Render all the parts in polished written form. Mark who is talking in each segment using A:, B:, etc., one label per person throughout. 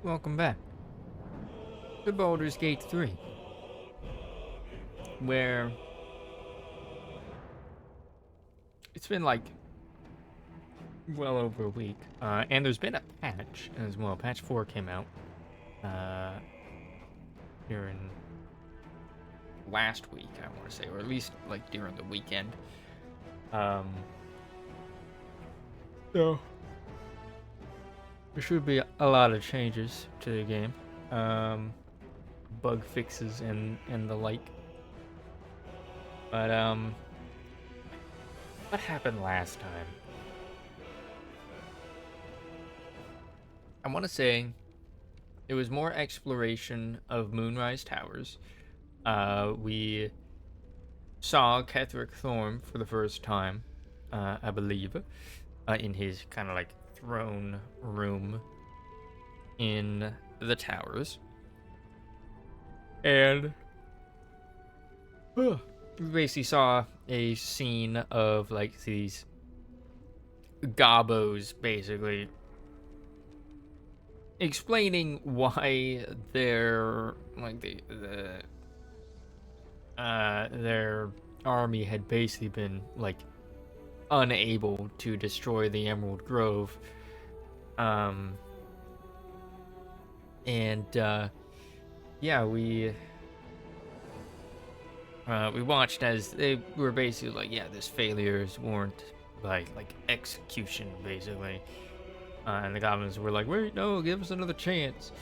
A: Welcome back to Baldur's Gate 3, where it's been like well over a week, and there's been a patch as well. Patch 4 came out uh, during last week, I want to say, or at least like during the weekend. Um, so there should be a lot of changes to the game, bug fixes and the like. But what happened last time? I want to say it was more exploration of Moonrise Towers. We saw Ketheric Thorm for the first time, I believe, in his kind of like throne room in the towers. And we basically saw a scene of like these gobos basically explaining why their their army had basically been like unable to destroy the Emerald Grove. And yeah, we watched as they were basically like, yeah, this failures warrant like execution basically. And the goblins were like, wait, no, give us another chance.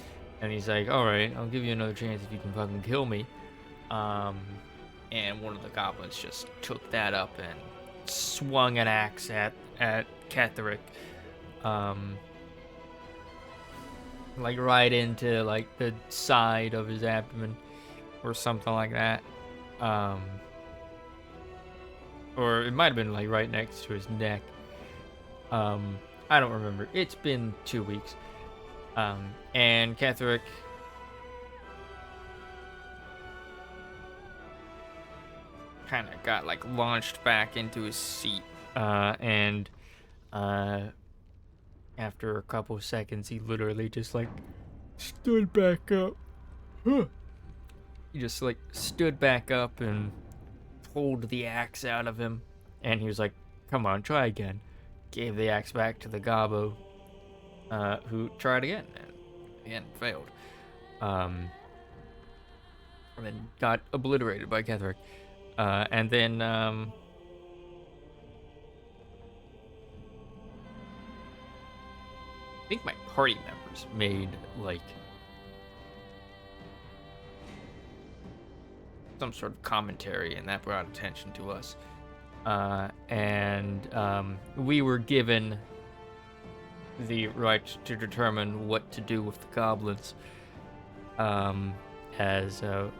A: And he's like, all right, I'll give you another chance if you can fucking kill me. And one of the goblins just took that up and swung an axe at Ketheric, like right into like the side of his abdomen or something like that. Or it might have been like right next to his neck. I don't remember. It's been 2 weeks. And Ketheric kind of got like launched back into his seat. And after a couple of seconds, he literally just like stood back up. He just like stood back up and pulled the axe out of him. And he was like, come on, try again. Gave the axe back to the gobbo, who tried again and again failed. And then got obliterated by Ketheric. And then I think my party members made like some sort of commentary, and that brought attention to us. And we were given the right to determine what to do with the goblins. As a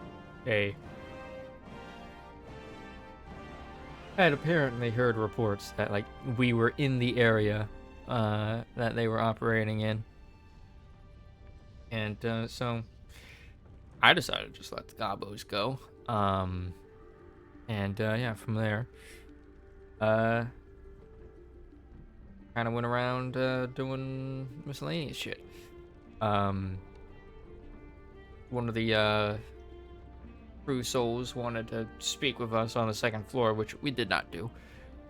A: had apparently heard reports that like we were in the area that they were operating in, and so I decided to just let the gobos go. And yeah, from there, kind of went around doing miscellaneous shit. One of the crew souls wanted to speak with us on the second floor, which we did not do.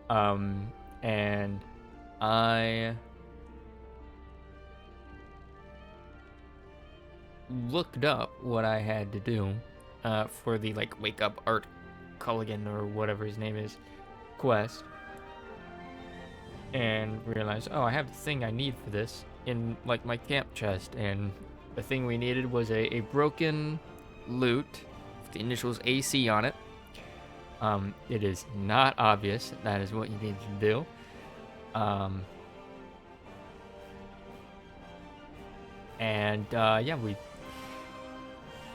A: And I looked up what I had to do for the like wake up Art Culligan or whatever his name is quest, and realized, oh, I have the thing I need for this in like my camp chest, and the thing we needed was a broken lute with the initials AC on it. It is not obvious that is what you need to do. And yeah, we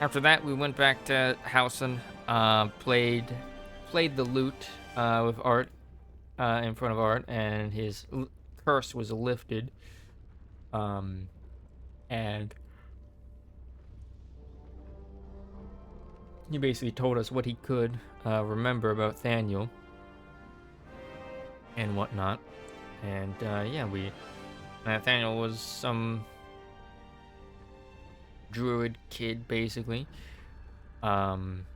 A: after that we went back to Hausen, played the lute with Art in front of Art, and his curse was lifted. And he basically told us what he could remember about Thaniel and whatnot. And yeah, Nathaniel was some druid kid, basically, um,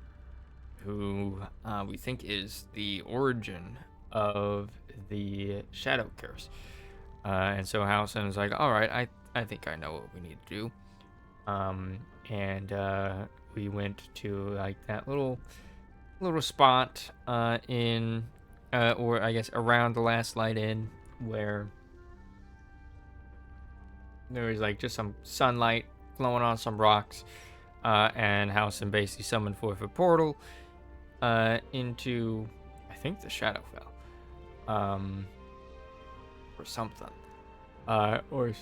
A: who we think is the origin of the shadow curse. And so Halcyon is like, all right, I think I know what we need to do. And we went to like that little spot in, or I guess around the Last Light Inn, where there was like just some sunlight glowing on some rocks, and Halcyon basically summoned forth a portal into, I think, the Shadowfell, or something, or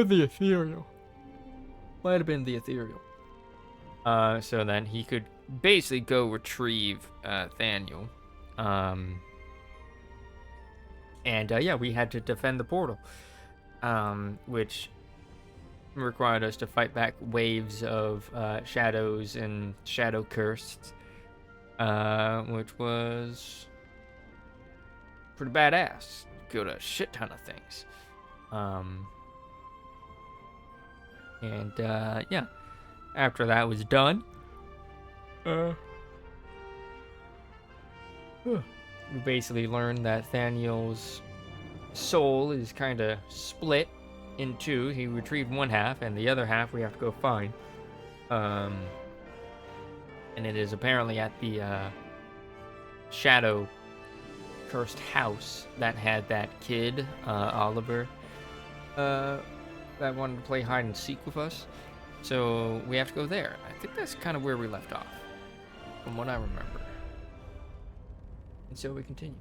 A: the Ethereal. Might have been the Ethereal. So then he could basically go retrieve Thaniel. And yeah, we had to defend the portal, which required us to fight back waves of shadows and shadow curses, which was pretty badass. Killed a shit ton of things. And yeah, after that was done, we basically learned that Thaniel's soul is kind of split in two. He retrieved one half, and the other half we have to go find. And it is apparently at the shadow cursed house that had that kid, Oliver, that wanted to play hide and seek with us. So we have to go there. I think that's kind of where we left off, from what I remember. And so we continue.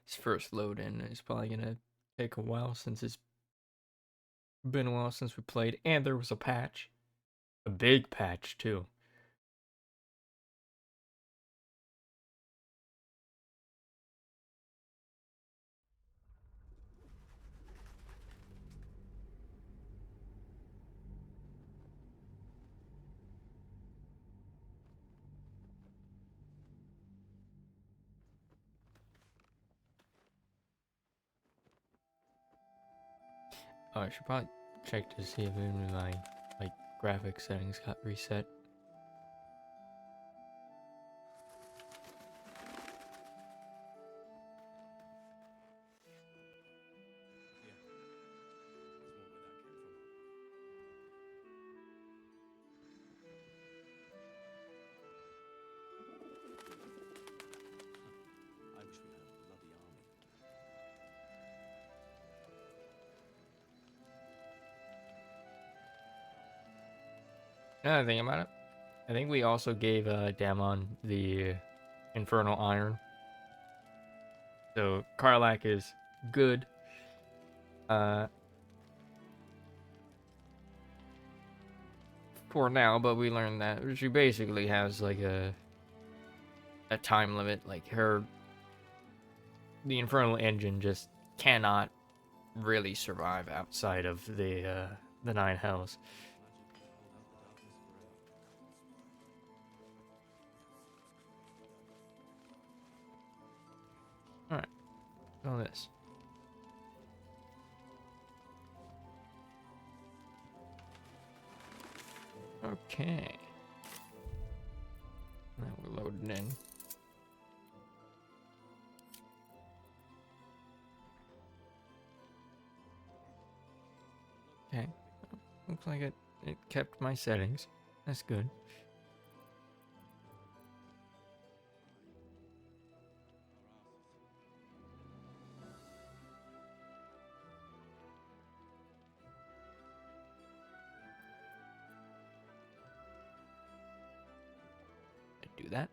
A: This first load in is probably gonna take a while, since it's been a while since we played, and there was a patch. A big patch, too. Oh, I should probably check to see if any of my like graphic settings got reset. Another thing about it, I think we also gave Damon the Infernal Iron. So Karlak is good. For now, but we learned that she basically has like a time limit. Like the Infernal Engine just cannot really survive outside of the Nine Hells. All right, all this. Okay. Now we're loading in. Okay. Looks like it kept my settings. That's good. do that.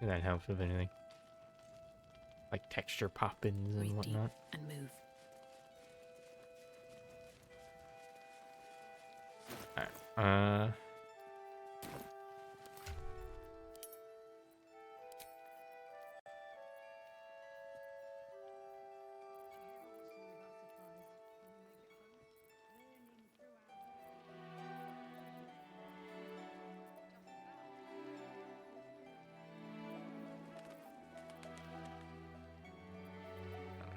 A: If that helps with anything. Like texture pop-ins and whatnot.
B: And move.
A: Alright,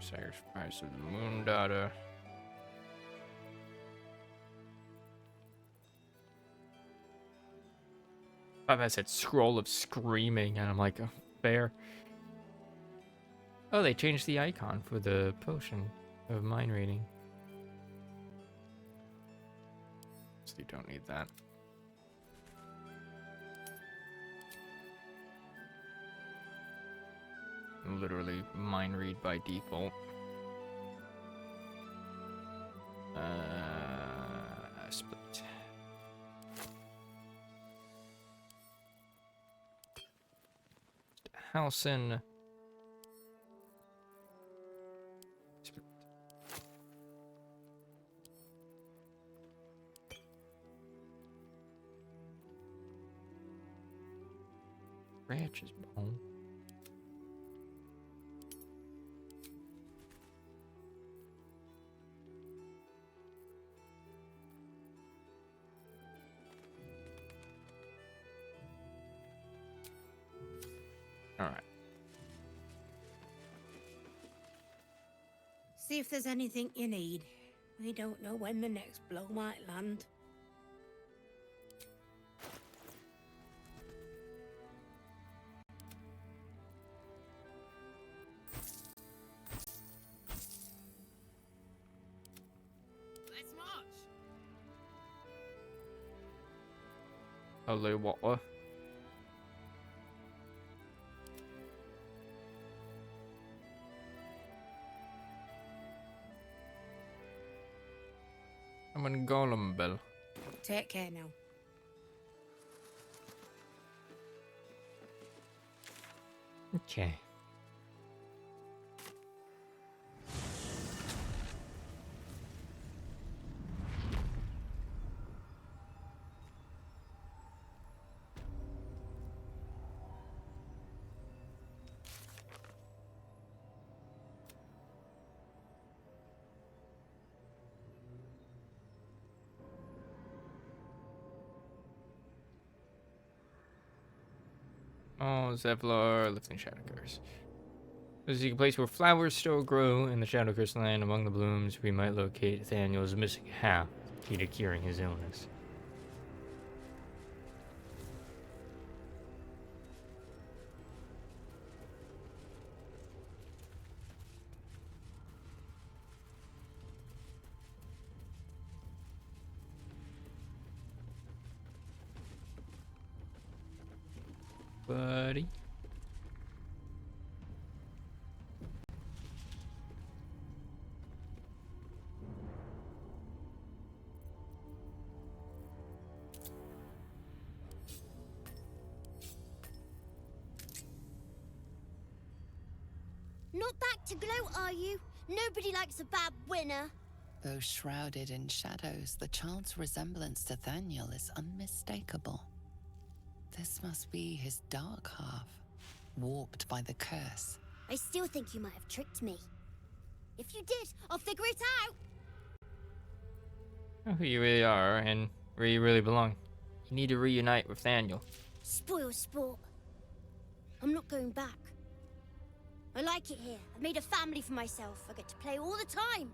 A: sacrifice of the moon daughter. I thought that said scroll of screaming, and I'm like, oh, fair. Oh, they changed the icon for the potion of mind reading. So you don't need that. Literally mind read by default. Split. House in. Split. Branches bone. All right.
B: See if there's anything you need. We don't know when the next blow might land. Let's march.
A: Holy water. I'm in Golem Bell.
B: Take care now.
A: Okay. Oh, Zevlor, lifting shadow curse. This is a place where flowers still grow in the shadow curse land. Among the blooms, we might locate Nathaniel's missing half, key to curing his illness. Buddy.
C: Not back to gloat, are you? Nobody likes a bad winner.
D: Though shrouded in shadows, the child's resemblance to Thaniel is unmistakable. This must be his dark half, warped by the curse.
C: I still think you might have tricked me. If you did, I'll figure it out.
A: Know who you really are and where you really belong. You need to reunite with Thaniel.
C: Spoil sport. I'm not going back. I like it here. I've made a family for myself. I get to play all the time.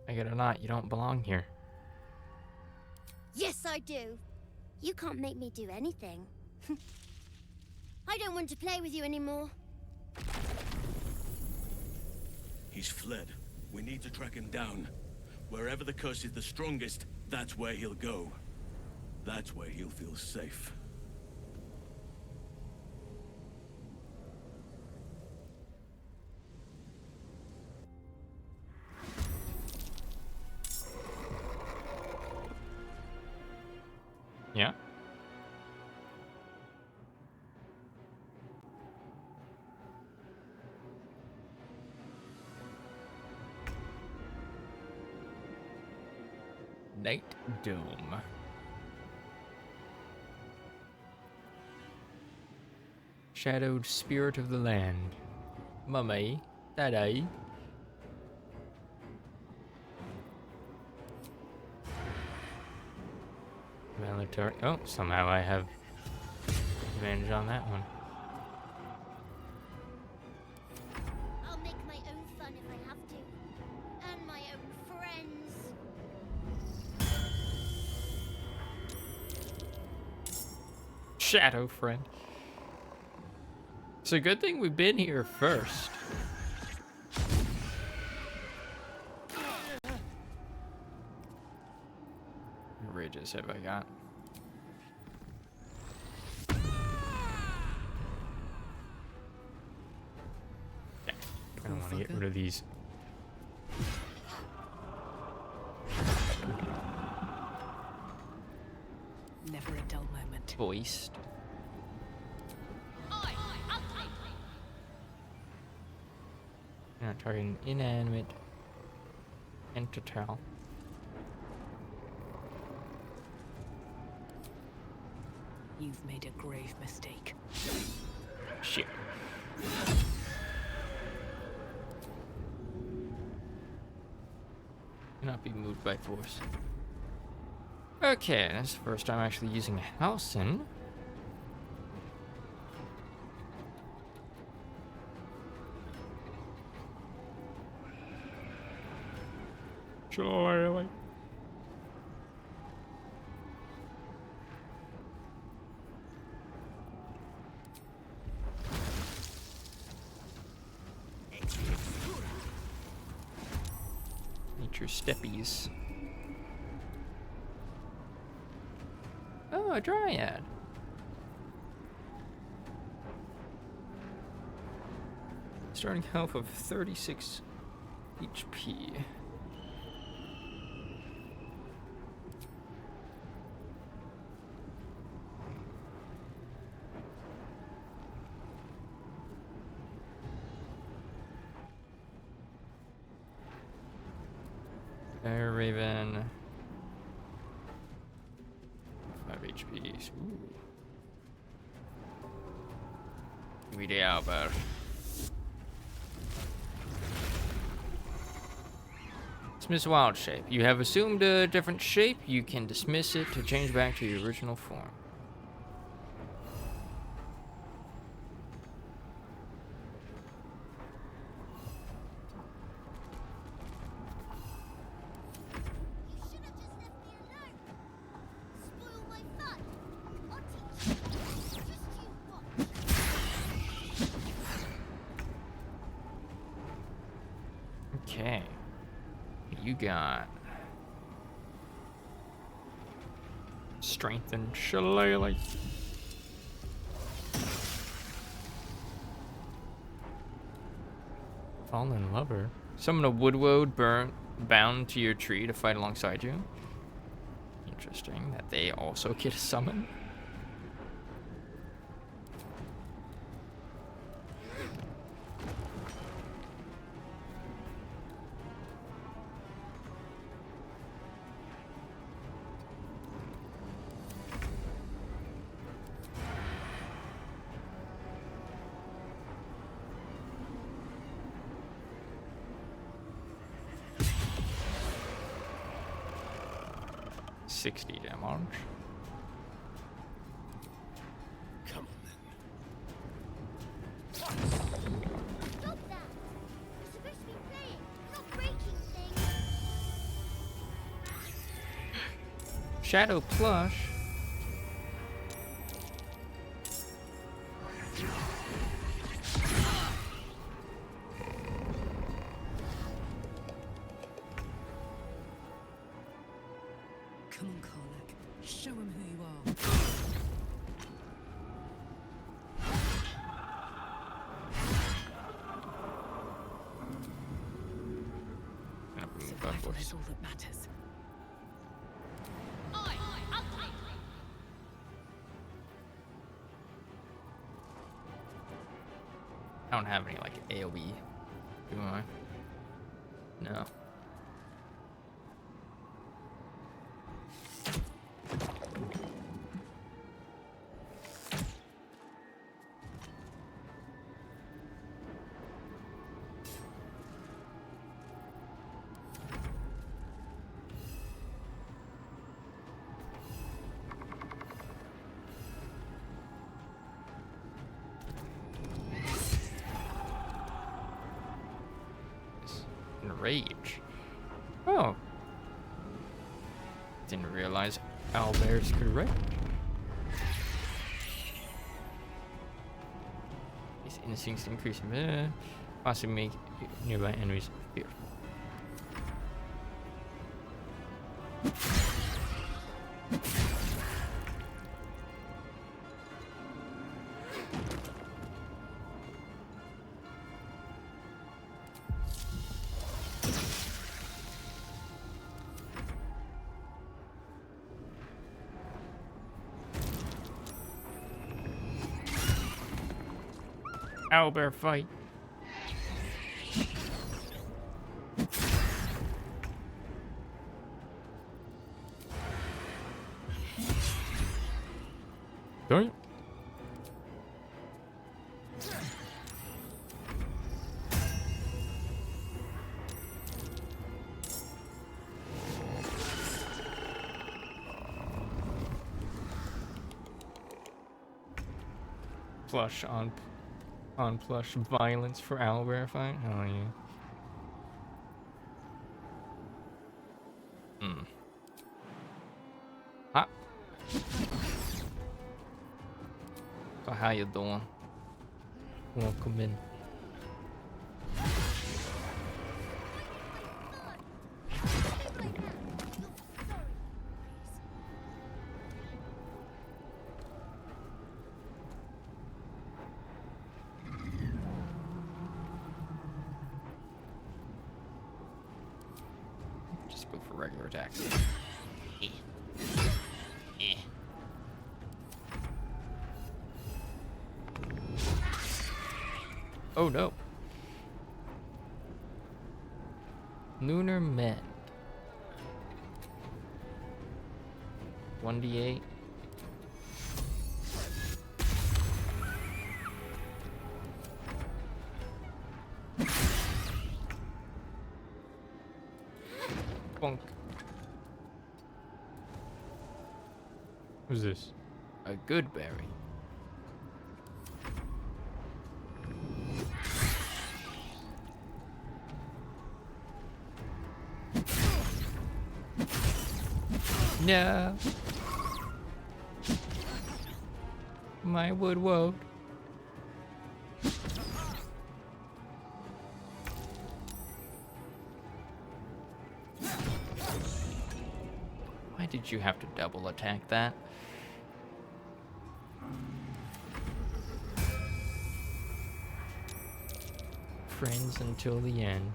A: Like it or not, you don't belong here.
C: Yes, I do. You can't make me do anything. I don't want to play with you anymore.
E: He's fled. We need to track him down. Wherever the curse is the strongest, that's where he'll go. That's where he'll feel safe.
A: Night Dome. Shadowed spirit of the land. Mummy, daddy. Military. Oh, somehow I have advantage on that one.
C: I'll make my own fun if I have to. And my own friends.
A: Shadow friend. It's a good thing we've been here first. What ridges have I got? Yeah, I don't want to get rid of these.
F: Never a dull moment.
A: Voiced. Not targeting inanimate entity.
F: You've made a grave mistake.
A: Shit. Cannot be moved by force. Okay, that's the first time actually using a Halcyon. Sure. Nature steppies. Oh, a dryad. Starting health of 36 HP. Air Raven. 5 HP. Ooh. Give me the Albert. Dismiss wild shape. You have assumed a different shape. You can dismiss it to change back to your original form. Okay. You got strength and shillelagh. Fallen lover. Summon a woodwoad bound to your tree to fight alongside you. Interesting that they also get a summon. $60 damage.
E: Come on then.
C: Stop that! We're supposed to be playing, not breaking things.
A: Shadow plush.
F: Come on, Karlak. Show him who you are. Survival is all that matters.
A: I don't have any like AoE, do I? No. rage. Oh. Didn't realize owlbears could rage. These instincts increase, possibly make nearby enemies fearful. Owlbear fight. Don't. Plush on plush violence for owlbear fight. Oh yeah. Ah. So how you doing? Welcome in. Just go for regular attacks. Oh no. Lunar Mend. 1d8. Bonk. Who's this? A good berry. No. My wood woad. Why did you have to double attack that? Friends until the end.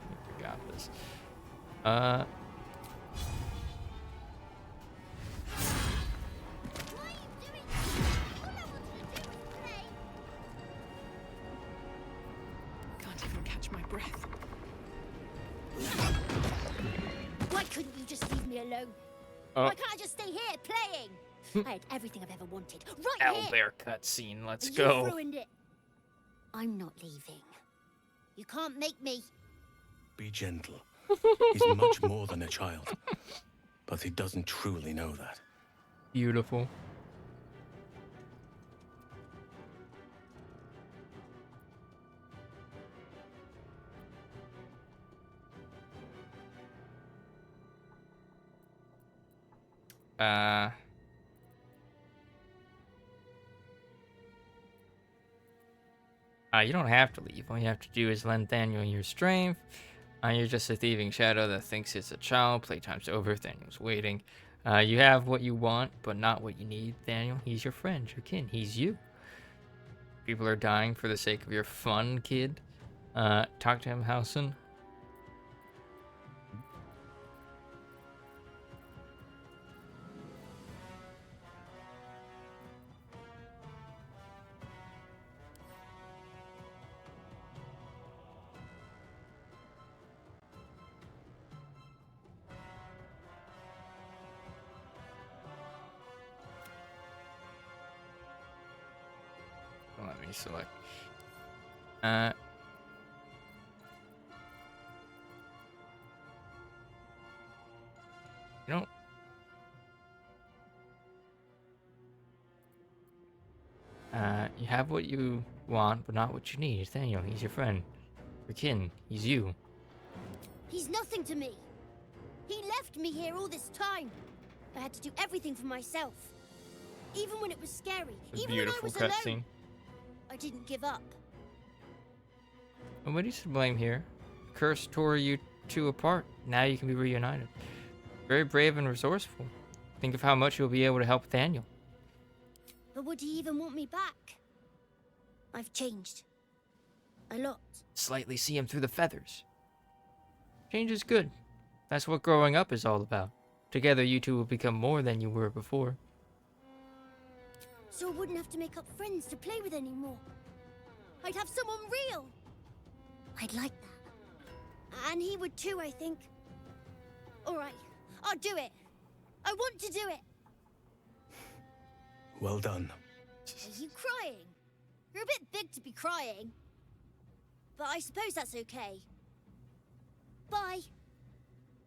A: I got this.
F: Can't even catch my breath.
C: Why couldn't you just leave me alone?
A: Oh.
C: Why can't I just stay here playing? I had everything I've ever wanted. Right here.
A: Owlbear cutscene. Let's
C: And
A: go.
C: You've ruined it. I'm not leaving. You can't make me.
E: Be gentle. He's much more than a child. But he doesn't truly know that.
A: Beautiful. You don't have to leave. All you have to do is lend Daniel your strength. You're just a thieving shadow that thinks it's a child. Playtime's over. Daniel's waiting. You have what you want, but not what you need, Daniel. He's your friend, your kin. He's you. People are dying for the sake of your fun, kid. Talk to him, Housen. Let me select. You know. You have what you want, but not what you need. Nathaniel, he's your friend. Your kin. He's you.
C: He's nothing to me. He left me here all this time. I had to do everything for myself. Even when it was scary,
A: A
C: even when I
A: beautiful
C: was alone,
A: cutscene.
C: I didn't give up.
A: Nobody's to blame here. The curse tore you two apart. Now you can be reunited. Very brave and resourceful. Think of how much you'll be able to help Nathaniel.
C: But would he even want me back? I've changed. A lot.
A: Slightly see him through the feathers. Change is good. That's what growing up is all about. Together, you two will become more than you were before.
C: So I wouldn't have to make up friends to play with anymore. I'd have someone real. I'd like that. And he would too, I think. Alright, I'll do it. I want to do it.
E: Well done.
C: Are you crying? You're a bit big to be crying. But I suppose that's okay. Bye.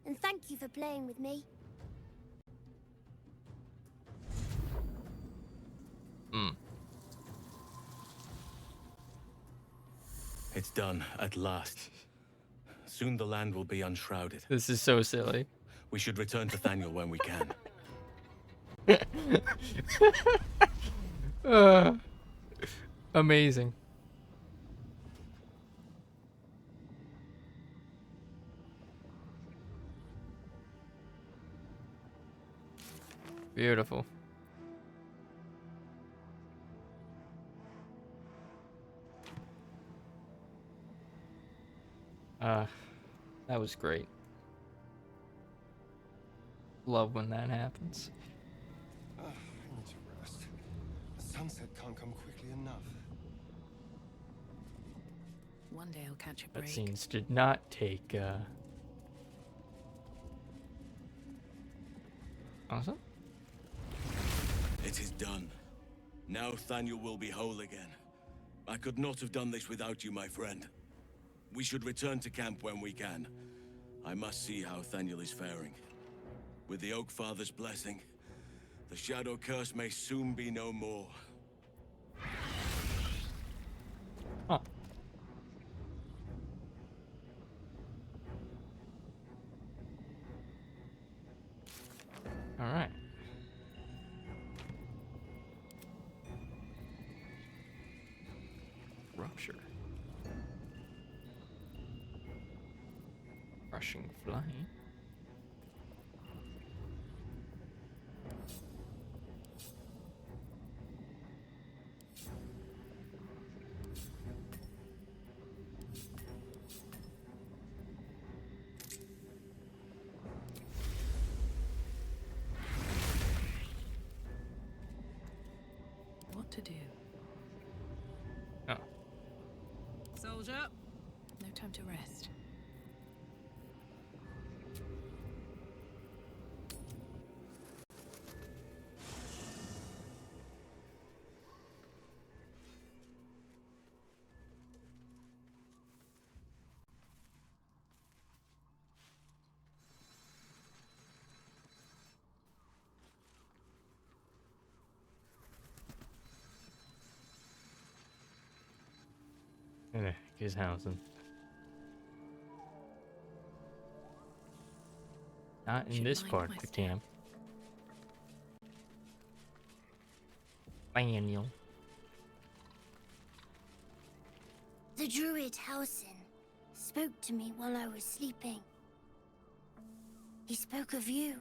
C: And thank you for playing with me.
E: It's done, at last. Soon the land will be unshrouded.
A: This is so silly.
E: We should return to Nathaniel when we can.
A: Amazing. Beautiful. That was great. Love when that happens.
G: I need to rest. The sunset can't come quickly enough.
F: One day I'll catch a break.
A: Cutscenes did not take, Awesome.
E: It is done. Now Nathaniel will be whole again. I could not have done this without you, my friend. We should return to camp when we can. I must see how Nathaniel is faring. With the Oak Father's blessing, the Shadow Curse may soon be no more.
A: Huh. All right. Rupture. Rushing flying.
F: What to do?
A: Oh.
F: Soldier! No time to rest.
A: Gishausen. Not in
F: Should
A: this
F: mind
A: part
F: my
A: of the
F: step.
A: camp. Daniel.
C: The druid Hausen spoke to me while I was sleeping. He spoke of you.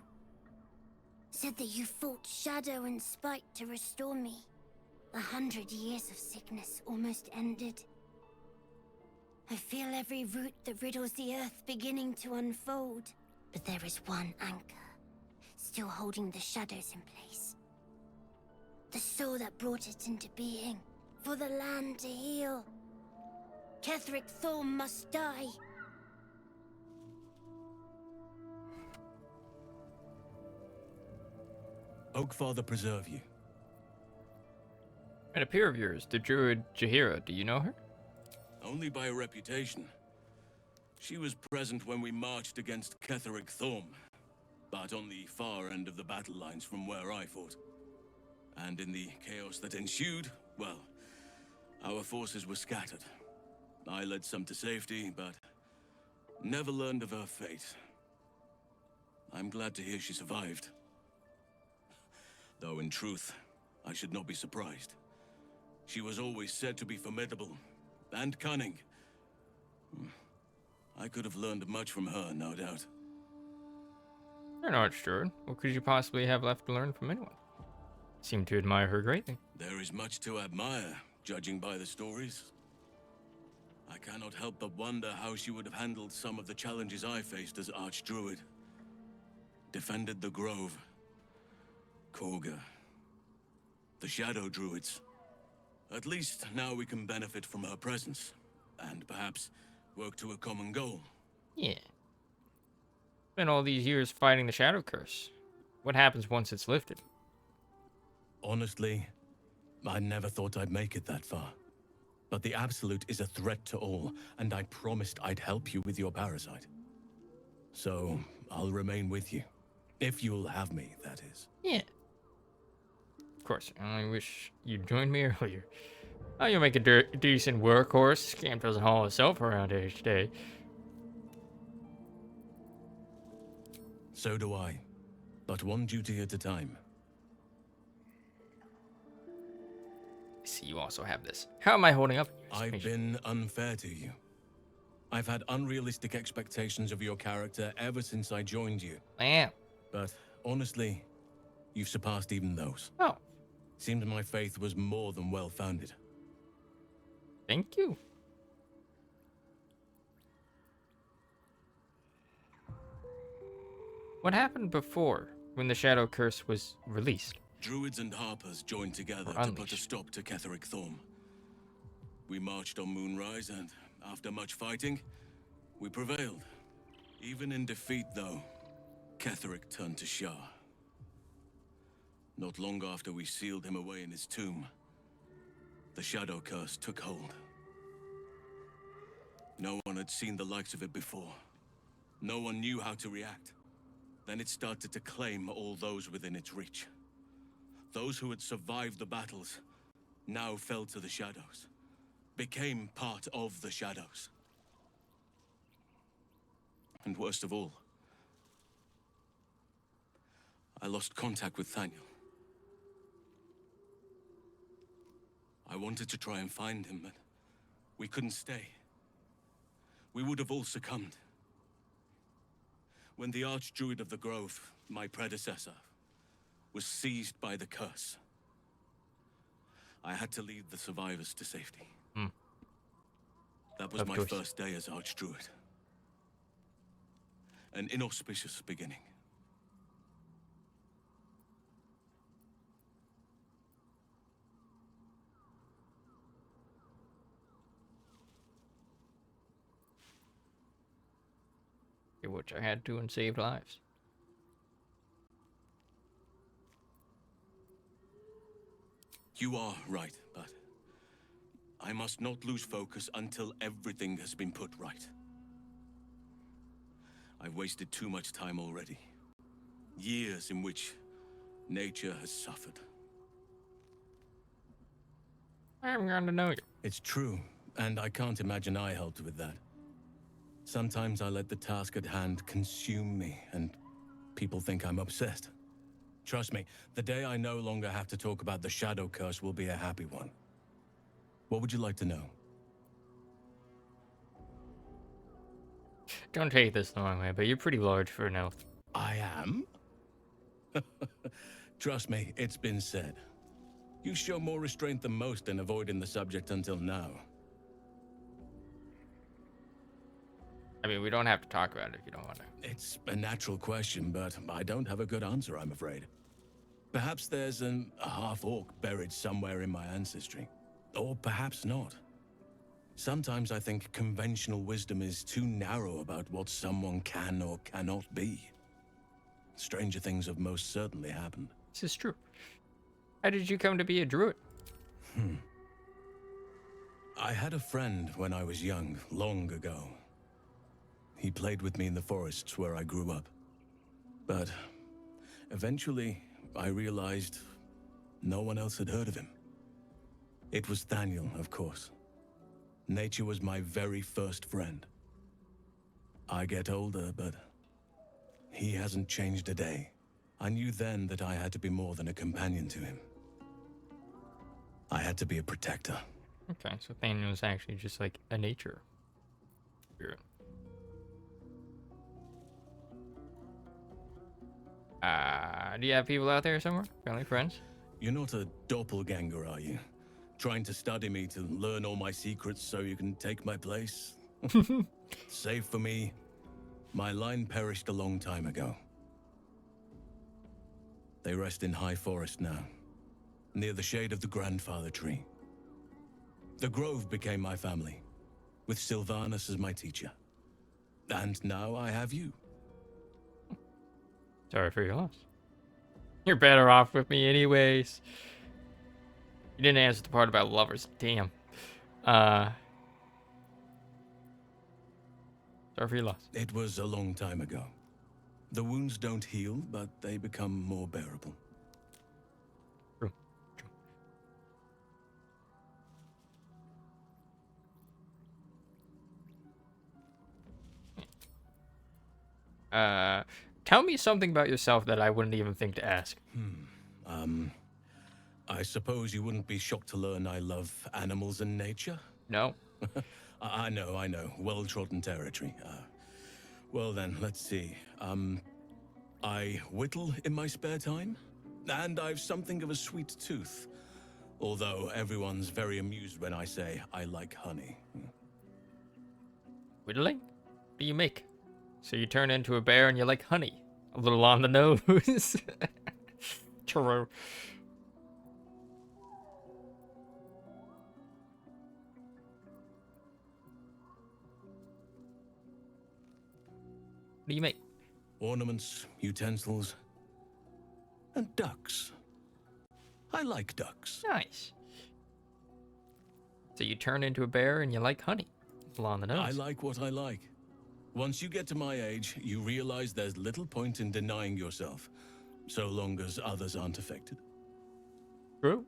C: Said that you fought shadow and spite to restore me. 100 years of sickness almost ended. I feel every root that riddles the earth beginning to unfold. But there is one anchor, still holding the shadows in place. The soul that brought it into being, for the land to heal. Ketheric Thorm must die.
E: Oak Father preserve you.
A: And a peer of yours, the druid Jaheira. Do you know her?
E: Only by reputation. She was present when we marched against Ketheric Thorm, but on the far end of the battle lines from where I fought. And in the chaos that ensued, well, Our forces were scattered. I led some to safety, but never learned of her fate. I'm glad to hear she survived. Though in truth, I should not be surprised. She was always said to be formidable and cunning. I could have learned much from her, no doubt.
A: You're not sure. What could you possibly have left to learn from anyone? Seem to admire her greatly.
E: There is much to admire, judging by the stories. I cannot help but wonder how she would have handled some of the challenges I faced as Archdruid. Defended the Grove, Korga, the Shadow Druids. At least now we can benefit from her presence, and perhaps work to a common goal.
A: Yeah. Spent all these years fighting the Shadow Curse. What happens once it's lifted?
E: Honestly, I never thought I'd make it that far. But the Absolute is a threat to all, and I promised I'd help you with your parasite. So, I'll remain with you. If you'll have me, that is.
A: Yeah. Of course, I only wish you'd joined me earlier. Oh, you'll make a decent workhorse. Scamp doesn't haul himself around each day.
E: So do I. But one duty at a time.
A: I see you also have this. How am I holding up?
E: I've been unfair to you. I've had unrealistic expectations of your character ever since I joined you.
A: I am.
E: But honestly, you've surpassed even those.
A: Oh,
E: Seemed my faith was more than well-founded.
A: thank you. What happened before, when the Shadow Curse was released?
E: Druids and Harpers joined together to put a stop to Ketheric Thorm. We marched on Moonrise, and after much fighting, we prevailed. Even in defeat, though, Ketheric turned to Shah. Not long after we sealed him away in his tomb, the Shadow Curse took hold. No one had seen the likes of it before. No one knew how to react. Then it started to claim all those within its reach. Those who had survived the battles now fell to the shadows, became part of the shadows. And worst of all, I lost contact with Thaniel. I wanted to try and find him, but we couldn't stay. We would have all succumbed. When the Archdruid of the Grove, my predecessor, was seized by the curse, I had to lead the survivors to safety. That was my first day as Archdruid. An inauspicious beginning.
A: Which I had to and saved lives.
E: You are right, but I must not lose focus until everything has been put right. I've wasted too much time already. Years in which nature has suffered.
A: I'm going to know you.
E: It's true, and I can't imagine I helped with that. Sometimes I let the task at hand consume me, and people think I'm obsessed. Trust me, the day I no longer have to talk about the Shadow Curse will be a happy one. What would you like to know?
A: Don't take this the wrong way, but you're pretty large for an elf.
E: I am? Trust me, it's been said. You show more restraint than most in avoiding the subject until now.
A: I mean, we don't have to talk about it if you don't want to.
E: It's a natural question, but I don't have a good answer, I'm afraid. Perhaps there's a half-orc buried somewhere in my ancestry. Or perhaps not. Sometimes I think conventional wisdom is too narrow about what someone can or cannot be. Stranger things have most certainly happened.
A: This is true. How did you come to be a druid?
E: I had a friend when I was young, long ago. He played with me in the forests where I grew up. But eventually, I realized no one else had heard of him. It was Thaniel, of course. Nature was my very first friend. I get older, but he hasn't changed a day. I knew then that I had to be more than a companion to him. I had to be a protector.
A: Okay, so Thaniel is actually just like a nature spirit. Do you have people out there somewhere? Family, friends?
E: You're not a doppelganger, are you? Trying to study me to learn all my secrets so you can take my place? Save for me, my line perished a long time ago. They rest in High Forest now, near the shade of the grandfather tree. The grove became my family, with Sylvanus as my teacher. And now I have you.
A: Sorry for your loss. You're better off with me anyways. You didn't answer the part about lovers. Damn. Sorry for your loss.
E: It was a long time ago. The wounds don't heal, but they become more bearable.
A: True. Tell me something about yourself that I wouldn't even think to ask.
E: I suppose you wouldn't be shocked to learn I love animals and nature?
A: No.
E: I know. Well-trodden territory. Well then, let's see. I whittle in my spare time, and I've something of a sweet tooth. Although everyone's very amused when I say I like honey.
A: Whittling? What do you make? So you turn into a bear and you like honey. A little on the nose. True. What do you make?
E: Ornaments, utensils, and ducks. I like ducks.
A: Nice. So you turn into a bear and you like honey. A little on the nose.
E: I like what I like. Once you get to my age, you realize there's little point in denying yourself, so long as others aren't affected.
A: True.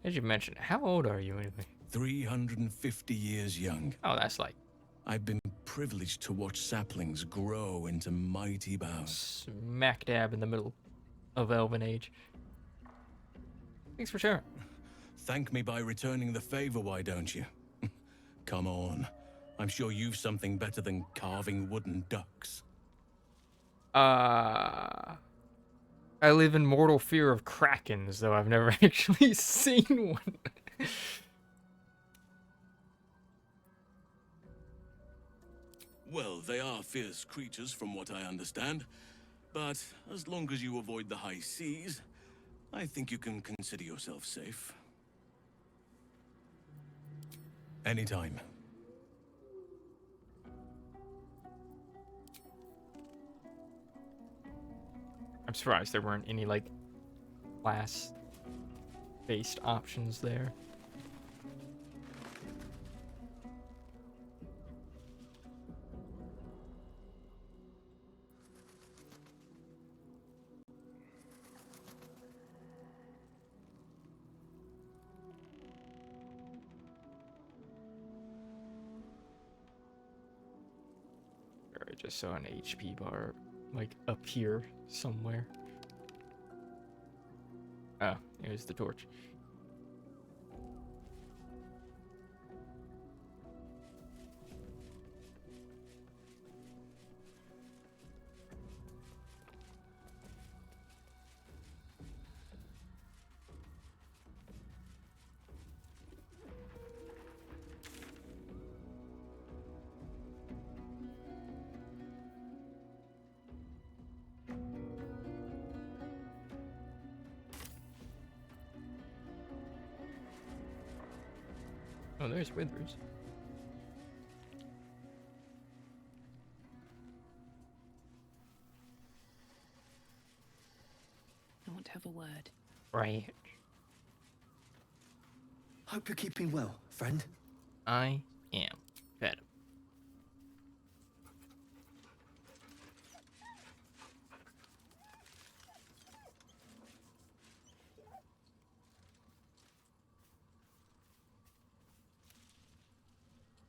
A: As you mentioned, how old are you anyway?
E: 350 years young.
A: Oh, that's like
E: I've been privileged to watch saplings grow into mighty boughs.
A: smack dab in the middle of Elven Age. Thanks for sharing.
E: Thank me by returning the favor, why don't you? Come on. I'm sure you've something better than carving wooden ducks.
A: I live in mortal fear of krakens, though I've never actually seen one.
E: Well, they are fierce creatures from what I understand. But as long as you avoid the high seas, I think you can consider yourself safe. Anytime.
A: I'm surprised there weren't any, like, class-based options there. I just saw an HP bar, like, up here somewhere. Oh, here's the torch. Oh, there's Withers.
F: I want to have a word.
A: Right.
H: Hope you're keeping well, friend.
A: I am. Fed.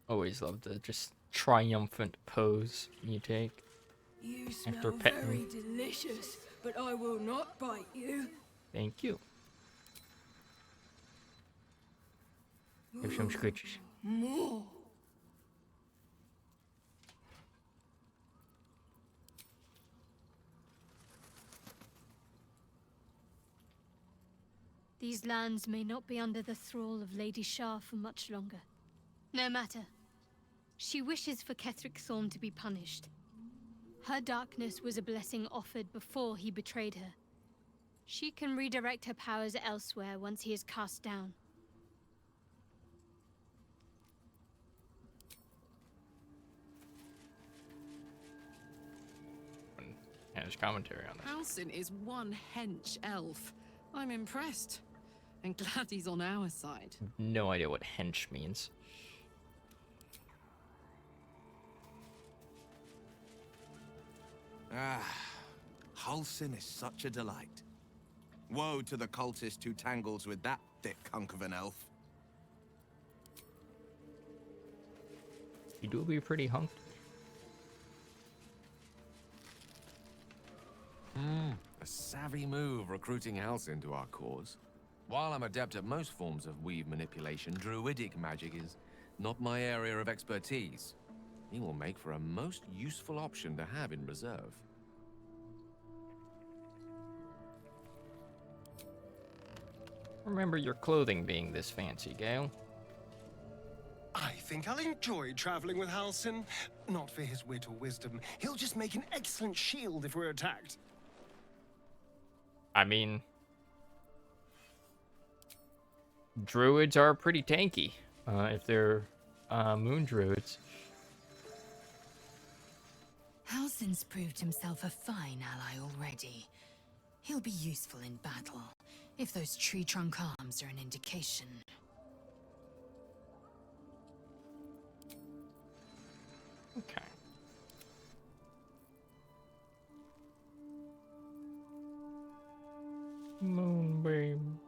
A: Always love the just triumphant pose you take.
B: You
A: After
B: smell
A: petting
B: very delicious, but I will not bite you.
A: Thank you. Here's some scritches.
B: More.
I: These lands may not be under the thrall of Lady Shah for much longer. No matter. She wishes for Ketheric Thorm to be punished. Her darkness was a blessing offered before he betrayed her. She can redirect her powers elsewhere once he is cast down.
A: And there's commentary on this.
F: Halsin is one hench elf. I'm impressed. And glad he's on our side.
A: No idea what hench means.
J: Ah, Halsin is such a delight. Woe to the cultist who tangles with that thick hunk of an elf.
A: You do be pretty hunked.
K: A savvy move recruiting Halsin to our cause. While I'm adept at most forms of weave manipulation, druidic magic is not my area of expertise. He will make for a most useful option to have in reserve.
A: Remember your clothing being this fancy, Gale.
G: I think I'll enjoy traveling with Halsin. Not for his wit or wisdom. He'll just make an excellent shield if we're attacked.
A: I mean, druids are pretty tanky, if they're moon druids.
L: Halsin's proved himself a fine ally already. He'll be useful in battle, if those tree trunk arms are an indication.
A: Okay. Moonbeam.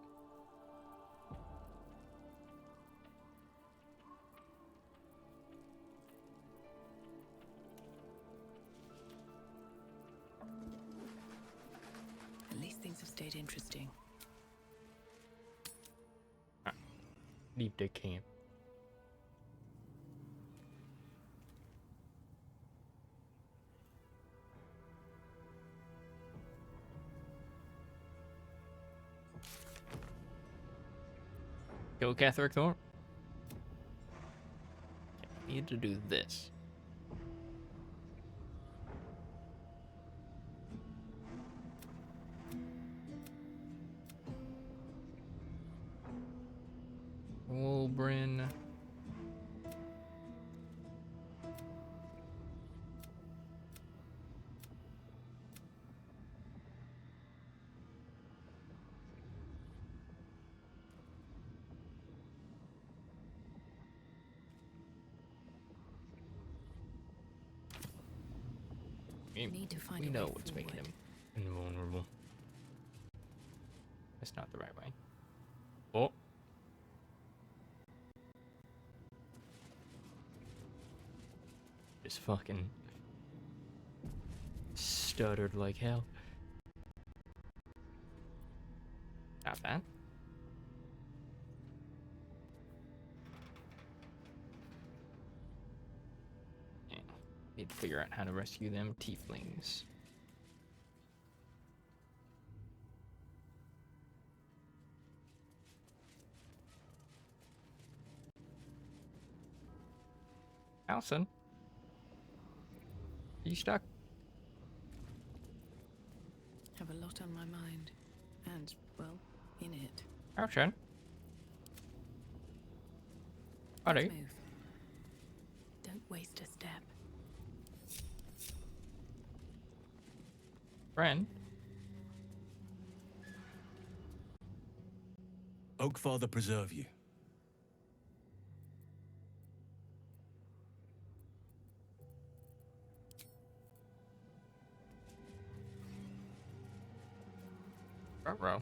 F: At least things have stayed interesting.
A: Leave the camp. Kill Ketheric Thorm. Okay, need to do this. Wolbrin.
F: Need to find
A: We
F: a
A: know
F: way
A: what's making
F: forward.
A: him invulnerable. That's not the right way. Oh. Just fucking stuttered like hell. Not bad. Yeah. Need to figure out how to rescue them tieflings. Alison? Are you stuck?
F: Have a lot on my mind. And, well, in it.
A: Alison?
F: Let's
A: Buddy?
F: move. Don't waste a step.
A: Friend?
E: Oakfather preserve you.
A: Ruh-roh.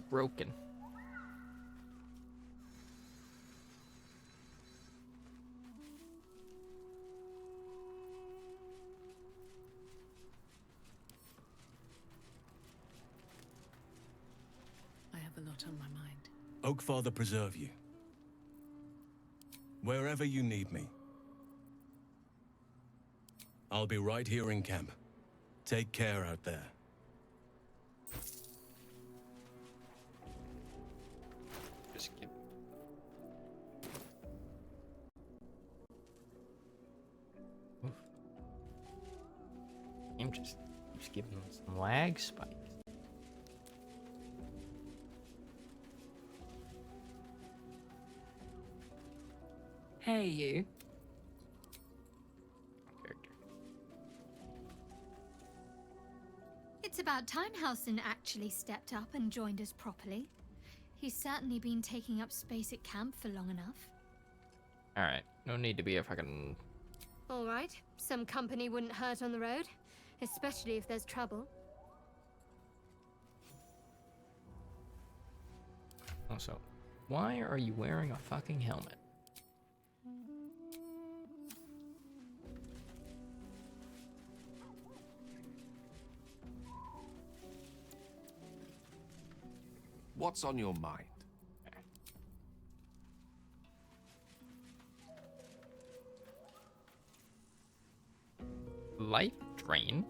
A: Broken.
E: Oakfather preserve you. Wherever you need me, I'll be right here in camp. Take care out there.
A: Just give. Oof. I'm just giving them some lag spikes.
M: Hey, you.
A: Character.
I: It's about time Halsin actually stepped up and joined us properly. He's certainly been taking up space at camp for long enough.
A: Alright, no need to be a fucking...
I: Alright, some company wouldn't hurt on the road, especially if there's trouble.
A: Also, why are you wearing a fucking helmet?
K: What's on your mind?
A: Life drain?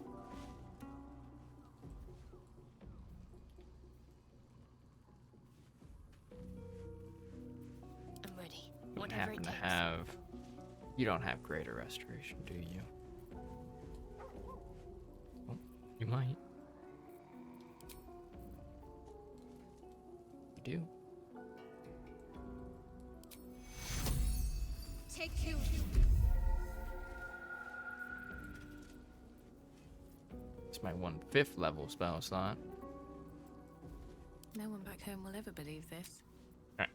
C: I'm ready.
A: You
C: Whatever
A: happen
C: it
A: to
C: takes.
A: have... You don't have greater restoration, do you? Oh, you might. You do.
I: Take two.
A: It's my 1/5 level spell slot.
M: No one back home will ever believe this.
A: Alright.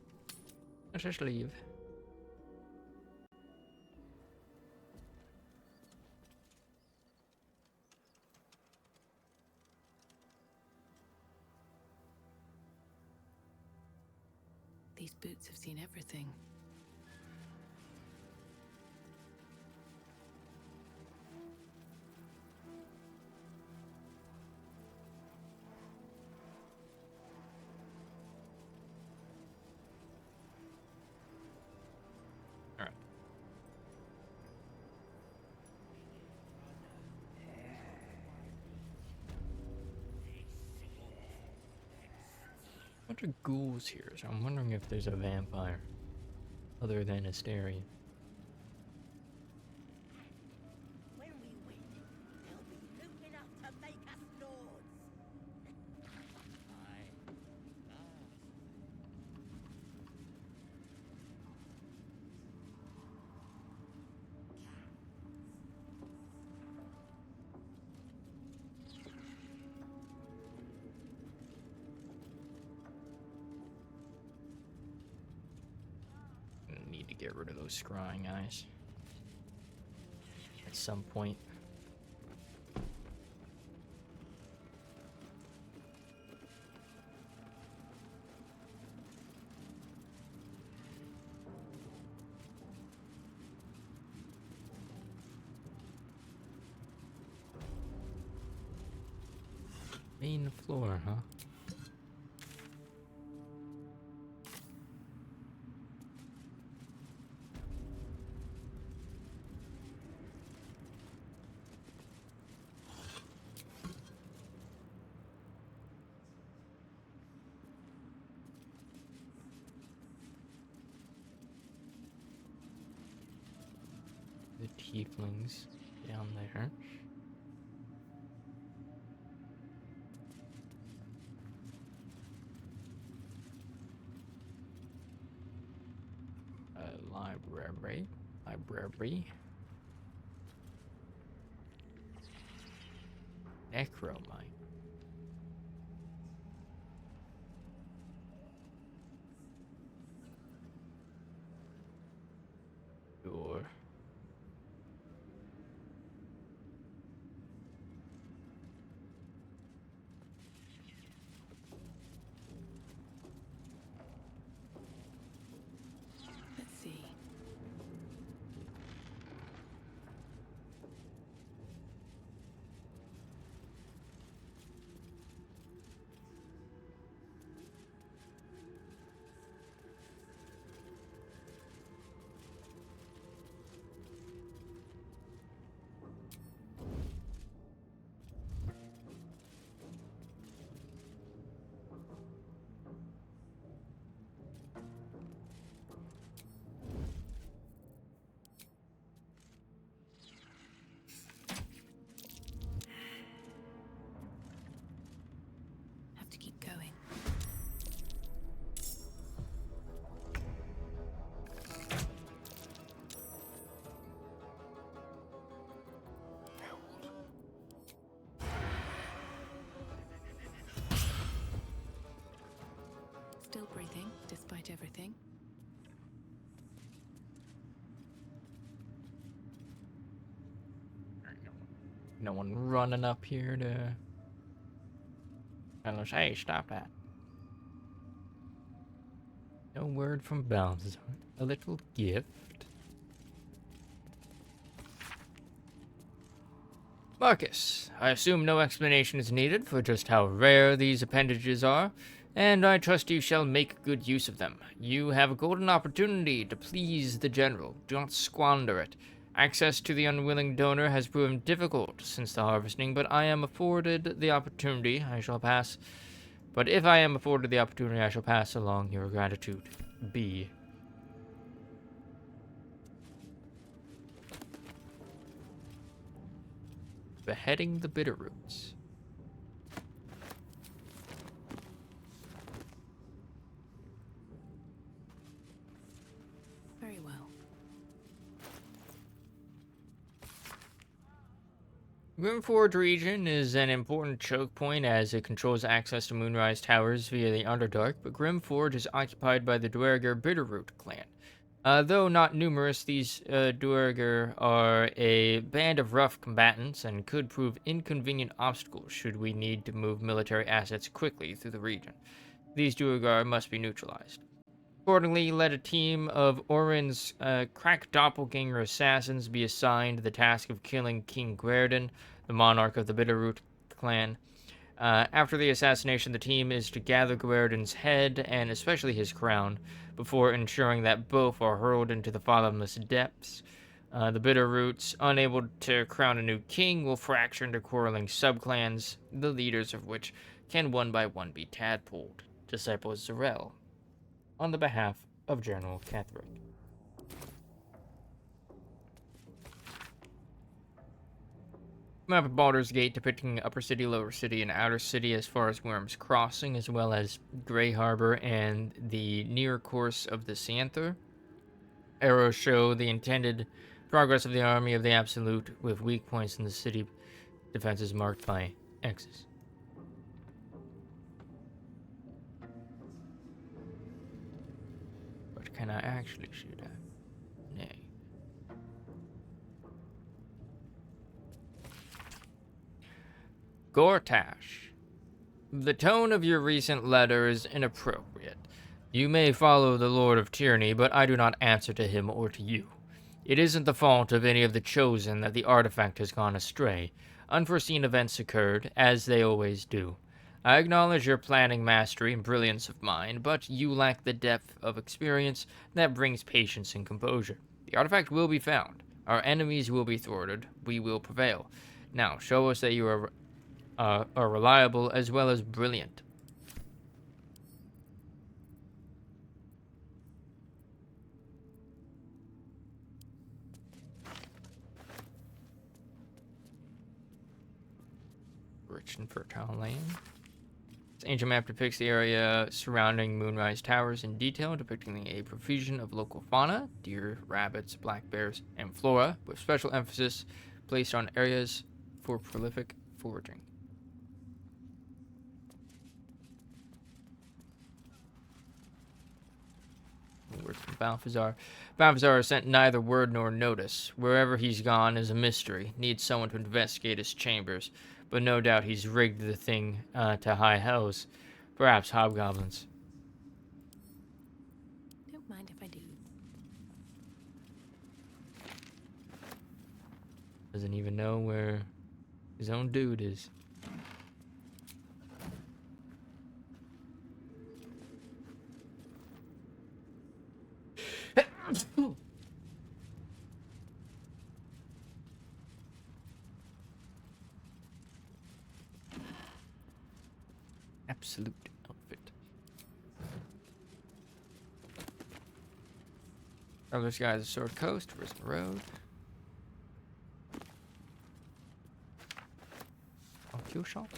A: Let's just leave.
M: These boots have seen everything.
A: Alright. Bunch of ghouls here, so I'm wondering if there's a vampire other than Astarion.
B: When we win, they'll be loot enough to make us lords.
A: Need to get rid of those scrying eyes at some point. Main floor, huh? The tieflings down there. Library. Necromite. Door.
M: Let's see. everything, despite everything.
A: No one running up here to tell us, hey, stop that. No word from Baldur. A little gift. Marcus, I assume no explanation is needed for just how rare these appendages are, and I trust you shall make good use of them. You have a golden opportunity to please the general. Do not squander it. Access to the unwilling donor has proven difficult since the harvesting, but I am afforded the opportunity, I shall pass. But if I am afforded the opportunity, I shall pass along your gratitude. B. Beheading the Bitterroots.
M: Very well.
A: Grimforge region is an important choke point as it controls access to Moonrise Towers via the Underdark, but Grimforge is occupied by the Duergar Bitterroot clan. Though not numerous, these Duergar are a band of rough combatants and could prove inconvenient obstacles should we need to move military assets quickly through the region. These Duergar must be neutralized. Accordingly, let a team of Orin's crack doppelganger assassins be assigned the task of killing King Guerdon, the monarch of the Bitterroot clan. After the assassination, the team is to gather Guerdon's head, and especially his crown, before ensuring that both are hurled into the bottomless depths. The Bitterroots, unable to crown a new king, will fracture into quarreling subclans, the leaders of which can one by one be tadpoled. Disciple Zarel, on the behalf of General Ketheric. Map of Baldur's Gate depicting Upper City, Lower City, and Outer City as far as Worm's Crossing, as well as Grey Harbor and the near course of the Santher. Arrows show the intended progress of the Army of the Absolute, with weak points in the city defenses marked by X's. But can I actually shoot at? Nay. Gortash. The tone of your recent letter is inappropriate. You may follow the Lord of Tyranny, but I do not answer to him or to you. It isn't the fault of any of the Chosen that the artifact has gone astray. Unforeseen events occurred, as they always do. I acknowledge your planning mastery and brilliance of mind, but you lack the depth of experience that brings patience and composure. The artifact will be found. Our enemies will be thwarted. We will prevail. Now, show us that you are reliable as well as brilliant. Rich and fertile land. This ancient map depicts the area surrounding Moonrise Towers in detail, depicting a profusion of local fauna, deer, rabbits, black bears, and flora, with special emphasis placed on areas for prolific foraging. Words from Balthazar. Balthazar has sent neither word nor notice. Wherever he's gone is a mystery. Needs someone to investigate his chambers. But no doubt he's rigged the thing to high hells. Perhaps hobgoblins.
M: Don't mind if I do.
A: Doesn't even know where his own dude is. Absolute outfit. Other guys, Sword Coast, Risen Road. Kill shop.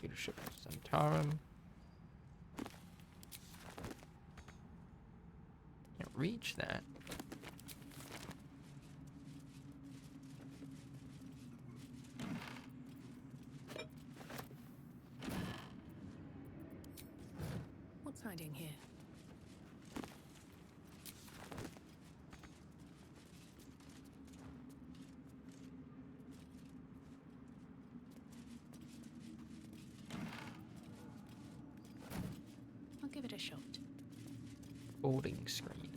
A: Leadership of Zentarum. Can't reach that.
M: What hiding here? I'll give it a shot.
A: Folding screen.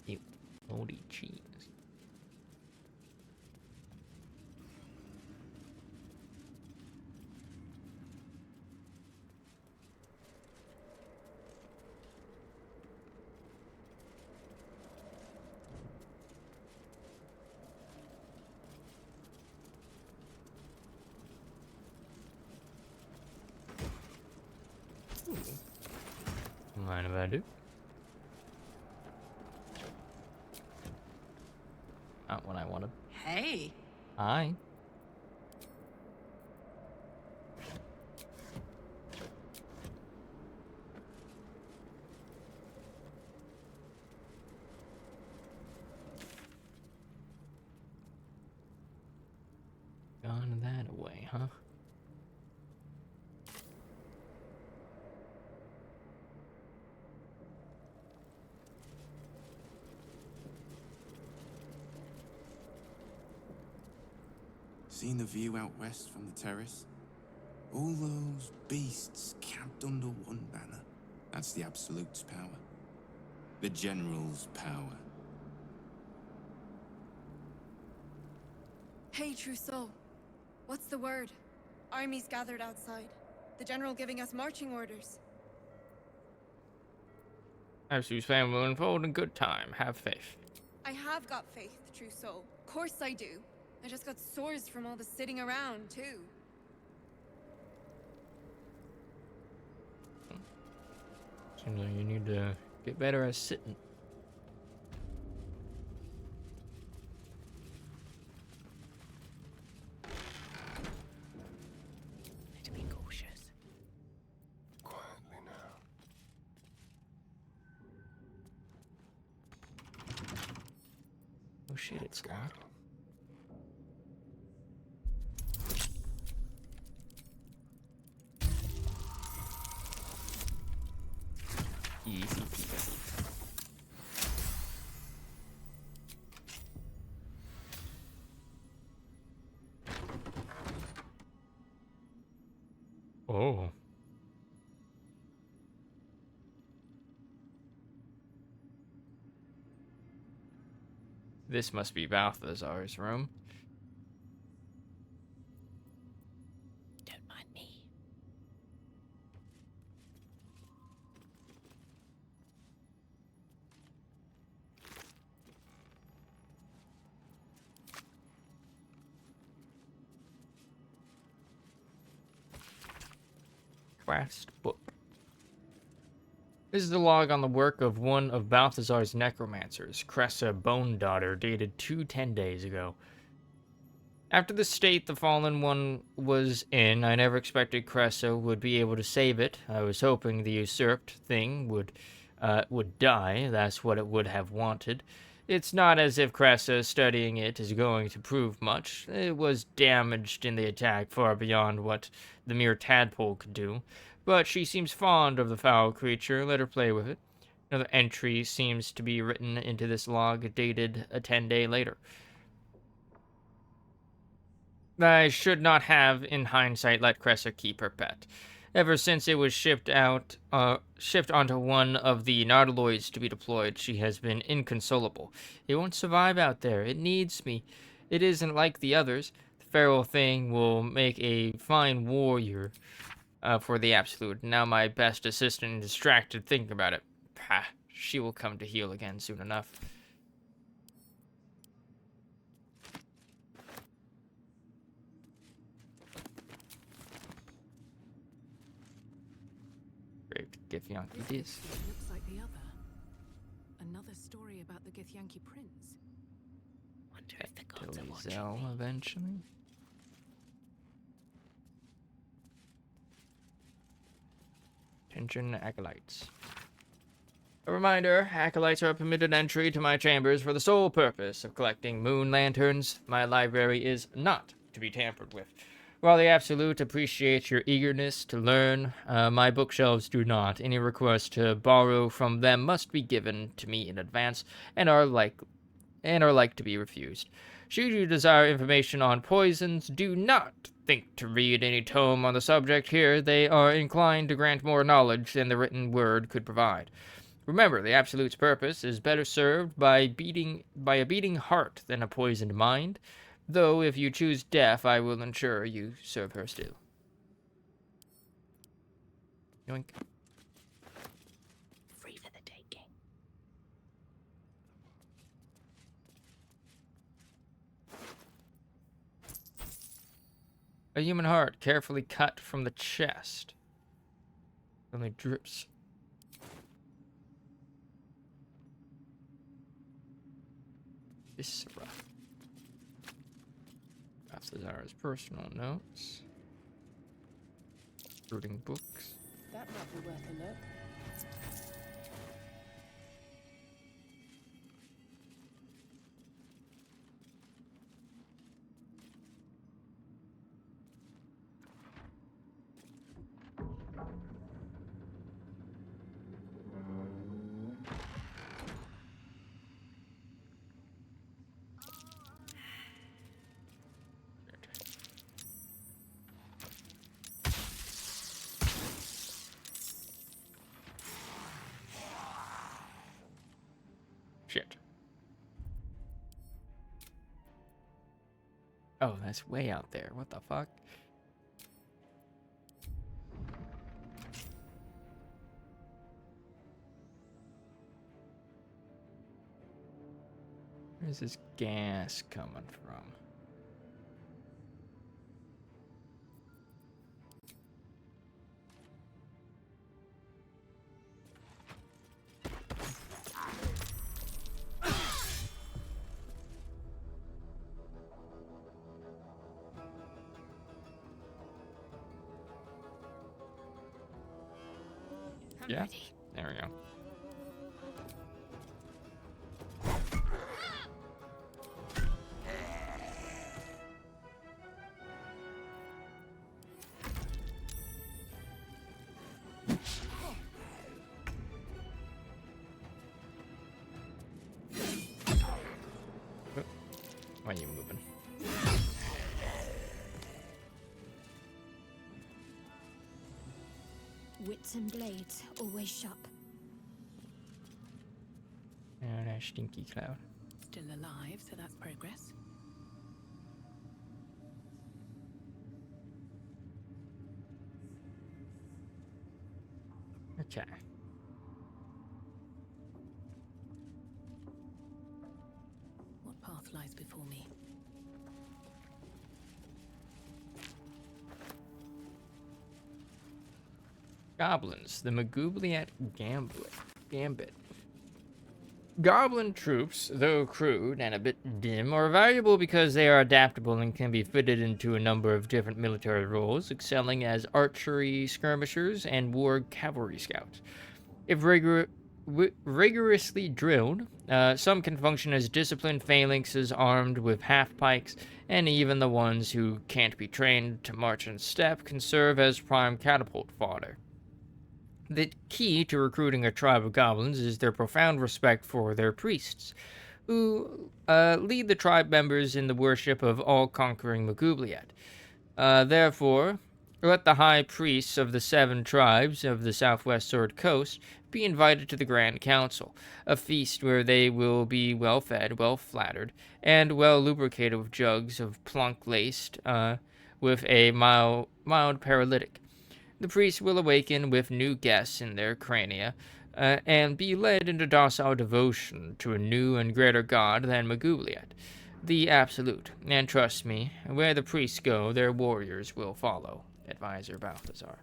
A: Ew, moldy cheese. Mind if I do? Not what I wanted.
F: Hey.
A: Hi. Gone that away, huh?
N: Seen the view out west from the terrace? All those beasts camped under one banner. That's the Absolute's power. The General's power.
O: Hey, Trousseau. What's the word? Armies gathered outside. The General giving us marching orders.
A: Absolute's plan will unfold in good time. Have faith.
O: I have got faith, Trousseau. Course I do. I just got sores from all the sitting around, too.
A: Seems like you need to get better at sitting.
M: Need to be cautious.
G: Quietly now.
A: Oh shit, it's locked. Easy peasy. Oh. This must be Balthazar's room.
M: Don't mind me.
A: Quest book. This is the log on the work of one of Balthazar's necromancers, Cressa Bone Daughter, dated 210 days ago. After the state the Fallen One was in, I never expected Cressa would be able to save it. I was hoping the usurped thing would die. That's what it would have wanted. It's not as if Cressa studying it is going to prove much. It was damaged in the attack far beyond what the mere tadpole could do. But she seems fond of the foul creature. Let her play with it. Another entry seems to be written into this log, dated a 10-day later. I should not have, in hindsight, let Cressa keep her pet. Ever since it was shipped onto one of the nautiloids to be deployed, she has been inconsolable. It won't survive out there. It needs me. It isn't like the others. The feral thing will make a fine warrior for the Absolute. Now my best assistant is distracted thinking about it. Pah, she will come to heal again soon enough. Great Githyanki
M: This looks like the other. Another story about the Githyanki prince.
A: Wonder if the gods are watching me. Eventually. Attention, acolytes. A reminder, acolytes are permitted entry to my chambers for the sole purpose of collecting moon lanterns. My library is not to be tampered with. While the Absolute appreciates your eagerness to learn, my bookshelves do not. Any request to borrow from them must be given to me in advance and are like to be refused. Should you desire information on poisons, do not think to read any tome on the subject here. They are inclined to grant more knowledge than the written word could provide. Remember, the Absolute's purpose is better served by a beating heart than a poisoned mind. Though if you choose death, I will ensure you serve her still. Yoink.
C: Free for the taking.
A: A human heart, carefully cut from the chest. Only drips. Viscera. Balthazar's personal notes. Recruiting books.
M: That might be worth a look.
A: Shit. Oh, that's way out there. What the fuck? Where's this gas coming from? Yeah, there we go. Why are you moving?
I: Wits and blades, always sharp.
A: Oh, that stinky cloud.
M: Still alive, so that's progress.
A: Okay.
M: What path lies before me?
A: Goblins, the Magoobliat Gambit. Goblin troops, though crude and a bit dim, are valuable because they are adaptable and can be fitted into a number of different military roles, excelling as archery skirmishers and war cavalry scouts. If rigorously drilled, some can function as disciplined phalanxes armed with half-pikes, and even the ones who can't be trained to march in step can serve as prime catapult fodder. The key to recruiting a tribe of goblins is their profound respect for their priests, who lead the tribe members in the worship of all-conquering Magoobliat. Therefore, let the high priests of the 7 tribes of the southwest Sword Coast be invited to the Grand Council, a feast where they will be well-fed, well-flattered, and well-lubricated with jugs of plunk laced with a mild paralytic. The priests will awaken with new guests in their crania, and be led into docile devotion to a new and greater god than Magoobliat, the Absolute. And trust me, where the priests go, their warriors will follow. Advisor Balthazar.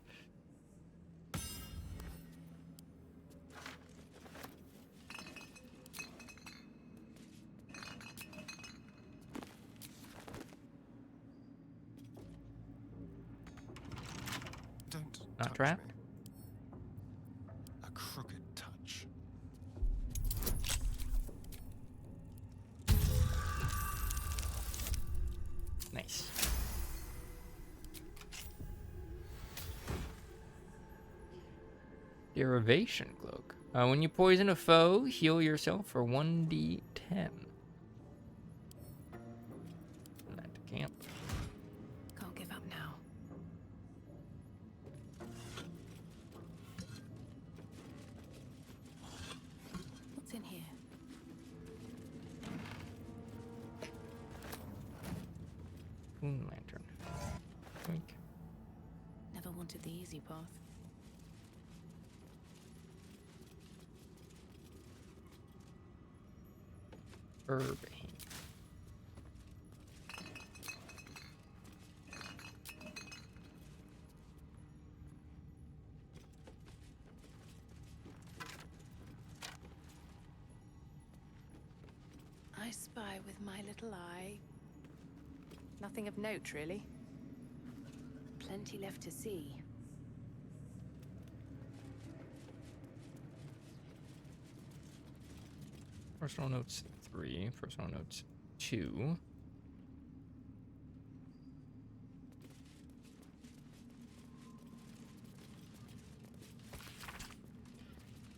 G: Don't
A: Not
G: touch
A: trap?
G: me.
A: Derivation Cloak. When you poison a foe, heal yourself for 1d10. Back to camp.
M: Can't give up now. What's in here?
A: Moon lantern. Wink.
M: Never wanted the easy path.
A: Herb.
M: I spy with my little eye. Nothing of note, really. Plenty left to see.
A: Personal notes 3. Personal notes 2.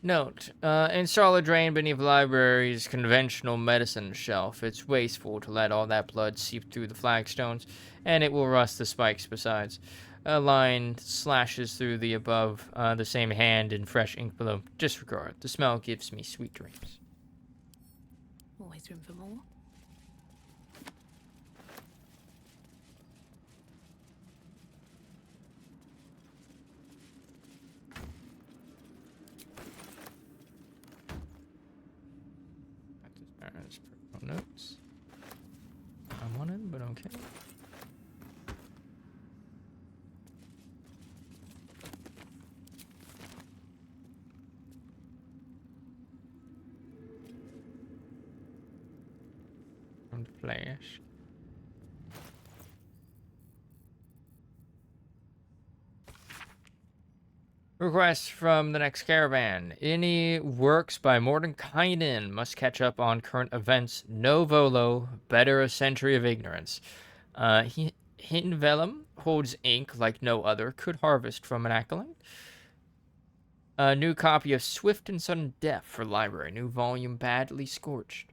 A: Note, install a drain beneath the library's conventional medicine shelf. It's wasteful to let all that blood seep through the flagstones, and it will rust the spikes besides. A line slashes through the above, the same hand in fresh ink below. Disregard. The smell gives me sweet dreams.
M: Always room for more.
A: There's personal notes. I'm on it, but okay. On the flash. Request from the next caravan. Any works by Mordenkainen must catch up on current events. No volo, better a century of ignorance. Hidden Vellum holds ink like no other. Could harvest from an acolyte. A new copy of Swift and Sudden Death for library. New volume badly scorched.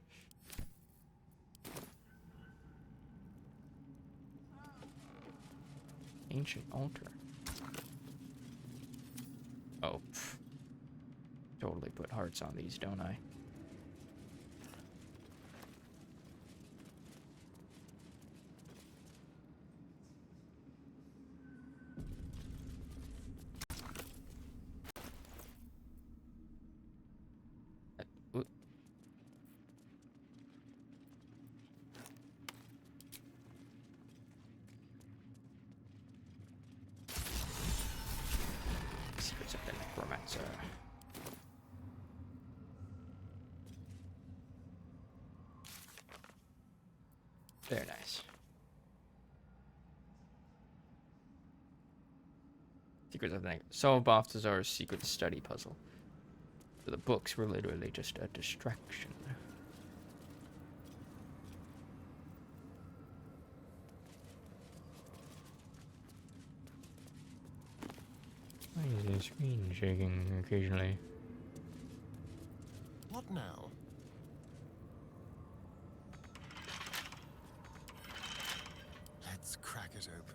A: Ancient altar. Oh, totally put hearts on these, don't I? Secrets of the Necromancer. Very nice. Secrets of the Solve Balthazar's secret study puzzle. So the books were literally just a distraction. Why is the screen shaking occasionally?
G: What now? Let's crack it open.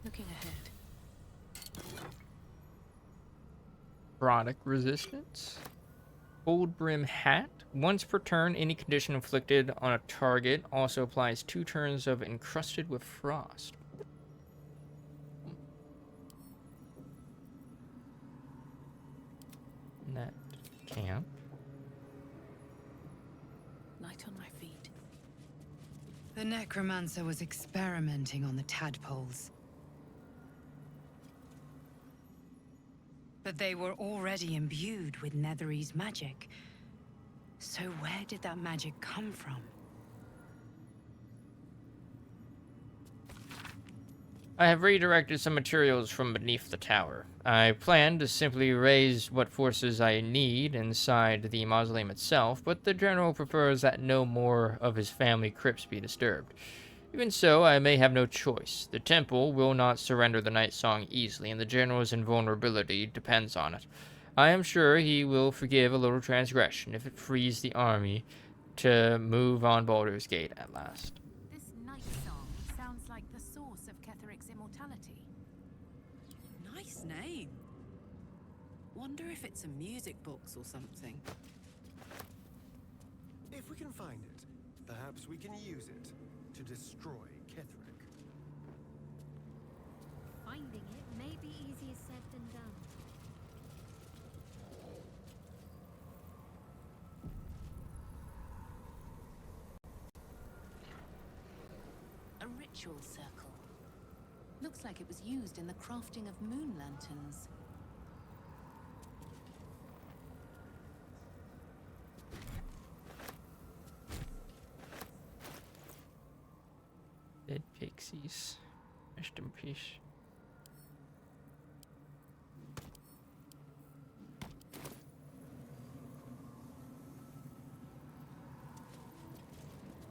M: Looking ahead.
A: Product resistance. Gold brim hat. Once per turn, any condition inflicted on a target also applies 2 turns of encrusted with frost. Net camp.
M: Light on my feet.
L: The necromancer was experimenting on the tadpoles. But they were already imbued with Netherese magic. So where did that magic come from?
A: I have redirected some materials from beneath the tower. I plan to simply raise what forces I need inside the mausoleum itself, but the general prefers that no more of his family crypts be disturbed. Even so, I may have no choice. The temple will not surrender the Night Song easily, and the general's invulnerability depends on it. I am sure he will forgive a little transgression if it frees the army to move on Baldur's Gate at last.
M: This night song sounds like the source of Ketheric's immortality.
F: Nice name. Wonder if it's a music box or something.
G: If we can find it, perhaps we can use it to destroy Ketheric.
I: Finding it may be easier said than done.
M: A ritual circle. Looks like it was used in the crafting of moon lanterns.
A: Dead pixies. Rest in peace.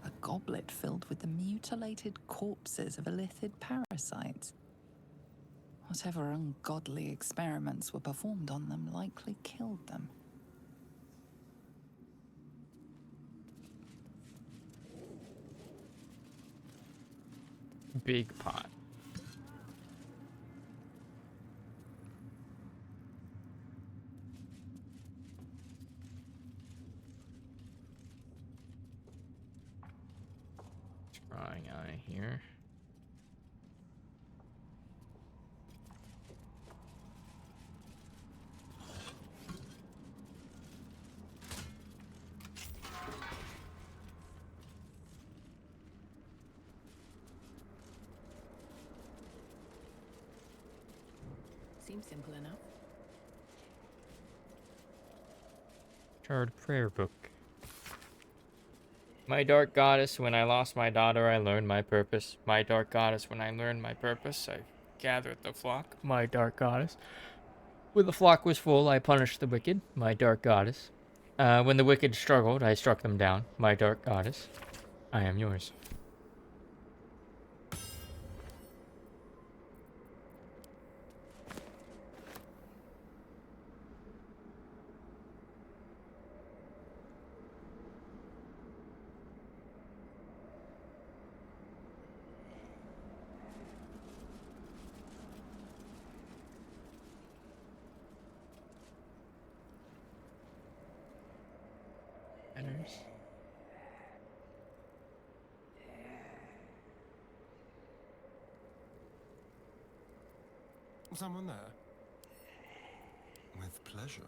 D: A goblet filled with the mutilated corpses of illithid parasites. Whatever ungodly experiments were performed on them likely killed them.
A: Big pot. Scrying eye here.
M: Seems simple enough.
A: Charred prayer book. My dark goddess, when I lost my daughter, I learned my purpose. My dark goddess, when I learned my purpose, I gathered the flock. My dark goddess. When the flock was full, I punished the wicked. My dark goddess. When the wicked struggled, I struck them down. My dark goddess. I am yours. Manners.
G: Someone there? With pleasure.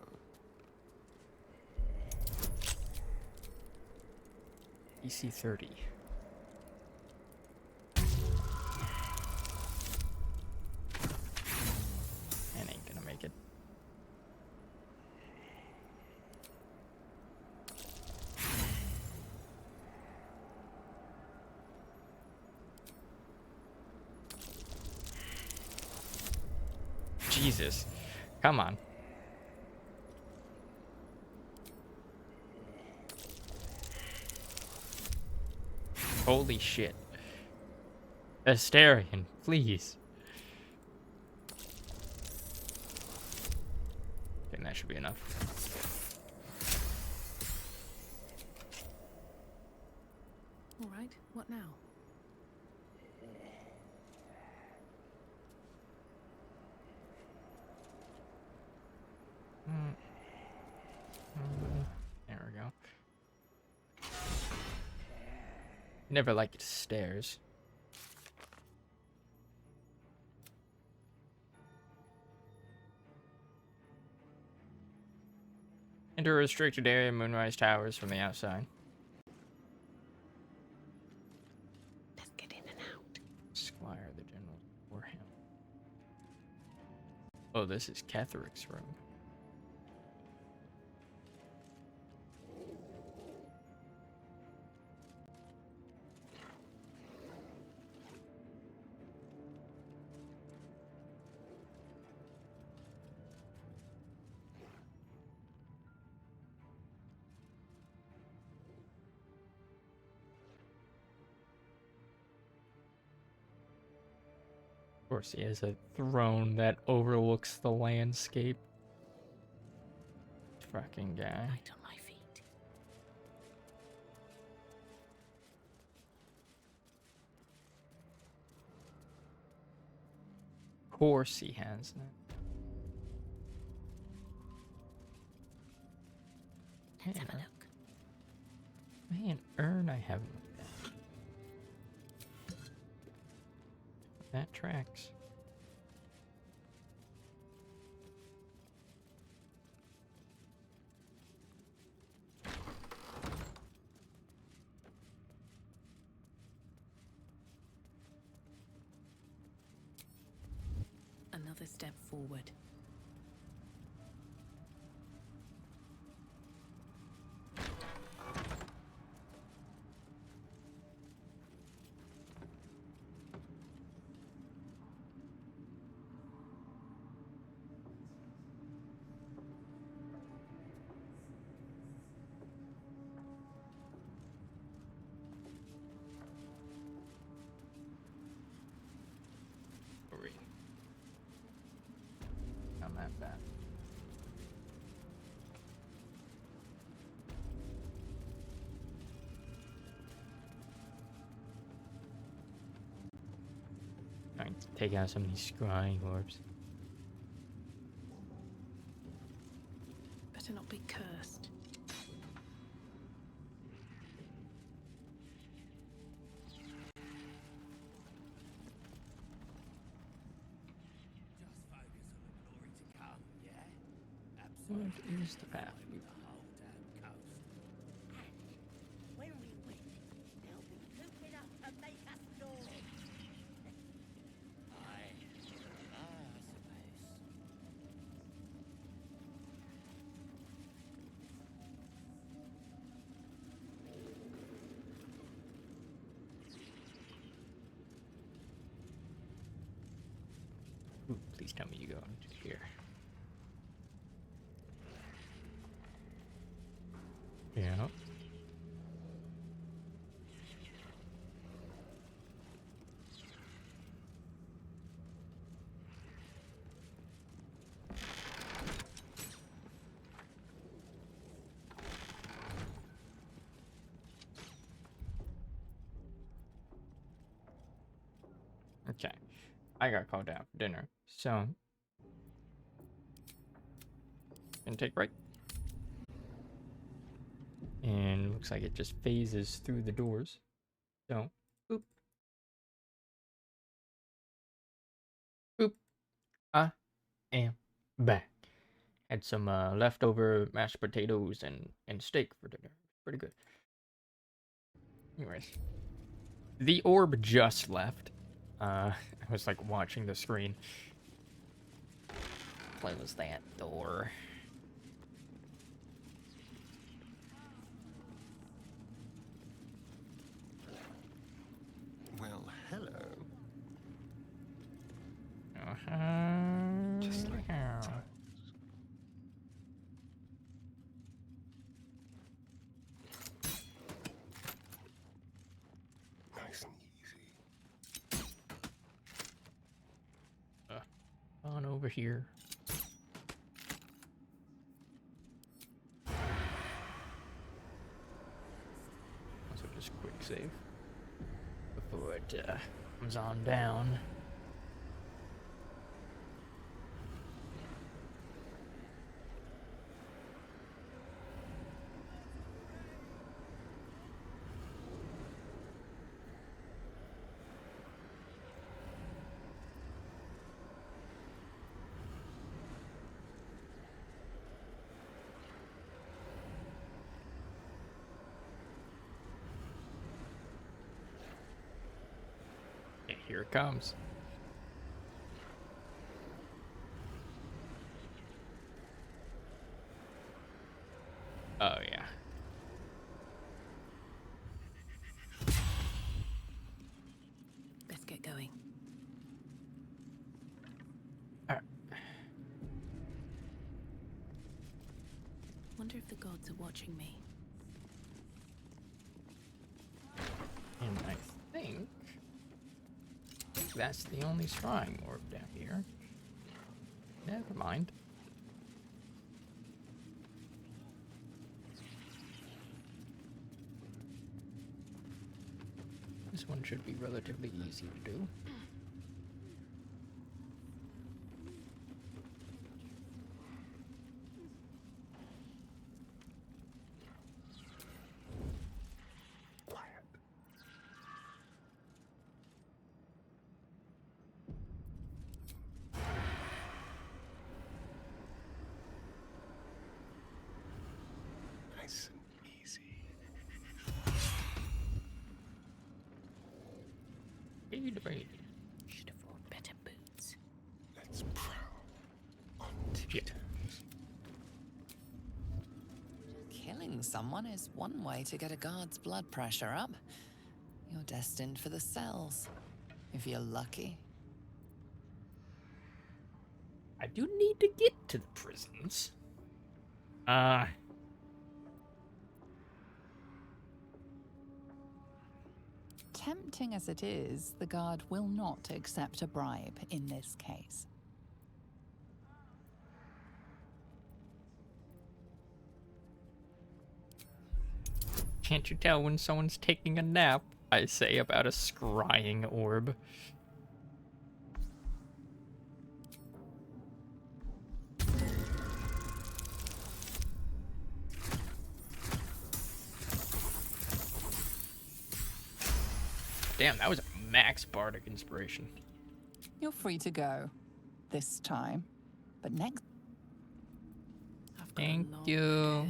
A: EC 30. And ain't gonna make it. Jesus. Come on. Holy shit. Asterion, please. Okay, that should be enough.
M: All right, what now?
A: There we go. Never liked stairs. Enter a restricted area, Moonrise Towers from the outside.
M: Let's get in and out.
A: Squire, the general Warham. Oh, this is Ketheric's room. course, he has a throne that overlooks the landscape. Fucking guy.
M: Light on my feet.
A: Of course he has that.
M: Let's have a look.
A: Man, urn I haven't looked at. That tracks.
M: Another step forward.
A: On that bad. Trying to take out some of these scrying orbs.
M: Better not be cursed.
A: What is the path?
B: When we win, they'll be looping up to make us lords. I suppose.
A: Ooh, please tell me you go into here. Yeah. Okay. I got called out for dinner, so gonna take a break. And looks like it just phases through the doors. So, boop. Boop. I am back. Had some leftover mashed potatoes and steak for dinner. Pretty good. Anyways. The orb just left. I was like watching the screen. Close that door.
G: Well, hello.
A: Just like that.
G: Nice and easy.
A: On over here. Also just quick save before it comes on down. Yeah, here it comes. Oh yeah.
M: Best get going. Wonder if the gods are watching me.
A: And I think that's the only scrying orb down here. Never mind. This one should be relatively easy to do.
G: Nice and easy.
M: Should have worn better boots.
G: Let's prowl on
A: Shit.
D: Killing someone is one way to get a guard's blood pressure up. You're destined for the cells, if you're lucky.
A: I do need to get to the prisons.
D: Tempting as it is, the guard will not accept a bribe in this case.
A: Can't you tell when someone's taking a nap? I say about a scrying orb. Damn, that was a max bardic inspiration.
D: You're free to go. This time. But next...
A: Thank you.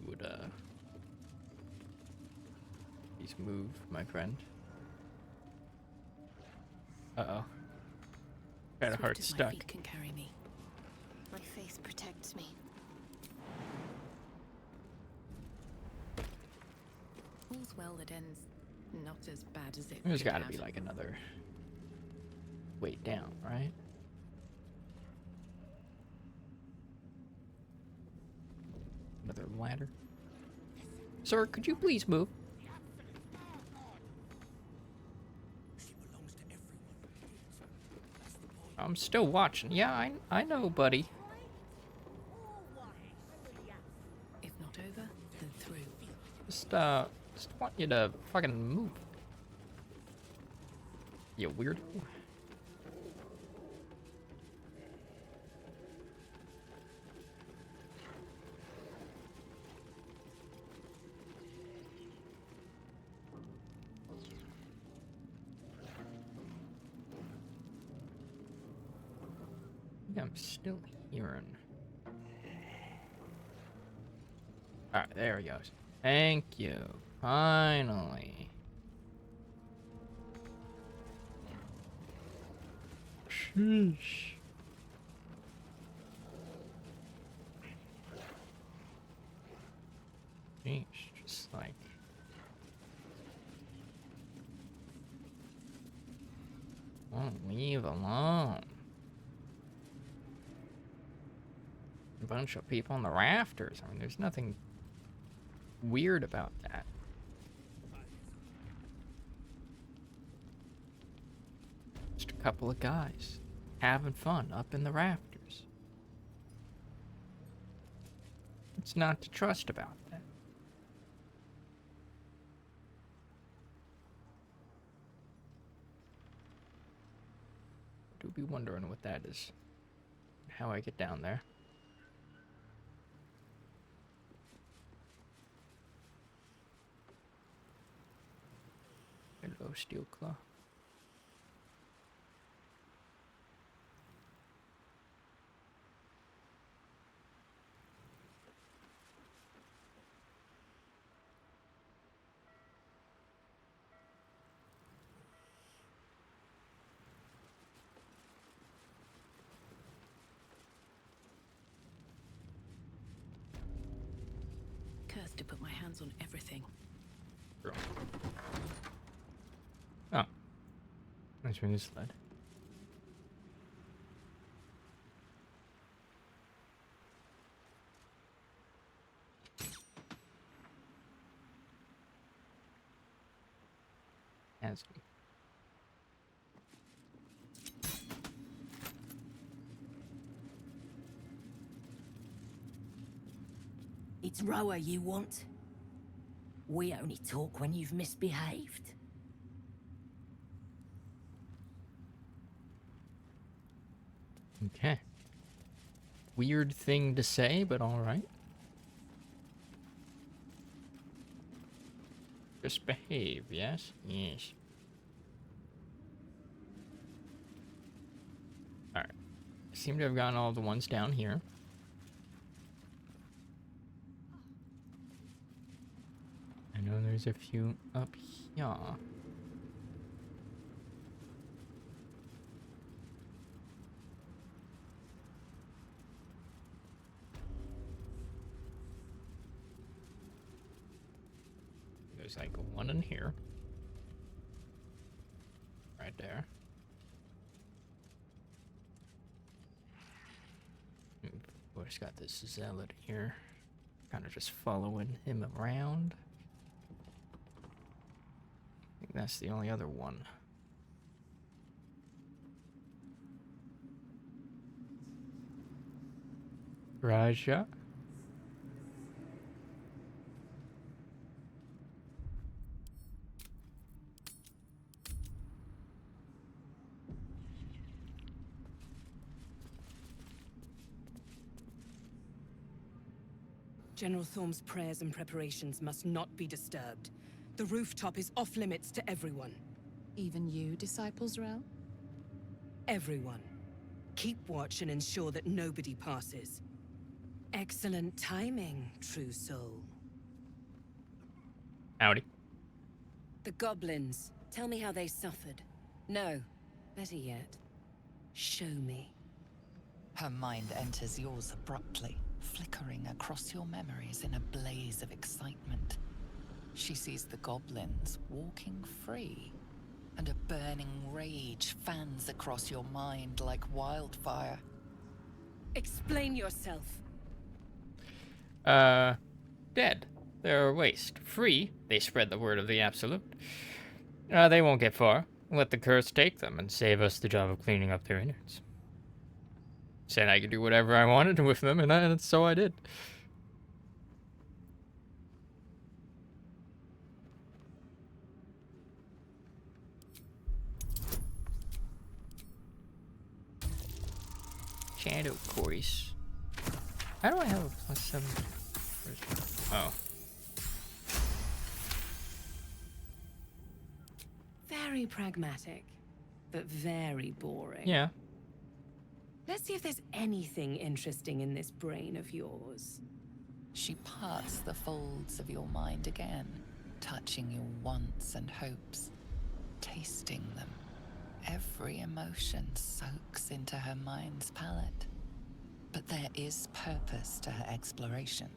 A: Would please move, my friend. Uh-oh. Got a heart
M: Swift as
A: stuck.
M: my feet can carry me.
C: My faith protects me.
M: All's well that ends not as bad as it
A: There's
M: could
A: gotta
M: have.
A: be like another way down, right? Another ladder. Sir, could you please move? I'm still watching. Yeah, I know, buddy.
M: If not over, then through.
A: Just want you to fucking move. You weirdo. Yeah, I'm still hearing. Alright, there he goes. Thank you. Finally. Sheesh. Sheesh, just like... Won't leave alone. A bunch of people on the rafters. I mean, there's nothing weird about that. Just a couple of guys having fun up in the rafters. What's not to trust about that? Do be wondering what that is. How I get down there. Hello, Steel Claw.
M: Cursed to put my hands on everything.
A: Girl. Oh. Nice ring is sled. has he?
B: It's Roa you want? We only talk when you've misbehaved.
A: Okay. Weird thing to say, but alright. Just behave, yes? Yes. Alright. Seem to have gotten all the ones down here. I know there's a few up here. There's like one in here. Right there. Of course, got this zealot here. Kind of just following him around. I think that's the only other one. Raja.
P: General Thorm's prayers and preparations must not be disturbed. The rooftop is off limits to everyone.
F: Even you, Disciples Rel?
P: Everyone. Keep watch and ensure that nobody passes. Excellent timing, true soul.
A: Howdy.
M: The goblins. Tell me how they suffered. No, better yet, show me.
D: Her mind enters yours abruptly, flickering across your memories in a blaze of excitement. She sees the goblins walking free, and a burning rage fans across your mind like wildfire.
P: Explain yourself.
A: Dead. They're a waste. Free, they spread the word of the Absolute. They won't get far. Let the curse take them and save us the job of cleaning up their innards. Said I could do whatever I wanted with them, and so I did. Shadow Course. How do I have a +7? Oh.
P: Very pragmatic, but very boring.
A: Yeah.
P: Let's see if there's anything interesting in this brain of yours.
D: She parts the folds of your mind again, touching your wants and hopes, tasting them. Every emotion soaks into her mind's palate. But there is purpose to her exploration.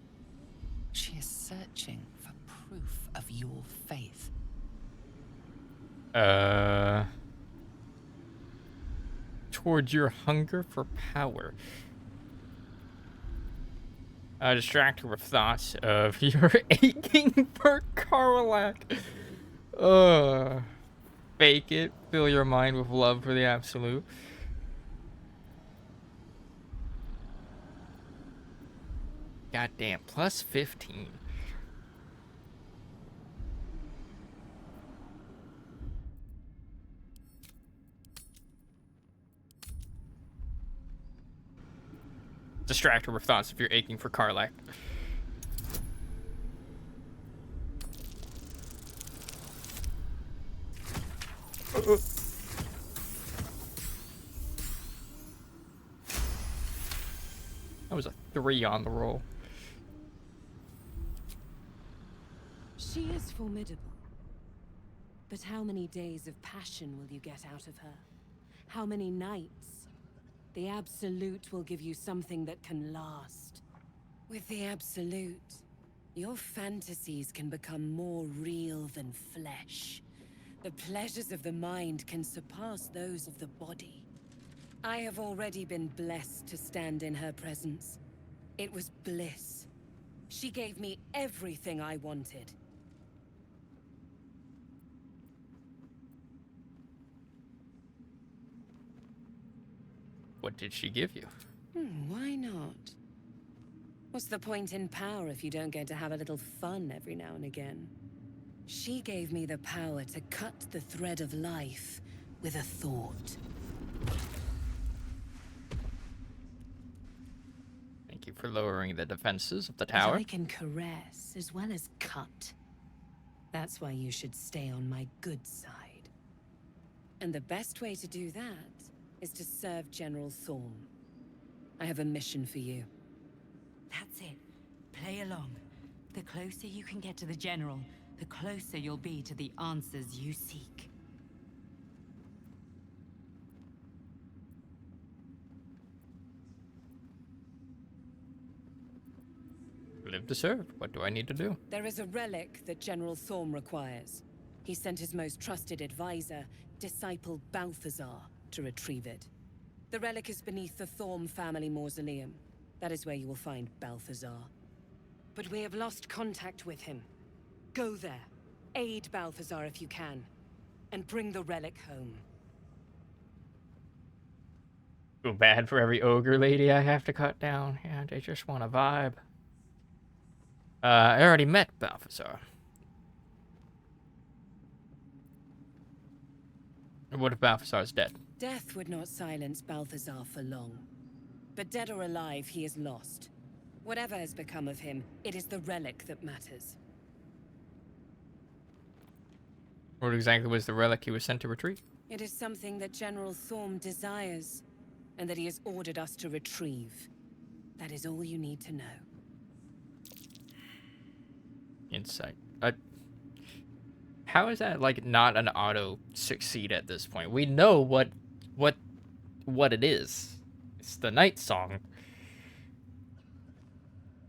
D: She is searching for proof of your faith.
A: Towards your hunger for power. Distract her with thoughts of your aching for Karlach. Fake it. Fill your mind with love for the Absolute. Goddamn, +15. Distract her with thoughts if you're aching for Karlach. That was a 3 on the roll.
P: She is formidable. But how many days of passion will you get out of her? How many nights? The Absolute will give you something that can last. With the Absolute, your fantasies can become more real than flesh. The pleasures of the mind can surpass those of the body. I have already been blessed to stand in her presence. It was bliss. She gave me everything I wanted.
A: did she give you?
P: Why not? What's the point in power if you don't get to have a little fun every now and again? She gave me the power to cut the thread of life with a thought.
A: Thank you for lowering the defenses of the
P: But
A: tower.
P: I can caress as well as cut. That's why you should stay on my good side. And the best way to do that is to serve General Thorm. I have a mission for you.
Q: That's it. Play along. The closer you can get to the General, the closer you'll be to the answers you seek.
A: Live to serve. What do I need to do?
P: There is a relic that General Thorm requires. He sent his most trusted advisor, disciple Balthazar, to retrieve it. The relic is beneath the Thorm family mausoleum. That is where you will find Balthazar. But we have lost contact with him. Go there, aid Balthazar if you can, and bring the relic home.
A: Feel bad for every ogre lady I have to cut down. Yeah, they just want a vibe. I already met Balthazar. What if Balthazar's dead?
P: Death would not silence Balthazar for long. But dead or alive, he is lost. Whatever has become of him, it is the relic that matters.
A: What exactly was the relic he was sent to retrieve?
P: It is something that General Thorm desires, and that he has ordered us to retrieve. That is all you need to know.
A: Insight. How is that like not an auto succeed at this point? We know what it is. It's the night song.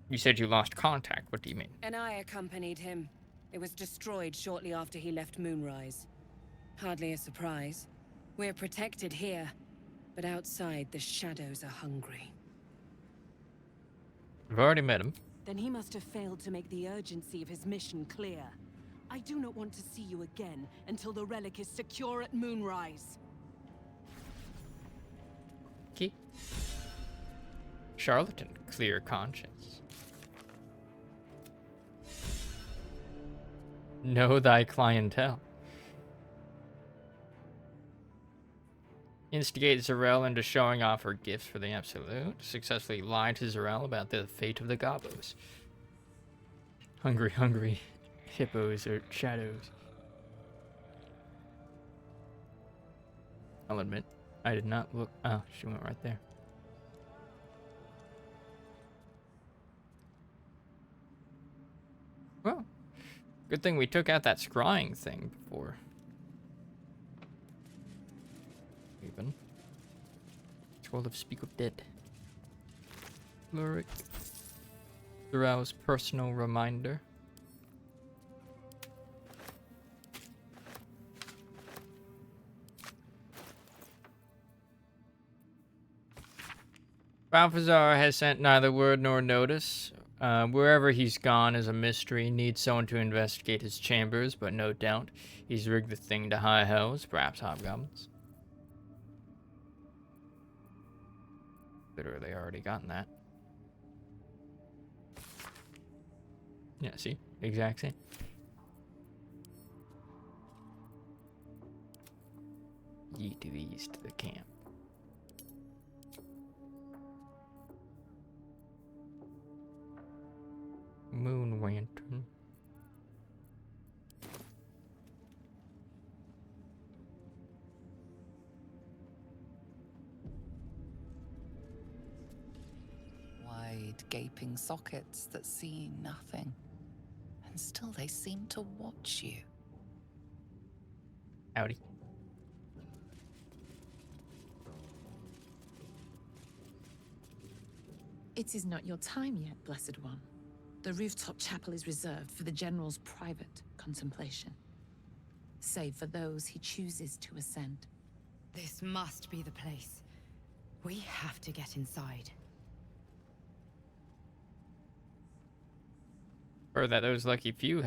A: You said you lost contact. What do you mean?
P: And I accompanied him. It was destroyed shortly after he left Moonrise. Hardly a surprise. We're protected here, but outside the shadows are hungry.
A: I've already met him.
P: Then he must have failed to make the urgency of his mission clear. I do not want to see you again until the relic is secure at Moonrise.
A: Okay. Charlatan, clear conscience. Know thy clientele. Instigate Zarel into showing off her gifts for the Absolute. Successfully lied to Zarel about the fate of the Gobos. Hungry hippos or shadows. I'll admit, I did not look. Oh, she went right there. Well, good thing we took out that scrying thing before. Even. Scroll of Speak of Dead. Lurik. Zarel's personal reminder. Balthazar has sent neither word nor notice. Wherever he's gone is a mystery. Needs someone to investigate his chambers, but no doubt he's rigged the thing to high hells, perhaps hobgoblins. Literally already gotten that. Yeah, see? Exact same. Ye to the east of the camp. Moon Lantern.
D: Wide, gaping sockets that see nothing. And still they seem to watch you.
A: Howdy.
R: It is not your time yet, Blessed One. The rooftop chapel is reserved for the General's private contemplation, save for those he chooses to ascend.
Q: This must be the place. We have to get inside.
A: Or that those lucky few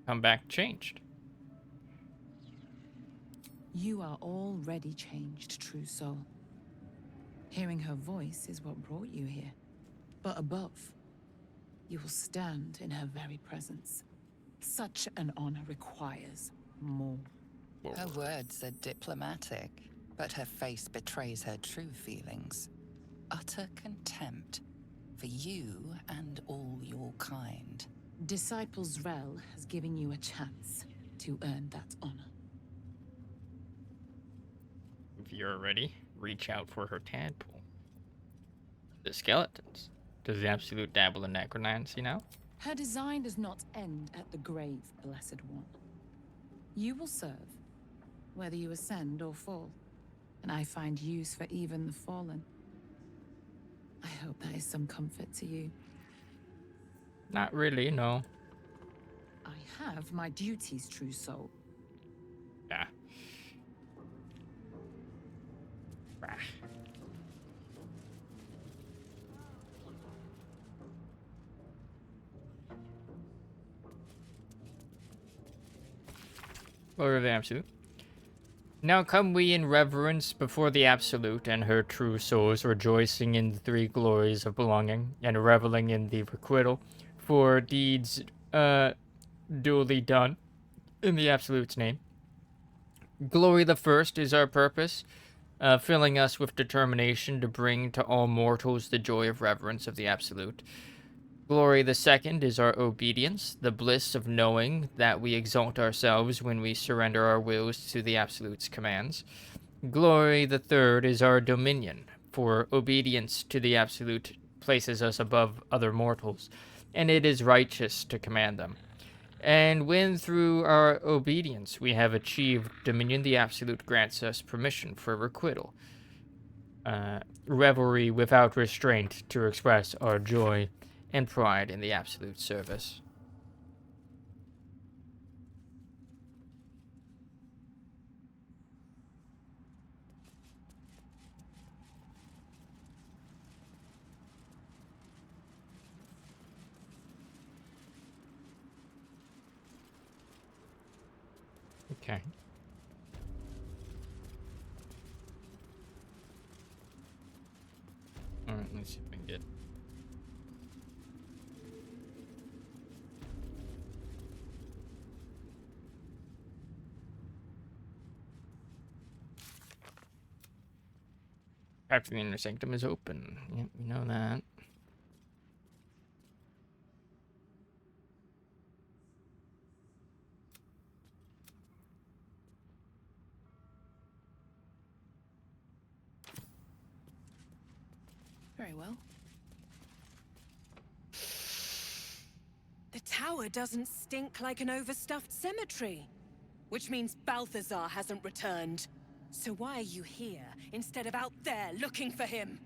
A: come back changed.
R: You are already changed, true soul. Hearing her voice is what brought you here. But above, you will stand in her very presence. Such an honor requires more.
D: Her words are diplomatic, but her face betrays her true feelings. Utter contempt for you and all your kind.
R: Disciples Rel has given you a chance to earn that honor.
A: If you're ready, reach out for her tadpole. The skeletons. Does the Absolute dabble in necromancy now?
R: Her design does not end at the grave, Blessed One. You will serve, whether you ascend or fall, and I find use for even the fallen. I hope that is some comfort to you.
A: Not really, no.
R: I have my duties, true soul.
A: Yeah. Lord of the Absolute. Now come we in reverence before the Absolute and her true souls, rejoicing in the three glories of belonging, and reveling in the requital for deeds duly done in the Absolute's name. Glory the first is our purpose, filling us with determination to bring to all mortals the joy of reverence of the Absolute. Glory the second is our obedience, the bliss of knowing that we exalt ourselves when we surrender our wills to the Absolute's commands. Glory the third is our dominion, for obedience to the Absolute places us above other mortals, and it is righteous to command them. And when through our obedience we have achieved dominion, the Absolute grants us permission for requital. Revelry without restraint to express our joy and pride in the Absolute service. Okay. Alright, let's see if we can get... After the inner sanctum is open. Yep, we know that.
O: Very well. The tower doesn't stink like an overstuffed cemetery. Which means Balthazar hasn't returned. So why are you here instead of out there looking for him?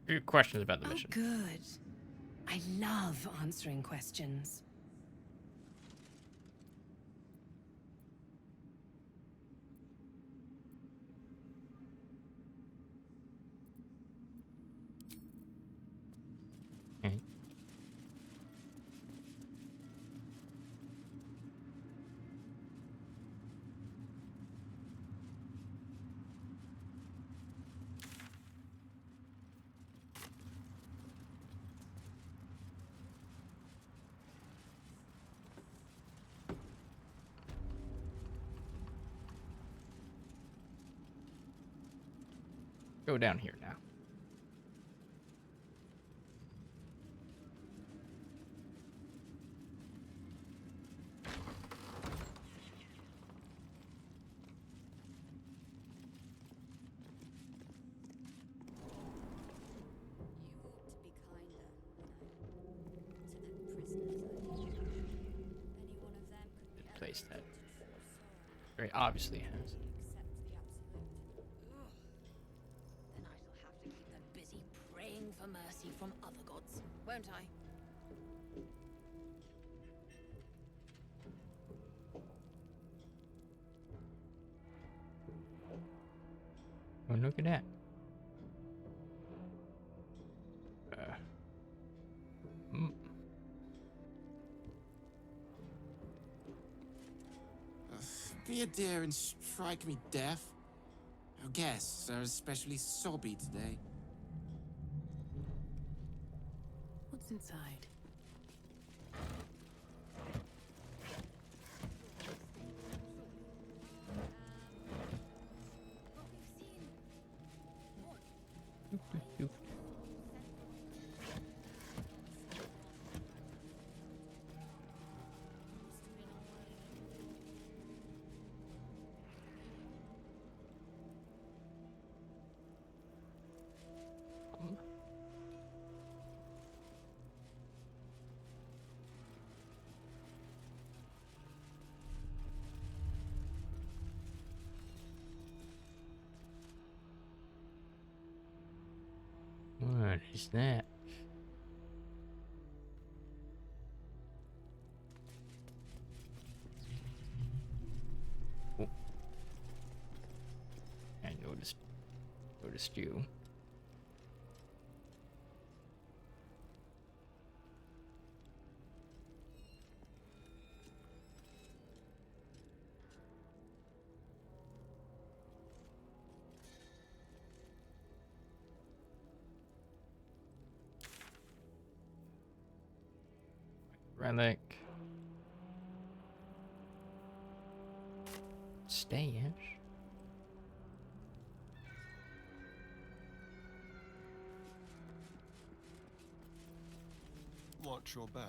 A: A few questions about the mission.
O: Good. I love answering questions.
A: Okay. Go down here now. Place that very obviously has.
O: Then I shall have to keep them busy praying for mercy from other gods, won't I?
A: Oh, look at that.
N: Be a dear and strike me deaf. Our guests are especially sobby today.
F: What's inside?
A: What is that? Oh. I noticed you. Relic. Stash.
G: Watch your back.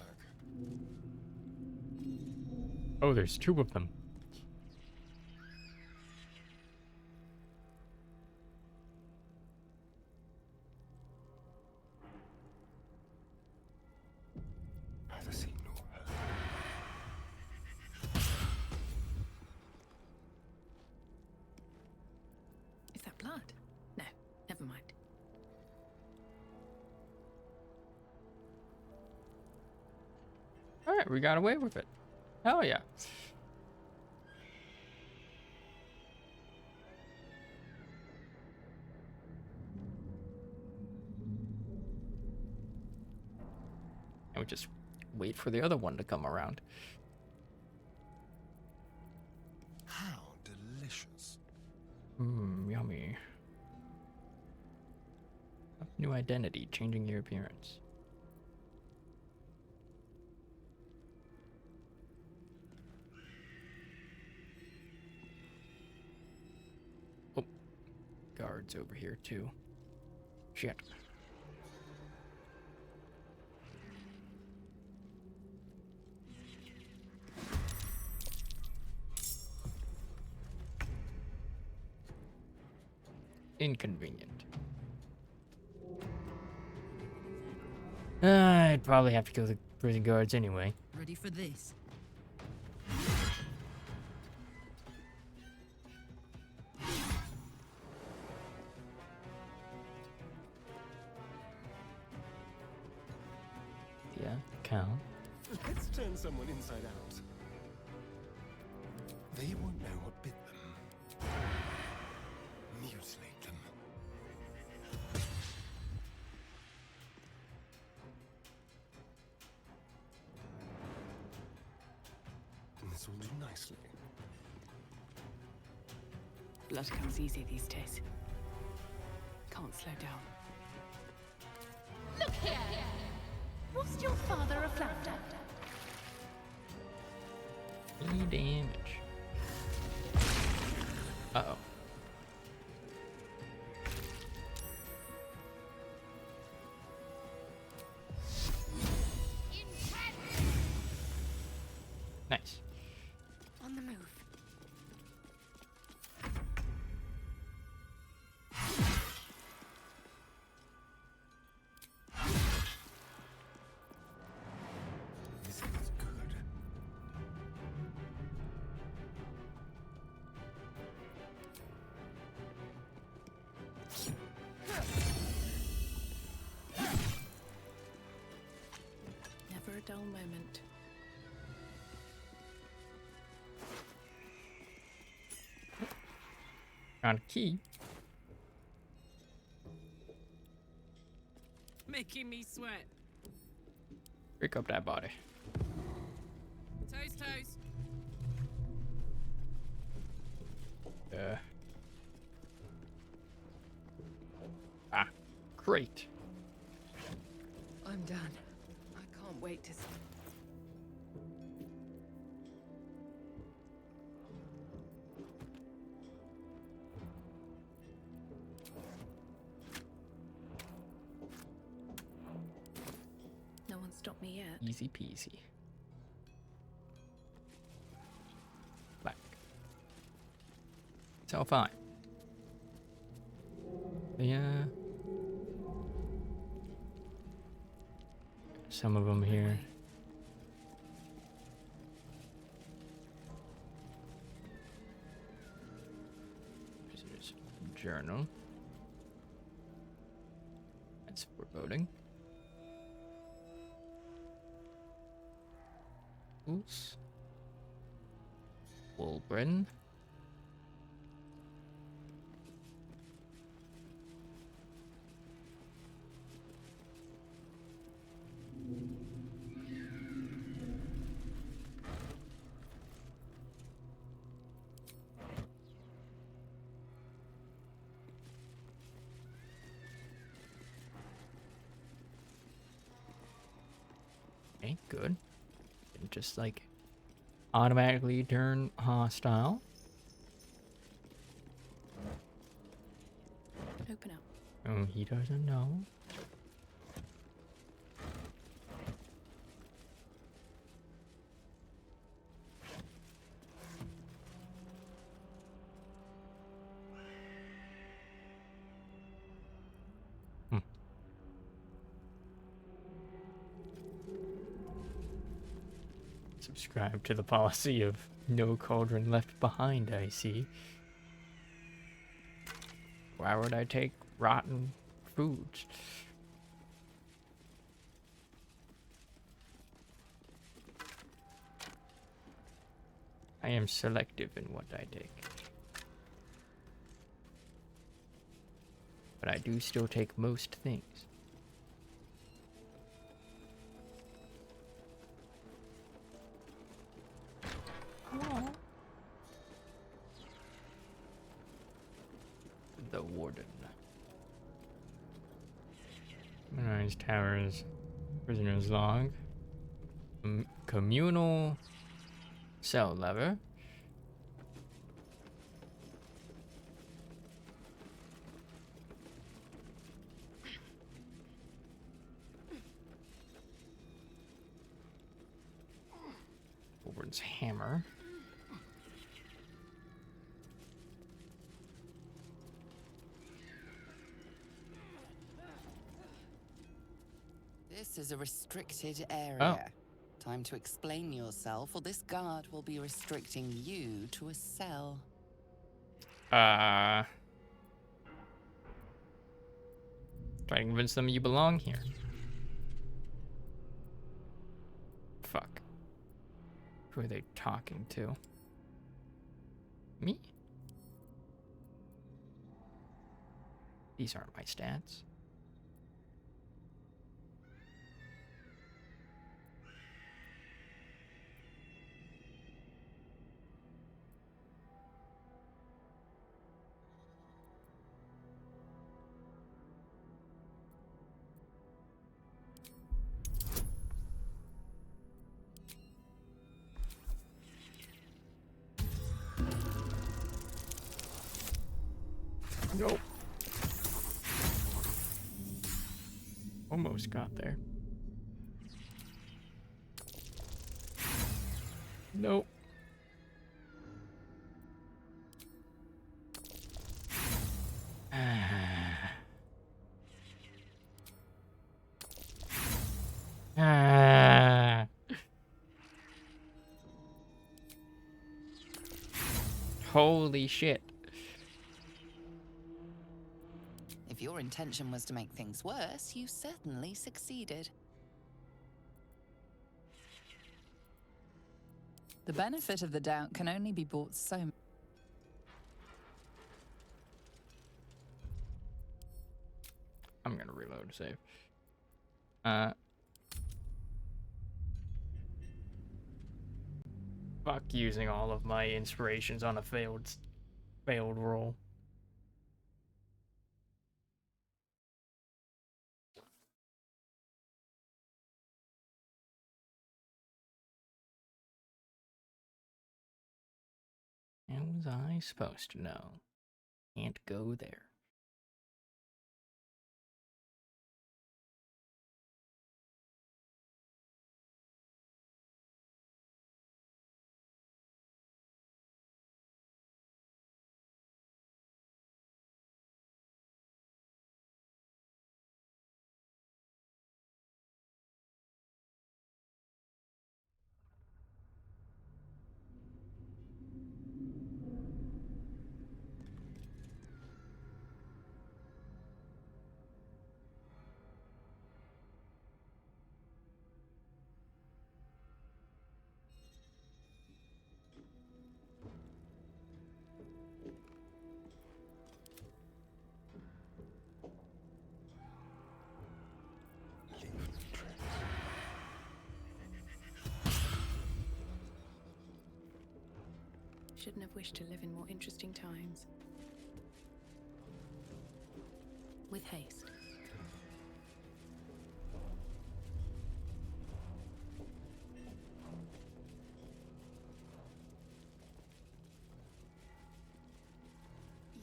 A: Oh, there's two of them.
F: Is that blood? No, never mind.
A: All right, we got away with it. Hell yeah. And we just wait for the other one to come around.
G: How delicious.
A: Yummy. New identity, changing your appearance. Oh, guards over here too. Shit. Inconvenient. I'd probably have to kill the prison guards anyway.
Q: Ready for this?
A: Yeah, count.
G: Let's turn someone inside out. They won't know what bit them. Mutilate them. This will do nicely.
F: Blood comes easy these days. Can't slow down.
B: Look here! Wasn't your father a flounder?
A: Any damage. Uh-oh. Nice.
C: On the move.
G: This is good.
F: Never a dull moment.
A: Found a key.
F: Making me sweat.
A: Pick up that body.
F: Toes, toes.
A: Great.
F: I'm done. I can't wait to see.
M: No one stopped me yet.
A: Easy peasy. Back. It's all fine. Yeah. Some of them here. Prisoner's journal. That's foreboding. Oops. Wolbrin. Okay, good. Didn't just like automatically turn hostile.
M: Open up.
A: Oh, he doesn't know. Subscribe to the policy of no cauldron left behind, I see. Why would I take rotten foods? I am selective in what I take. But I do still take most things. The Warden. Moonrise Towers. Prisoner's log. Communal cell lever. Warden's hammer.
D: This is a restricted area. Time to explain yourself, or this guard will be restricting you to a cell.
A: Try to convince them you belong here. Fuck. Who are they talking to? Me? These aren't my stats. Nope. Almost got there. Nope. Holy shit.
D: If your intention was to make things worse, you certainly succeeded. The benefit of the doubt can only be bought so much.
A: I'm gonna reload save. Fuck using all of my inspirations on a failed roll. was I supposed to know? Can't go there.
M: Shouldn't have wished to live in more interesting times. With haste.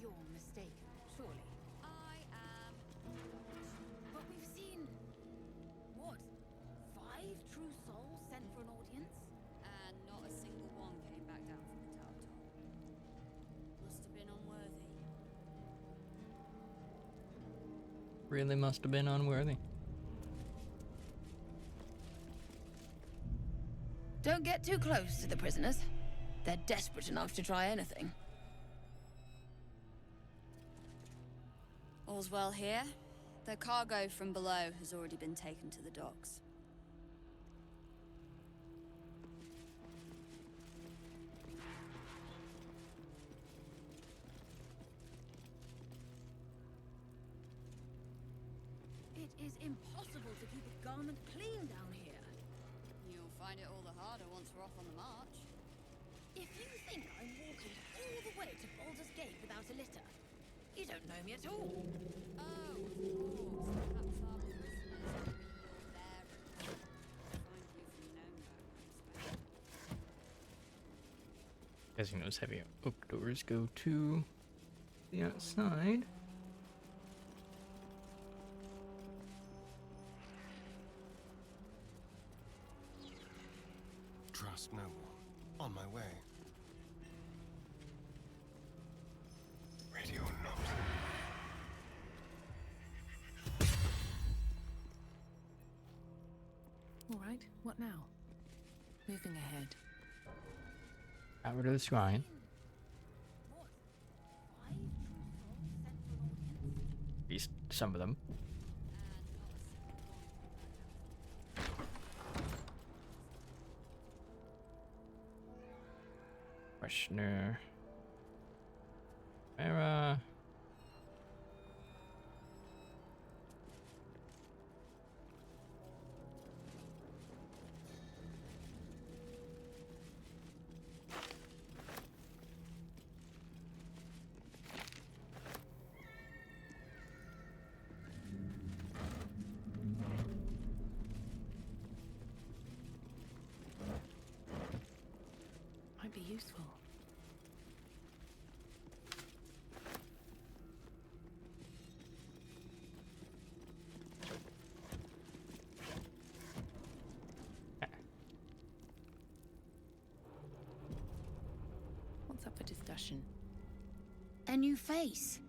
S: You're mistaken, surely.
B: I am.
S: But we've seen... what? 5 true souls sent for an audience?
B: And not a single one came back down from the tower top. Must have been unworthy.
A: Really must have been unworthy.
S: Don't get too close to the prisoners. They're desperate enough to try anything.
B: All's well here. The cargo from below has already been taken to the docks.
S: It is impossible to keep a garment clean down here.
B: You'll find it all the harder once we're off on the march.
S: If you think I'm walking all the way to Baldur's Gate without a litter, you don't know me at all.
B: Oh, of course. Perhaps our prisoners will be your bearers. Find you from known backgrounds.
A: Casinos heavy oak doors go to the outside.
G: Trust no one. On my way. Ready or not.
M: All right, what now? Moving ahead.
A: Over to the shrine. At least some of them. Questioner. Era.
M: Might be useful. What's up for discussion?
S: A new face.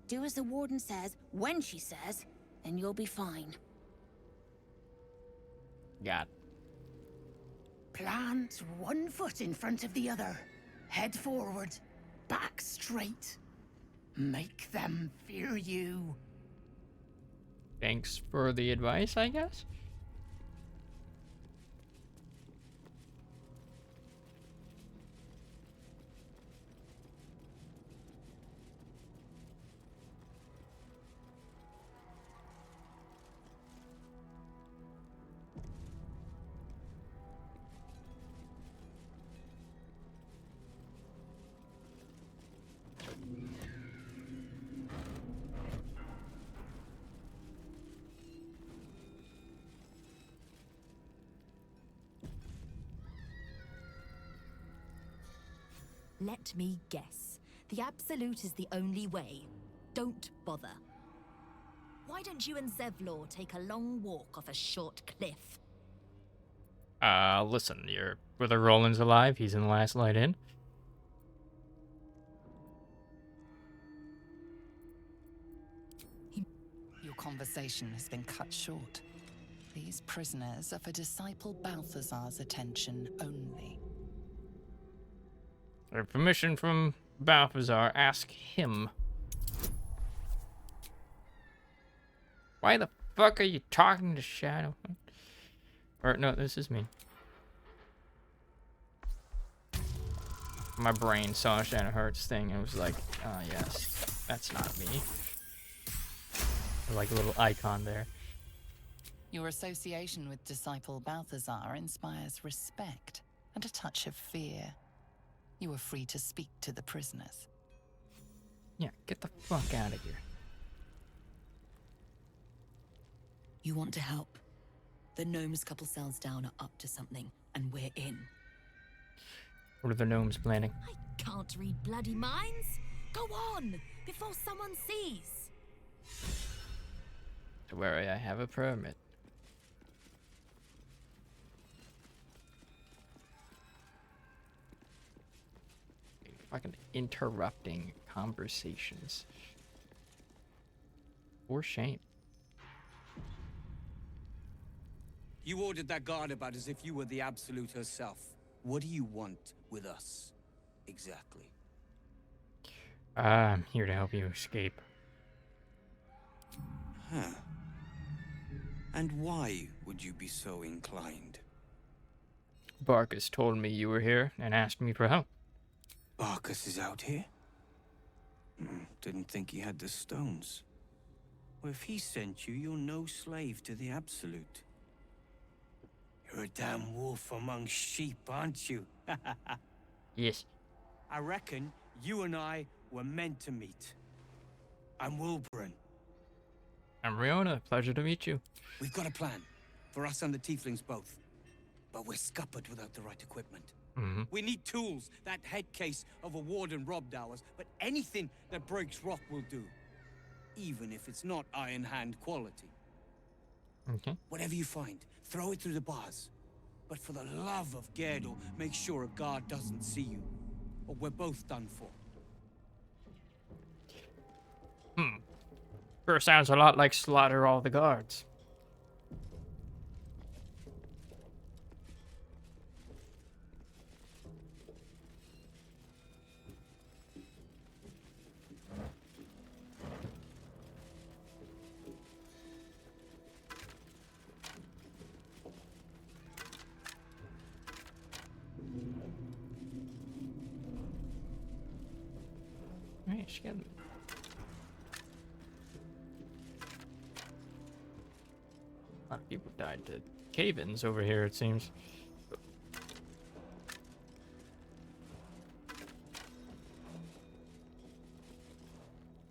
S: Do as the warden says, when she says, and you'll be fine.
A: Got.
S: Plant one foot in front of the other. Head forward. Back straight. Make them fear you.
A: Thanks for the advice, I guess.
T: Let me guess. The Absolute is the only way. Don't bother. Why don't you and Zevlor take a long walk off a short cliff?
A: Listen, your brother Roland's alive. He's in the last light in.
D: Your conversation has been cut short. These prisoners are for Disciple Balthazar's attention only.
A: For permission from Balthazar, ask him. Why the fuck are you talking to Shadow? Or, no, this is me. My brain saw Shadow Heart's thing and was like, oh, yes, that's not me. Like a little icon there.
D: Your association with Disciple Balthazar inspires respect and a touch of fear. You are free to speak to the prisoners.
A: Yeah, get the fuck out of here.
T: You want to help? The gnomes couple cells down are up to something, and we're in.
A: What are the gnomes planning?
T: I can't read bloody minds. Go on, before someone sees.
A: To where I have a permit. Fucking interrupting conversations. For shame.
U: You ordered that guard about as if you were the Absolute herself. What do you want with us, exactly?
A: I'm here to help you escape.
U: Huh. And why would you be so inclined?
A: Barkus told me you were here and asked me for help.
U: Barkus is out here? Didn't think he had the stones. Well, if he sent you, you're no slave to the Absolute. You're a damn wolf among sheep, aren't you?
A: Yes.
U: I reckon you and I were meant to meet. I'm Wilburn.
A: I'm Riona. Pleasure to meet you.
U: We've got a plan. For us and the tieflings both. But we're scuppered without the right equipment. We need tools. That head case of a warden robbed ours, but anything that breaks rock will do. Even if it's not Iron Hand quality.
A: Okay.
U: Whatever you find, throw it through the bars. But for the love of Gerdor, make sure a guard doesn't see you. Or we're both done for.
A: Sure sounds a lot like slaughter all the guards. Right, she got... A lot of people died to cave-ins over here, it seems.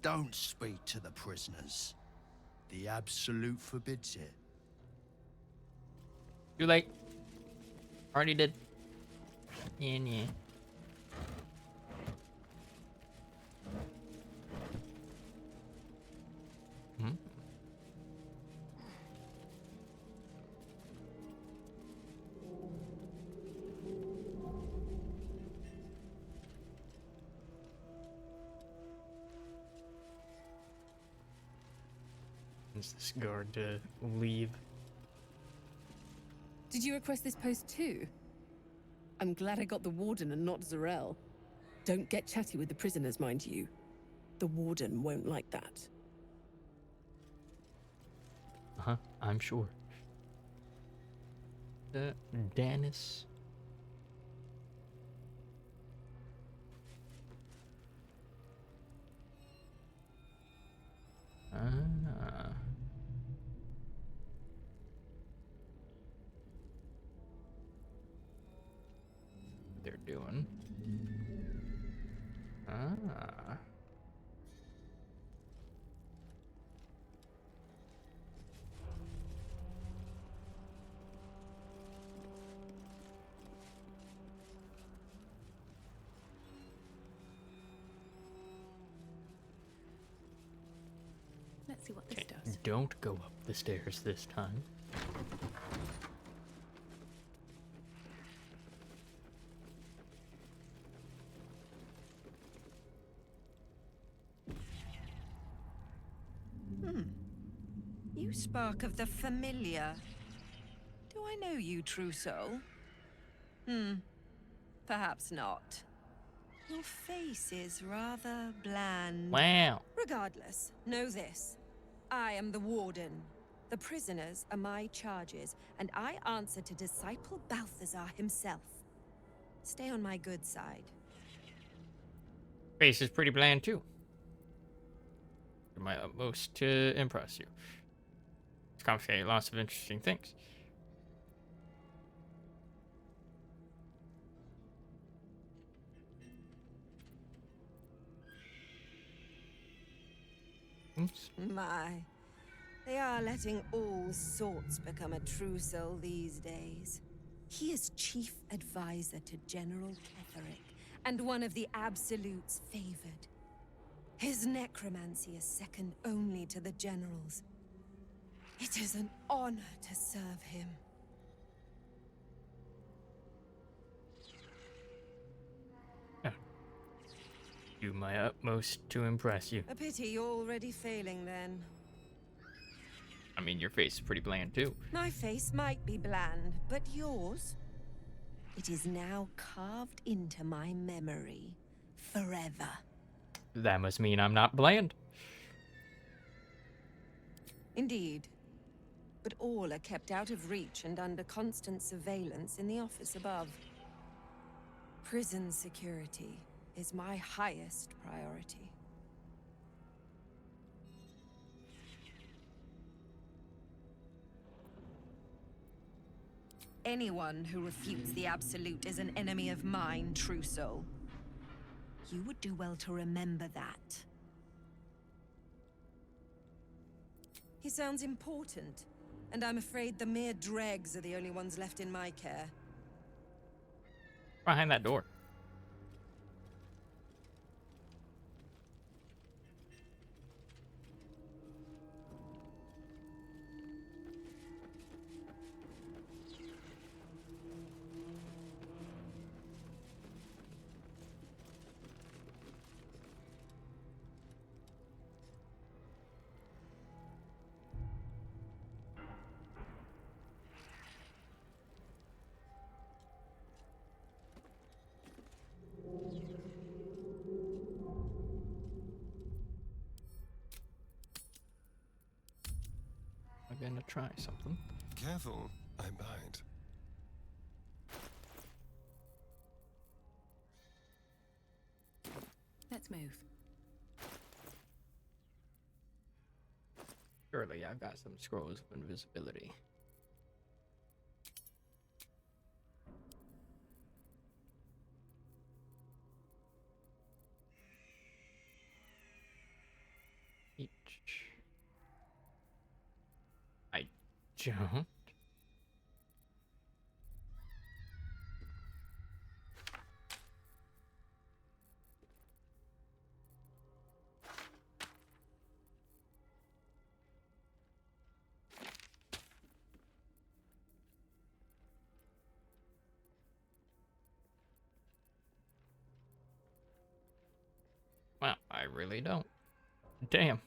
V: Don't speak to the prisoners. The Absolute forbids it.
A: Too late. Already did. Yeah. This guard to leave.
P: Did you request this post too? I'm glad I got the warden and not Zarel. Don't get chatty with the prisoners, mind you. The warden won't like that.
A: I'm sure. Danis. They're doing.
M: Let's see what this does.
A: Don't go up the stairs this time.
H: You spark of the familiar. Do I know you, true soul? Perhaps not. Your face is rather bland.
A: Wow.
H: Regardless, know this. I am the warden. The prisoners are my charges, and I answer to disciple Balthazar himself. Stay on my good side.
A: Face is pretty bland too. Do my utmost to impress you. It's confiscate lots of interesting things. Oops.
H: My, they are letting all sorts become a true soul these days. He is chief advisor to General Ketherick, and one of the Absolute's favored. His necromancy is second only to the General's. It is an honor to serve him.
A: Do my utmost to impress you.
H: A pity you're already failing then.
A: I mean, your face is pretty bland too.
H: My face might be bland, but yours? It is now carved into my memory forever.
A: That must mean I'm not bland.
H: Indeed. But all are kept out of reach and under constant surveillance in the office above. Prison security is my highest priority. Anyone who refutes the Absolute is an enemy of mine, true soul. You would do well to remember that. He sounds important, and I'm afraid the mere dregs are the only ones left in my care.
A: Behind that door. I'm gonna try something.
G: Careful, I bite.
M: Let's move.
A: Surely I've got some scrolls of invisibility. I don't. Well, I really don't. Damn.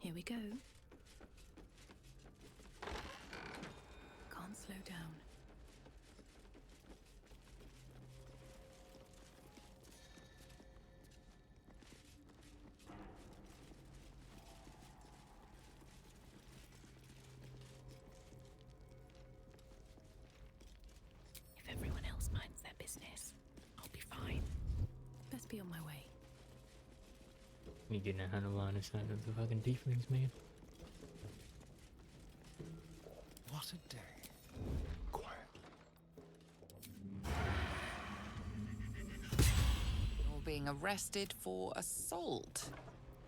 M: Here we go. Can't slow down. If everyone else minds their business, I'll be fine. Best be on my way.
A: You getting a hundred line of sight of the fucking tieflings, man.
G: What a day.
D: You're being arrested for assault,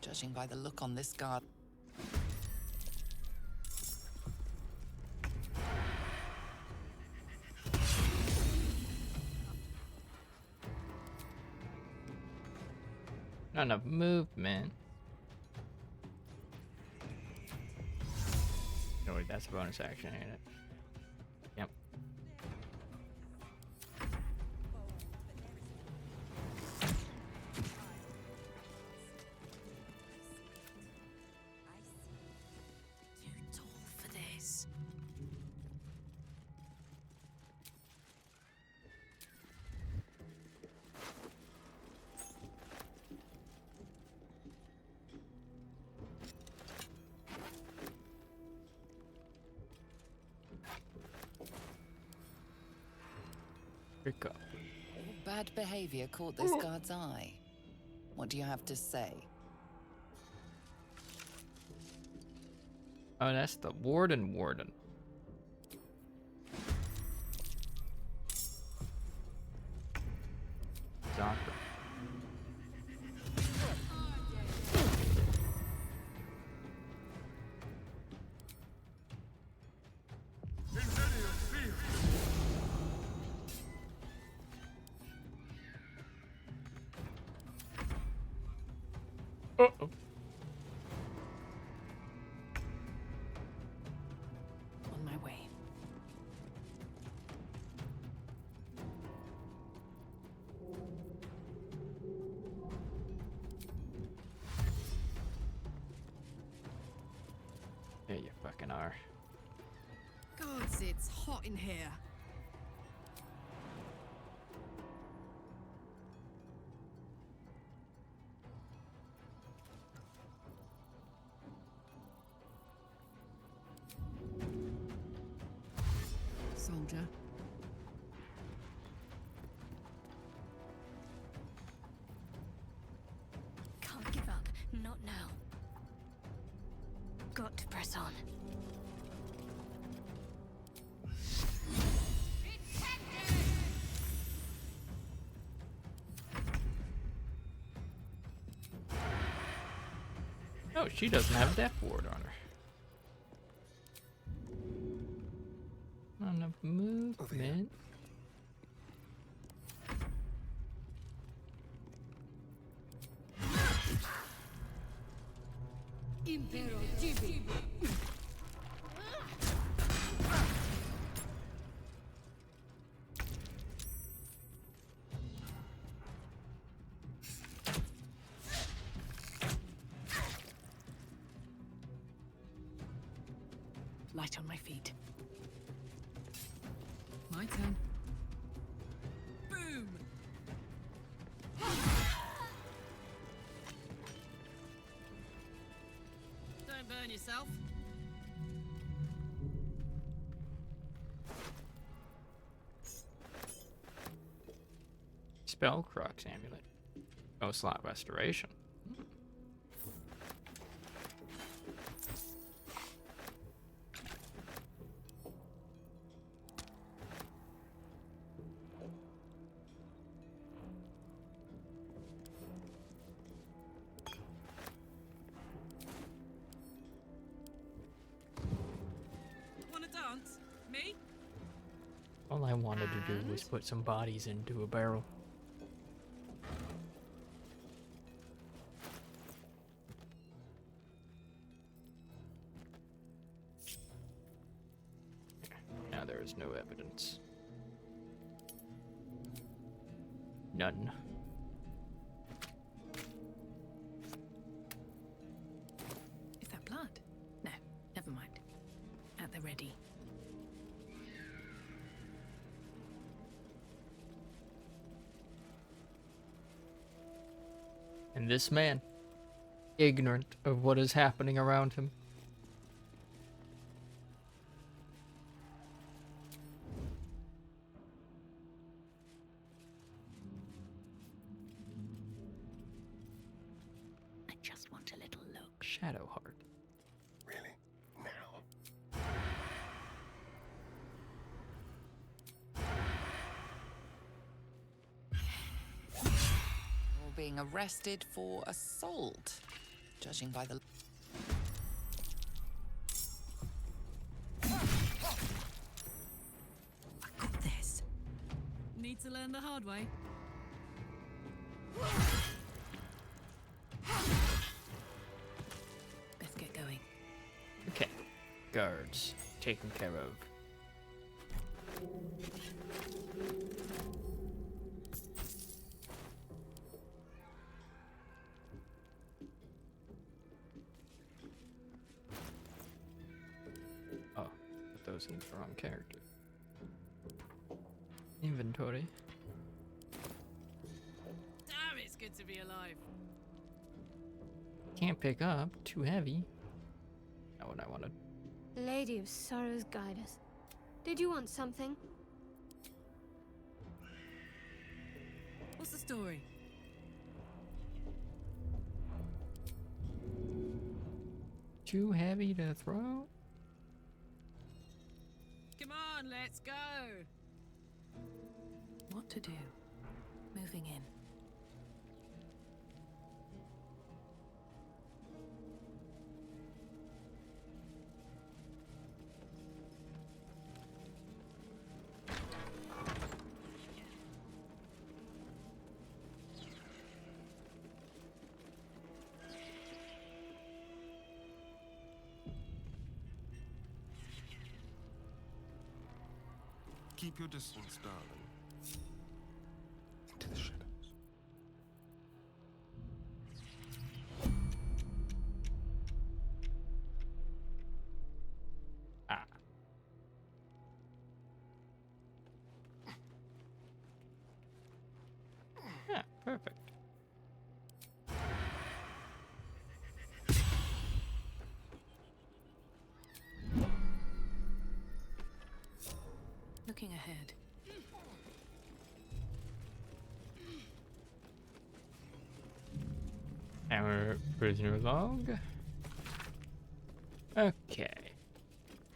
D: judging by the look on this guard.
A: Not enough movement. No, wait, that's a bonus action, ain't it? Yep.
S: Too tall for this.
A: Pick up.
D: Your bad behavior caught this guard's eye. What do you have to say?
A: Oh, that's the warden. Zocker. Uh-oh.
Q: On my way.
A: Yeah, you fucking are.
F: Gods, it's hot in here. Soldier.
I: Can't give up. Not now. Got to press on.
A: Oh, she doesn't have Death Ward on her. Not enough movement.
S: Impero Tibi.
Q: Light on my feet.
F: My turn. Boom! Don't burn yourself.
A: Spellcrux amulet. Oh, slot restoration.
F: Wanna dance? Me?
A: All I wanted to do was put some bodies into a barrel. Now there is no evidence. None.
Q: Is that blood? No, never mind. At the ready.
A: And this man, ignorant of what is happening around him.
S: I just
A: Shadowheart.
G: Really? Now?
D: You're being arrested for assault, judging by the...
P: Got this.
F: Need to learn the hard way.
M: Best get going.
A: Okay. Guards taken care of. Oh, put those in the wrong character. Inventory.
F: Damn, it's good to be alive.
A: Can't pick up. Too heavy. Not what I wanted.
I: Lady of Sorrows, guide us. Did you want something?
F: What's the story?
A: Too heavy to throw?
F: Come on, let's go.
M: What to do? Moving in.
G: Keep your distance, darling. Into the shadows.
A: Ah. Yeah, perfect.
M: Looking ahead.
A: Our prisoner log. Okay.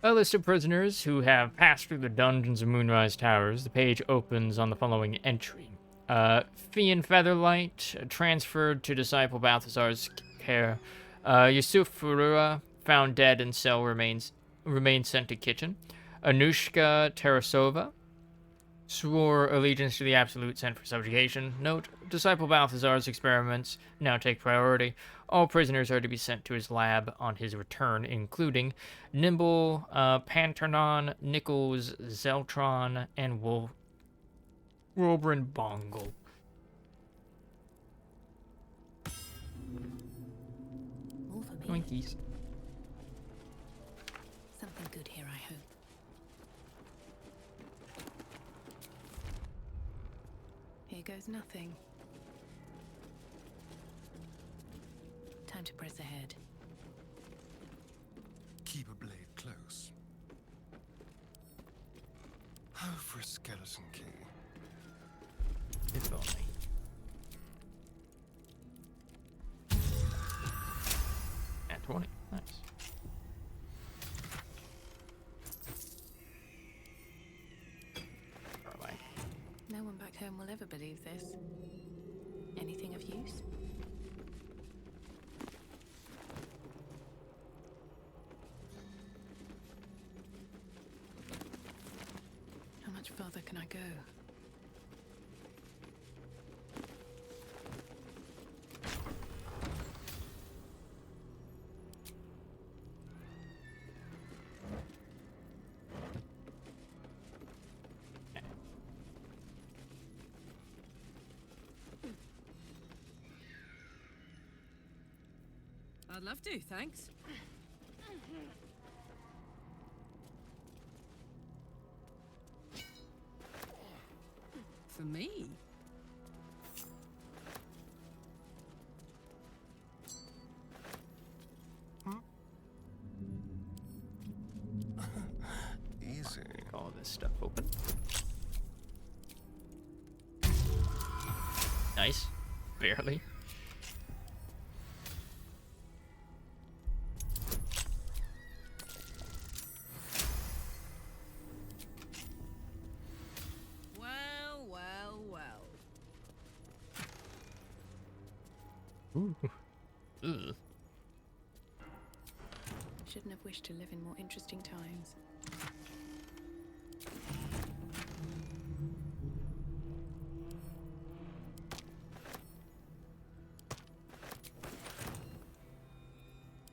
A: A list of prisoners who have passed through the dungeons of Moonrise Towers. The page opens on the following entry. Fian Featherlight, transferred to Disciple Balthazar's care. Yusuf Furua, found dead in cell, remains sent to kitchen. Anushka Tarasova, swore allegiance to the Absolute, sent for subjugation. Note, Disciple Balthazar's experiments now take priority. All prisoners are to be sent to his lab on his return, including Nimble, Panternon, Nichols, Zeltron, and Robrin Bongle.
M: More for me.
A: Twinkies.
M: Something good here, I hope. Here goes nothing. Time to press ahead.
G: Keep a blade close. Oh, for a skeleton key.
A: If only. At 20. Nice. Alright.
M: No one back home will ever believe this. Anything of use? How much further can I go?
F: I'd love to, thanks. For me?
G: Easy.
A: All this stuff open. Nice. Barely. Ooh. Ugh.
M: Shouldn't have wished to live in more interesting times.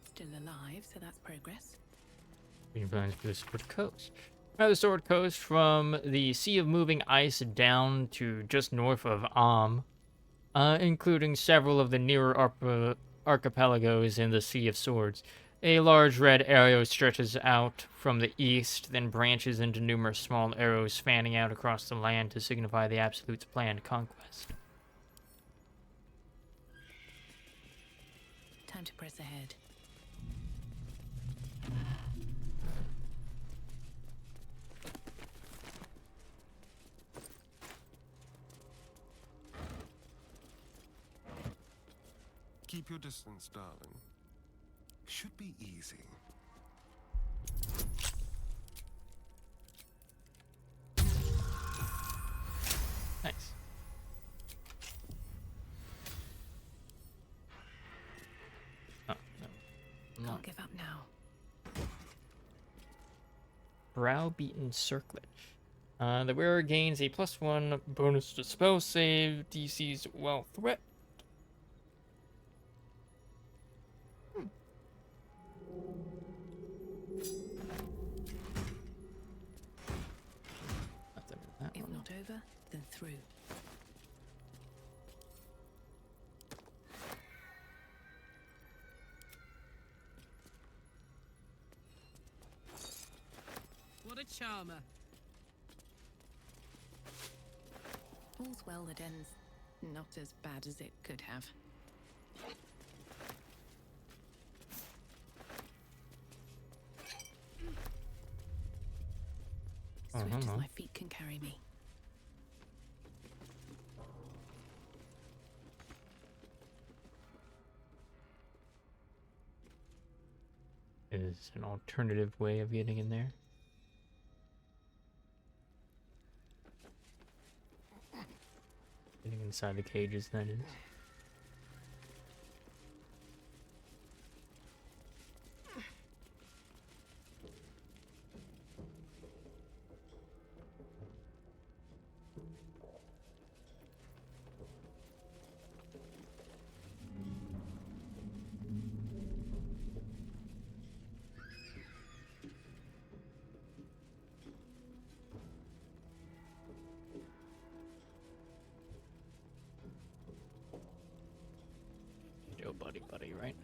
M: Still alive, so that's progress.
A: Green plans for the Sword Coast. The Sword Coast from the Sea of Moving Ice down to just north of including several of the nearer archipelagos in the Sea of Swords. A large red arrow stretches out from the east, then branches into numerous small arrows fanning out across the land to signify the Absolute's planned conquest.
M: Time to press ahead.
G: Keep your distance, darling. Should be easy.
A: Nice. Oh, no.
M: Can't give up now.
A: Browbeaten Circlet. The wearer gains a +1 bonus to spell save DCs while threat.
M: If not over, then through.
F: What a charmer.
M: All's well that ends not as bad as it could have. Swift as my feet can carry me.
A: Is an alternative way of getting in there. Getting inside the cages, that is. Yo, buddy, right?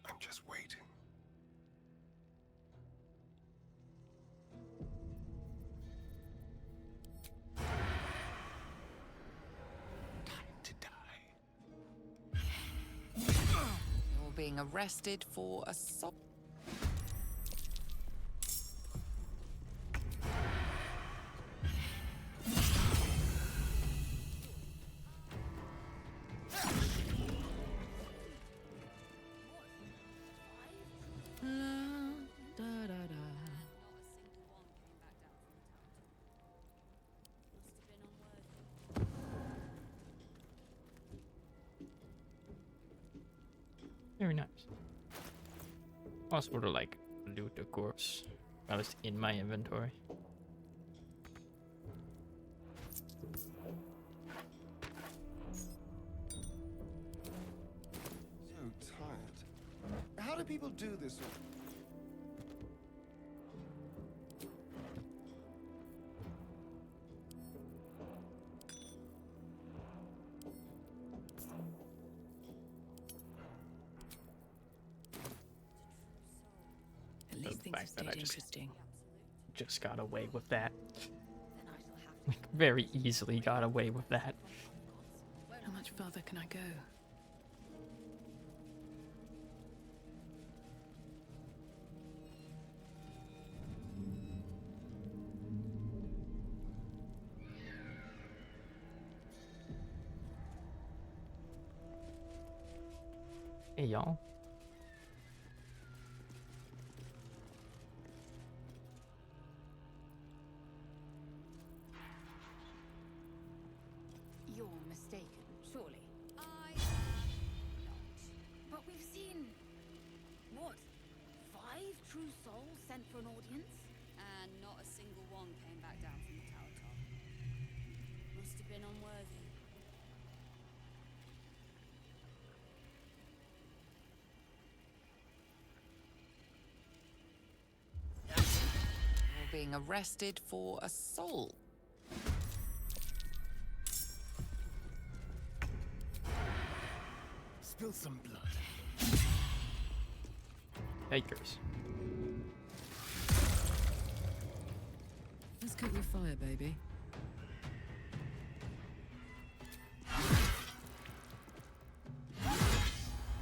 G: I'm just waiting.
D: You're being arrested for assault.
A: Very nice. Possible to like loot a corpse while it's in my inventory.
G: So tired. How do people do this?
M: At least things have stayed interesting.
A: Just got away with that. Like, very easily got away with that.
M: How much further can I go?
A: Hey, y'all.
Q: You're mistaken, surely.
B: I am not.
Q: But we've seen... what? 5 true souls sent for an audience?
B: And not a single one came back down from the tower top. Must have been unworthy.
D: You're being arrested for assault.
G: Spill some blood.
A: Fakers.
F: Let's cook your fire, baby.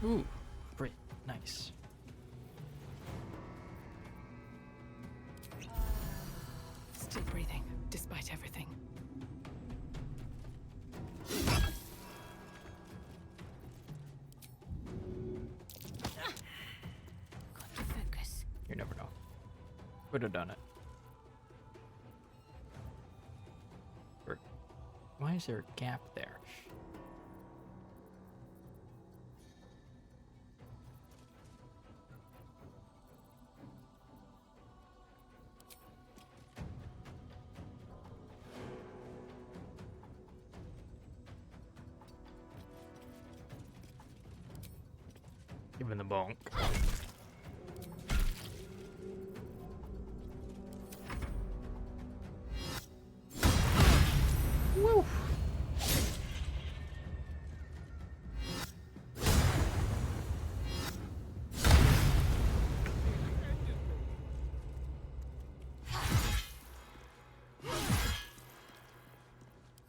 A: Ooh, great. Nice.
R: Still breathing, despite everything.
C: Got to focus.
A: You never know. Would have done it. Why is there a gap there? Give him the bonk. Woo!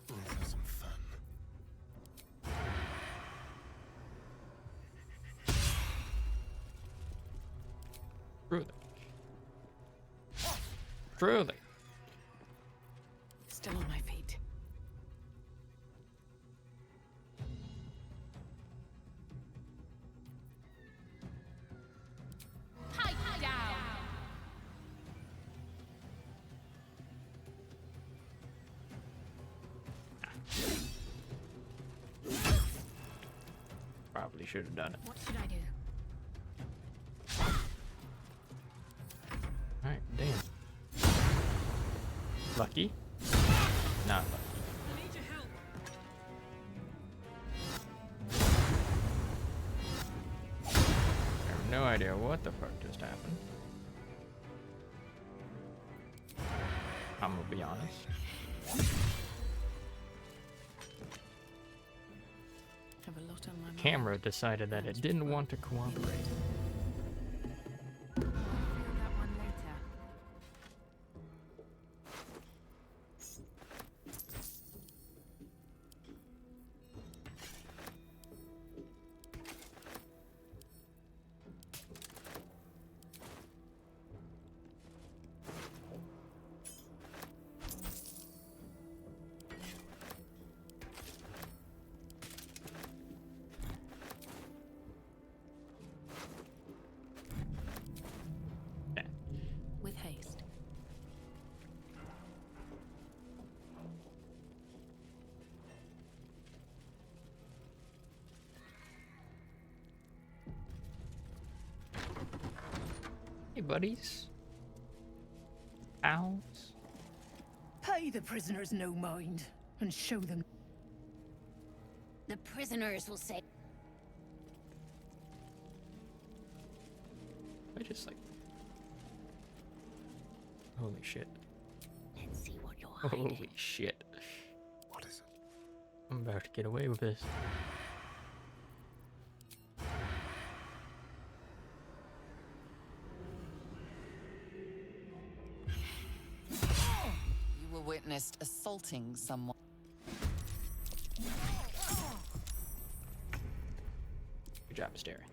G: Let's have some fun.
A: Truly. Truly.
R: Still on my feet.
Q: Pipe down!
A: Probably should have done it.
I: What should I do?
A: Alright, damn. Lucky? Not lucky.
F: I need your help.
A: I have no idea what the fuck just happened. I'm gonna be honest.
R: Have a lot on my mind.
A: Camera decided that it didn't want to cooperate.
Q: Feel that one later.
R: With haste.
A: Hey, buddies. Pals.
S: Pay the prisoners no mind and show them.
C: The prisoners will say.
A: I just like. Holy shit.
C: Let's see what you're hiding.
A: Holy shit.
G: What is it?
A: I'm about to get away with this.
D: You were witnessed assaulting someone.
A: Good job, Stary.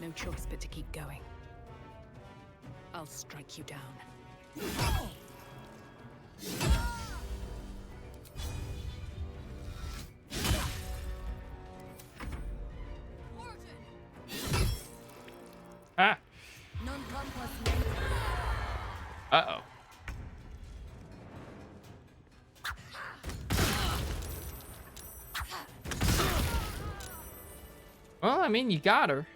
R: No choice but to keep going. I'll strike you down.
A: Uh-oh. Well, I mean, you got her.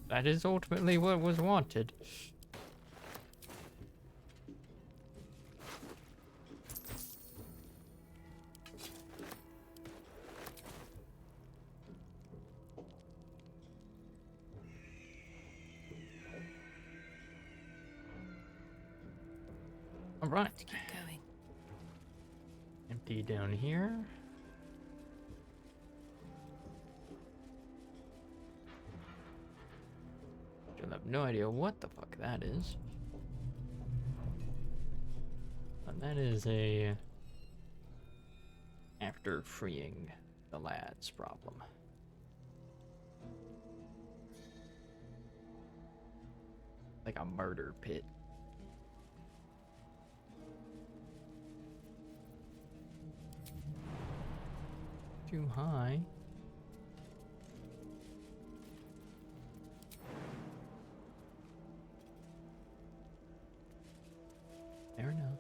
A: That is ultimately what was wanted. All right.
F: Keep going.
A: Empty down here. I have no idea what the fuck that is. But that is a after freeing the lads problem. Like a murder pit. Too high. Fair enough.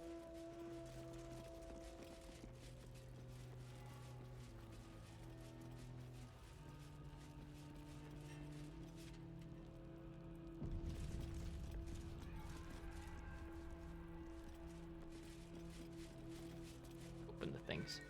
A: Open the things.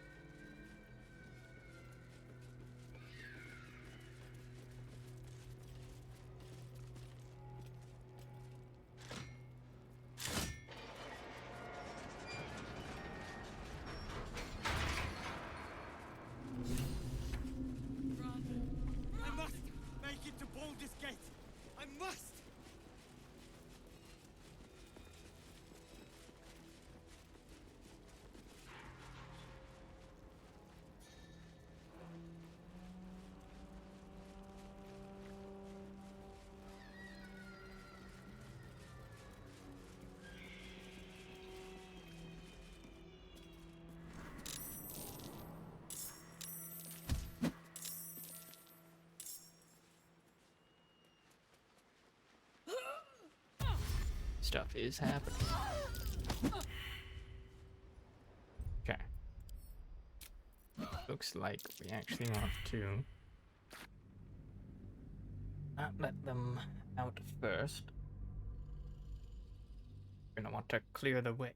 U: I must make it to Baldur's Gate. I must.
A: Stuff is happening. Okay. Looks like we actually want to not let them out first. We're gonna want to clear the way.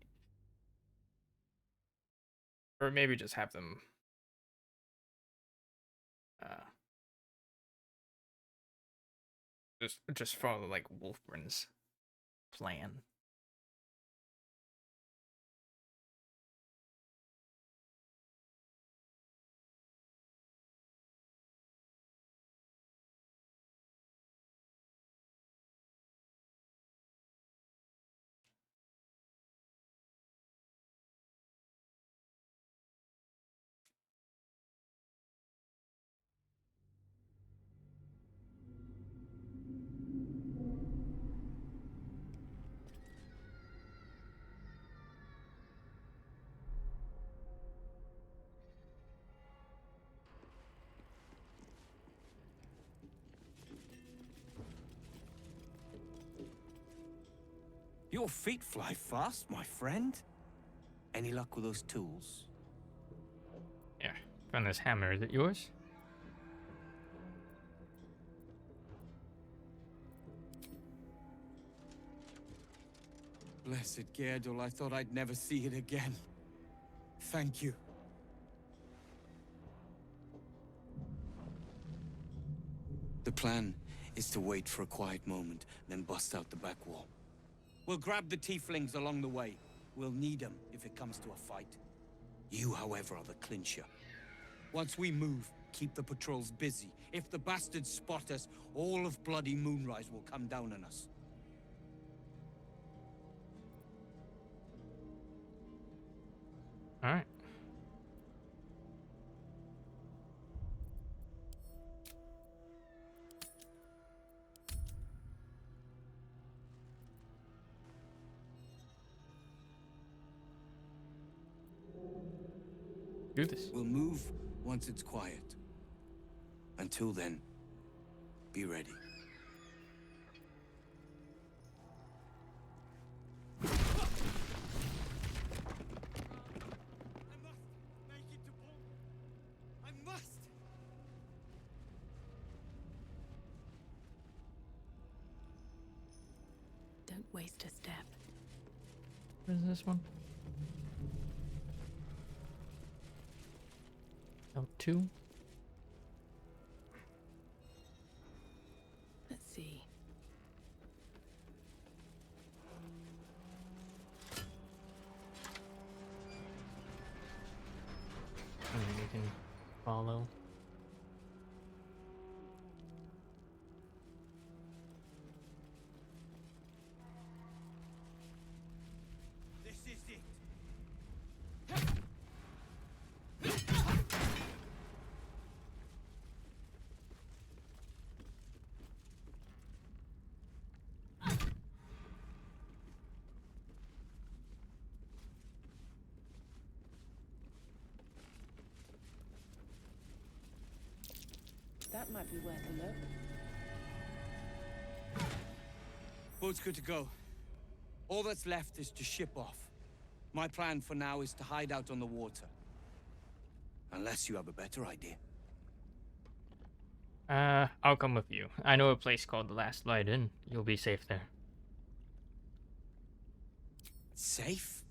A: Or maybe just have them just follow like Wolfrin's plan.
U: Your feet fly fast, my friend. Any luck with those tools?
A: Yeah. Found this hammer. Is it yours?
U: Blessed Gerdul, I thought I'd never see it again. Thank you. The plan is to wait for a quiet moment, then bust out the back wall. We'll grab the tieflings along the way. We'll need them if it comes to a fight. You, however, are the clincher. Once we move, keep the patrols busy. If the bastards spot us, all of bloody Moonrise will come down on us.
A: All right. Do this.
U: We'll move once it's quiet. Until then, be ready.
M: Don't waste a step.
A: What is this one? L2?
M: Let's see.
A: And then we can follow.
U: This is it.
Q: That might be worth a look.
U: Boat's good to go. All that's left is to ship off. My plan for now is to hide out on the water. Unless you have a better idea.
A: I'll come with you. I know a place called the Last Light Inn. You'll be safe there.
U: Safe?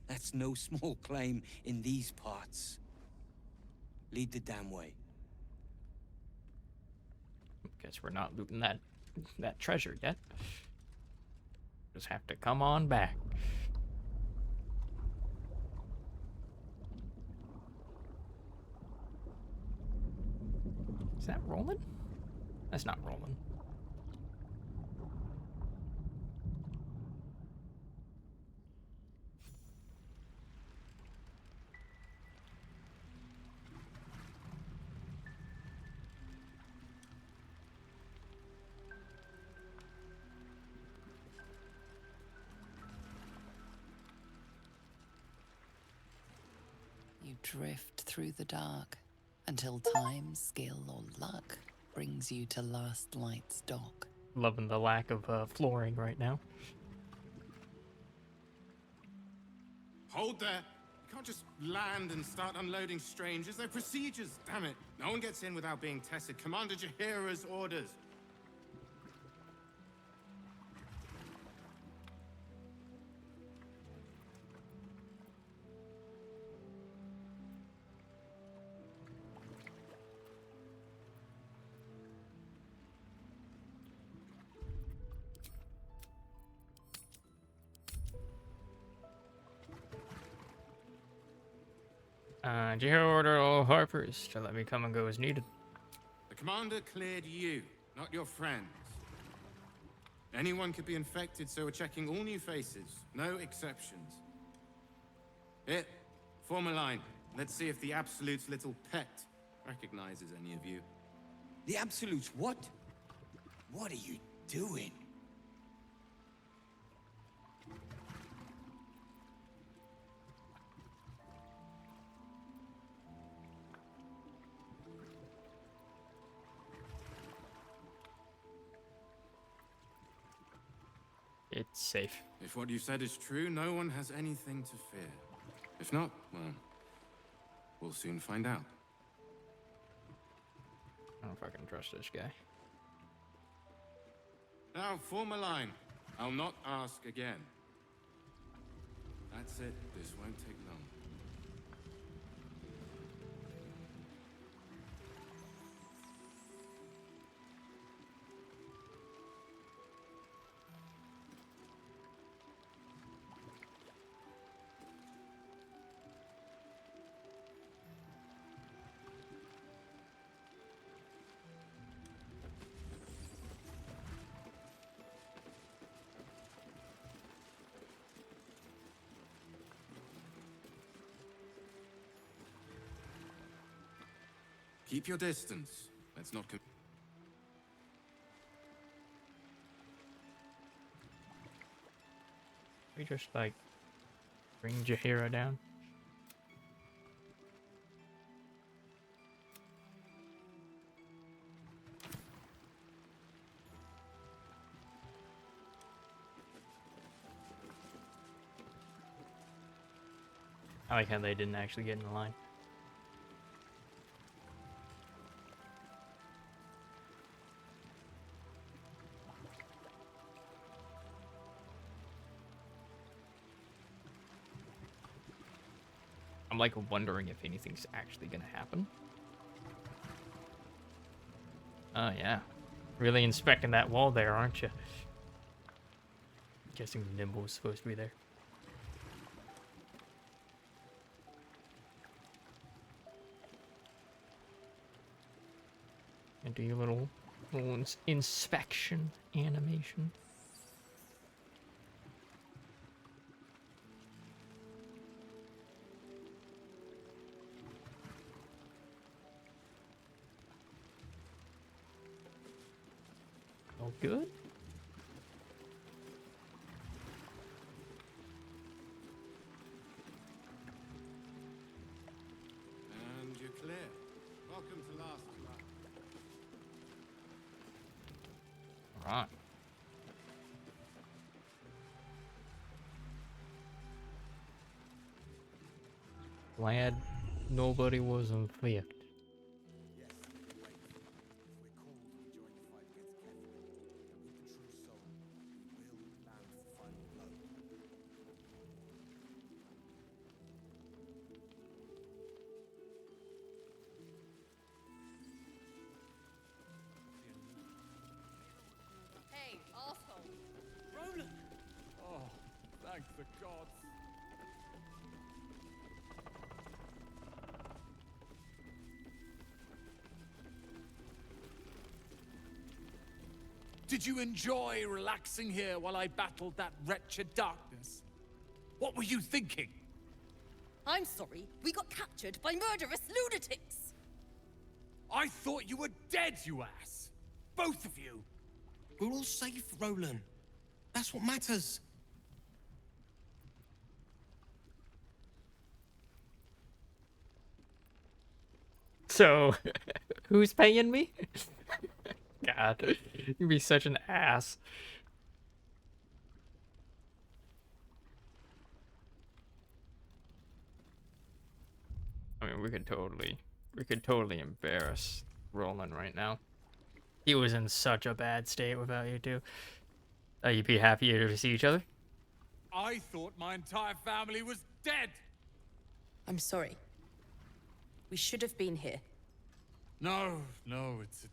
U: That's no small claim in these parts. Lead the damn way.
A: Guess we're not looting that treasure yet. Just have to come on back. Is that rolling? That's not rolling.
D: You drift through the dark until time, skill, or luck brings you to Last Light's dock.
A: Loving the lack of flooring right now.
N: Hold there. You can't just land and start unloading strangers. They're procedures, damn it. No one gets in without being tested. Commander Jaheira's orders.
A: Jaheira ordered all Harpers to let me come and go as needed.
N: The commander cleared you, not your friends. Anyone could be infected, so we're checking all new faces. No exceptions. Here, form a line. Let's see if the Absolute's little pet recognizes any of you.
U: The Absolutes what? What are you doing?
A: It's safe.
N: If what you said is true, no one has anything to fear. If not, well, we'll soon find out.
A: I don't know if I can trust this guy.
N: Now, form a line. I'll not ask again. That's it. This won't take long. Keep your distance. Let's not.
A: We just like bring Jaheira down. I like how they didn't actually get in the line. I'm like wondering if anything's actually gonna happen. Oh yeah. Really inspecting that wall there, aren't you? Guessing Nimble was supposed to be there. And do your little inspection animation. All good?
N: And you're clear. Welcome to last run.
A: Alright. Glad nobody was unflipped.
F: Hey, asshole.
E: Roland! Oh, thank the gods. Did you enjoy relaxing here while I battled that wretched darkness? What were you thinking?
F: I'm sorry, we got captured by murderous lunatics.
E: I thought you were dead, you ass! Both of you!
G: We're all safe, Roland. That's what matters.
A: So, who's paying me? God, you'd be such an ass. I mean, we could totally embarrass Roland right now. He was in such a bad state without you two. You'd be happier to see each other?
E: I thought my entire family was dead!
F: I'm sorry. We should have been here.
E: No, it's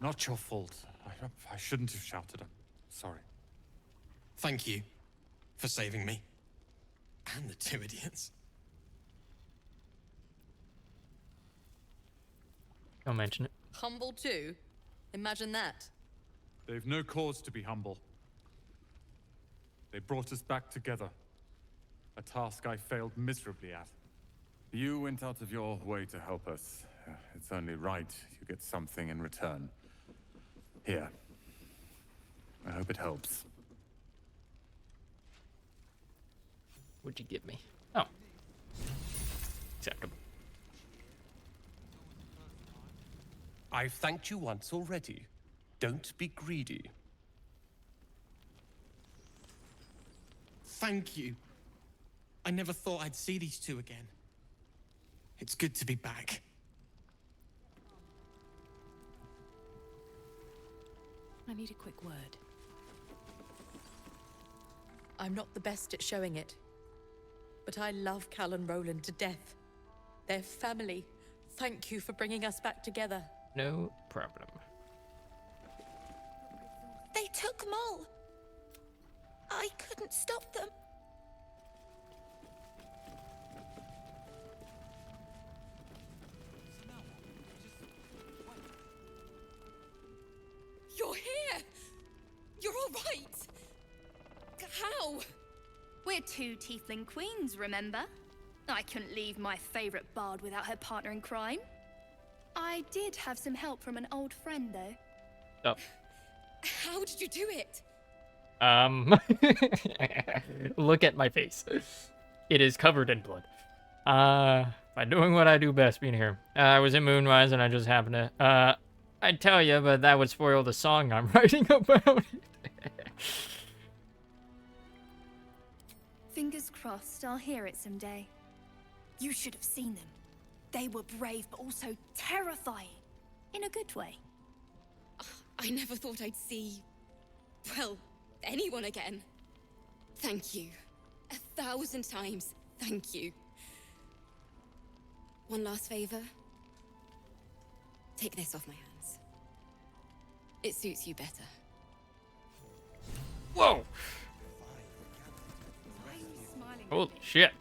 E: not your fault. I shouldn't have shouted. I'm sorry.
G: Thank you for saving me. And the two idiots.
A: Don't mention it.
F: Humble too? Imagine that.
E: They've no cause to be humble. They brought us back together. A task I failed miserably at. You went out of your way to help us. It's only right you get something in return. Here. I hope it helps.
A: What'd you give me? Oh. Acceptable.
G: I've thanked you once already. Don't be greedy. Thank you. I never thought I'd see these two again. It's good to be back.
F: I need a quick word. I'm not the best at showing it, but I love Cal and Roland to death. They're family. Thank you for bringing us back together.
A: No problem.
C: They took Mol. I couldn't stop them.
F: You're here! You're all right! How?
J: We're two tiefling queens, remember? I couldn't leave my favorite bard without her partner in crime. I did have some help from an old friend, though.
A: Oh.
F: How did you do it?
A: Look at my face. It is covered in blood. By doing what I do best, being here. I was in Moonrise and I just happened to, I'd tell you, but that would spoil the song I'm writing about it.
J: Fingers crossed I'll hear it someday. You should have seen them. They were brave, but also terrifying. In a good way.
K: I never thought I'd see, well, anyone again. Thank you. 1,000 times, thank you. One last favor. Take this off my hands. It suits you better.
A: Whoa! Holy shit.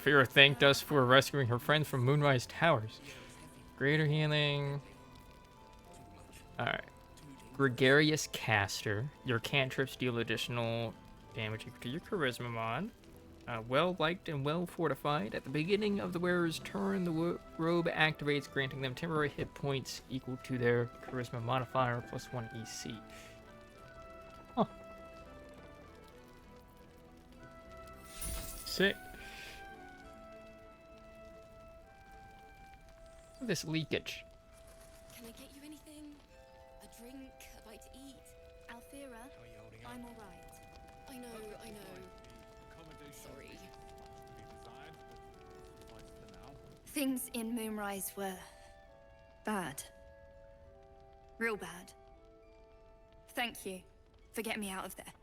A: Fira thanked us for rescuing her friends from Moonrise Towers. Greater healing. Alright. Gregarious Caster. Your cantrips deal additional damage to your charisma mod. Well liked and well fortified. At the beginning of the wearer's turn, the robe activates, granting them temporary hit points equal to their charisma modifier plus 1 EC. Huh. Sick. This leakage.
K: Can I get you anything? A drink, a bite to eat?
J: Alfira, I'm alright.
K: I know. Sorry.
J: Things in Moonrise were bad. Real bad. Thank you for getting me out of there.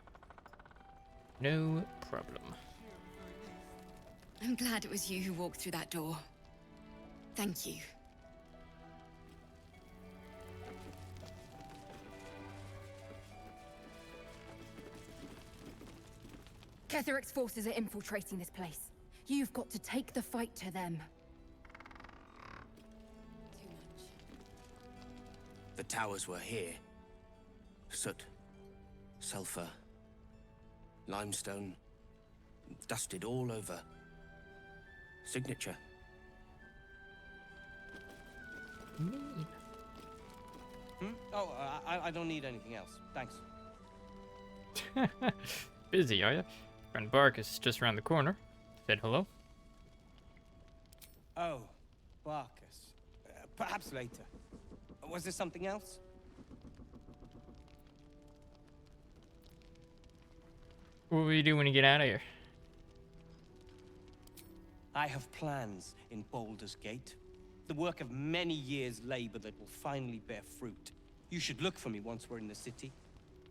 A: No problem.
K: I'm glad it was you who walked through that door. Thank you.
L: Ketheric's forces are infiltrating this place. You've got to take the fight to them.
U: The towers were here. Soot, sulfur, limestone, dusted all over. Signature. Oh, I don't need anything else. Thanks.
A: Busy, are you? Friend Barkus is just around the corner. Said hello.
U: Oh, Barkus. Perhaps later. Was there something else?
A: What will you do when you get out of here?
U: I have plans in Baldur's Gate. The work of many years' labor that will finally bear fruit. You should look for me once we're in the city.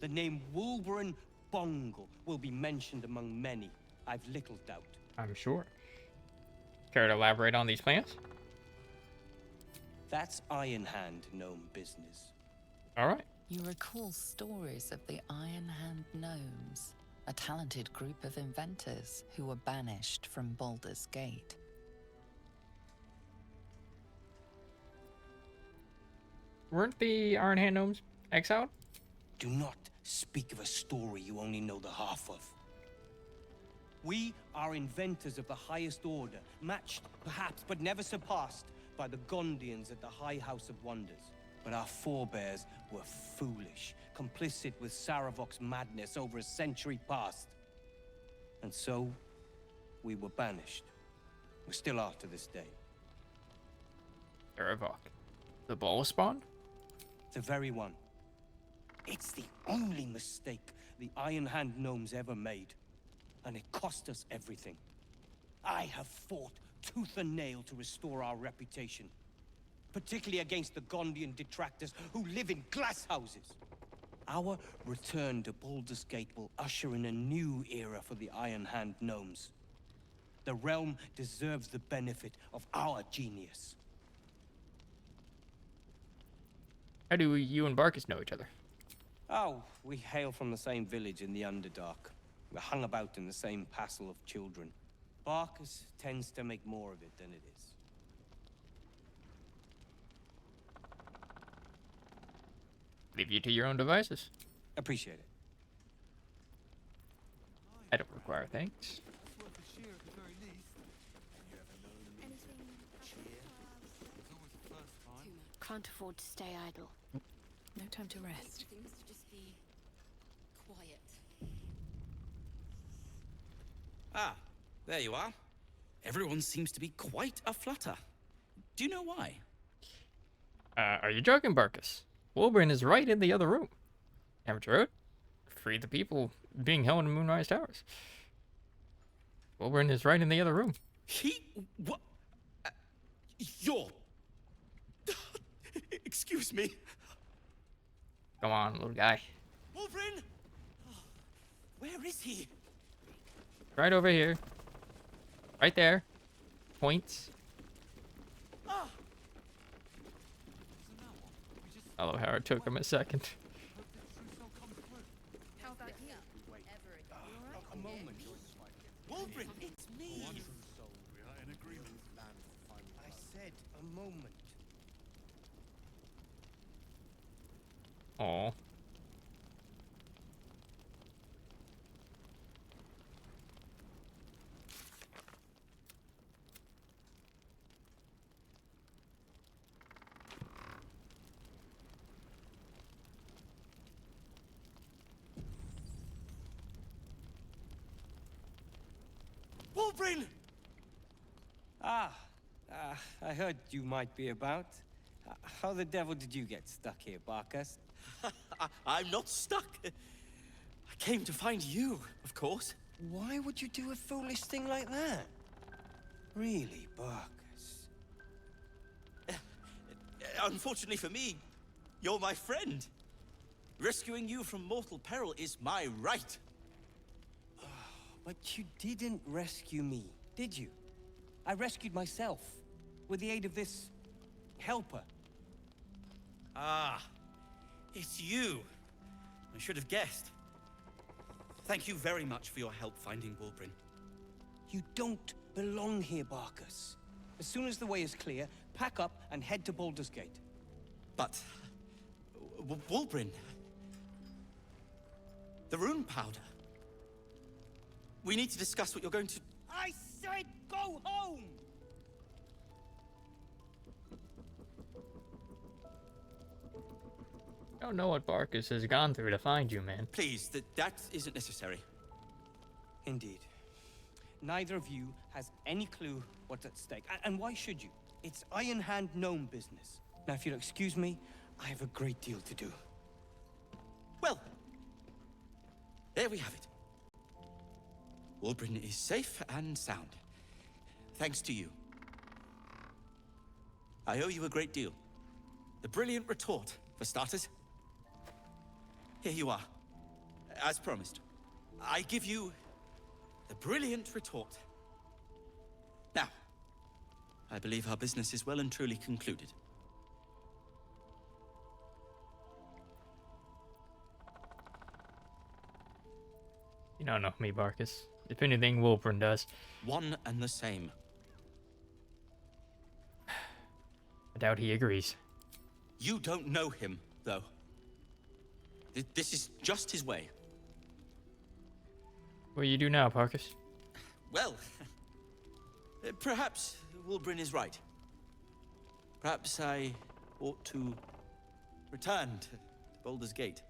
U: The name Wolverine Bongle will be mentioned among many. I've little doubt.
A: I'm sure. Care to elaborate on these plans?
U: That's Iron Hand gnome business.
A: All right.
D: You recall stories of the Iron Hand gnomes, a talented group of inventors who were banished from Baldur's Gate.
A: Weren't the Iron Hand gnomes exiled?
U: Do not speak of a story you only know the half of. We are inventors of the highest order, matched, perhaps, but never surpassed by the Gondians at the High House of Wonders. But our forebears were foolish, complicit with Saravok's madness over a century past. And so, we were banished. We still are to this day.
A: Saravok. The ball spawn?
U: The very one. It's the only mistake the Iron Hand gnomes ever made. And it cost us everything. I have fought tooth and nail to restore our reputation. Particularly against the Gondian detractors who live in glass houses. Our return to Baldur's Gate will usher in a new era for the Iron Hand gnomes. The realm deserves the benefit of our genius.
A: How do you and Barkus know each other?
U: Oh, we hail from the same village in the Underdark. We're hung about in the same passel of children. Barkus tends to make more of it than it is.
A: Leave you to your own devices.
U: Appreciate it.
A: I don't require thanks.
L: Can't afford to stay idle.
M: No time to rest.
K: Things to just be quiet.
W: Ah, there you are. Everyone seems to be quite a flutter. Do you know why?
A: Are you joking, Barkus? Wolverine is right in the other room. Amateur Road? Free the people being held in Moonrise Towers. Wolverine is right in the other room.
W: What? You're... Excuse me.
A: Come on, little guy.
W: Wolverine! Where is he?
A: Right over here. Right there. Points. I love how it took him a second.
B: How about you? Everett, you alright?
U: A moment.
W: Wolverine, it's me.
E: We are in agreement.
U: I said a moment.
A: Aw.
U: Wolverine! I heard you might be about. How the devil did you get stuck here, Barkus?
W: I'm not stuck. I came to find you, of course.
U: Why would you do a foolish thing like that? Really, Barkus?
W: Unfortunately for me, you're my friend. Rescuing you from mortal peril is my right.
U: But you didn't rescue me, did you? I rescued myself, with the aid of this... helper.
W: Ah, it's you. I should have guessed. Thank you very much for your help finding Wolverine.
U: You don't belong here, Barkus. As soon as the way is clear, pack up and head to Baldur's Gate.
W: But... Wolverine... The rune powder... We need to discuss what you're going to...
U: I said go home!
A: I don't know what Barkus has gone through to find you, man.
W: Please, that isn't necessary.
U: Indeed. Neither of you has any clue what's at stake. And why should you? It's Iron Hand gnome business. Now, if you'll excuse me, I have a great deal to do.
W: Well, there we have it. Wolverine is safe and sound. Thanks to you. I owe you a great deal. The brilliant retort, for starters. Here you are. As promised. I give you the brilliant retort. Now, I believe our business is well and truly concluded.
A: You don't know me, Barkus. If anything, Wolverine does.
W: One and the same.
A: I doubt he agrees.
W: You don't know him, though. This is just his way.
A: What do you do now, Barkus?
W: Well, perhaps Wolverine is right. Perhaps I ought to return to Baldur's Gate.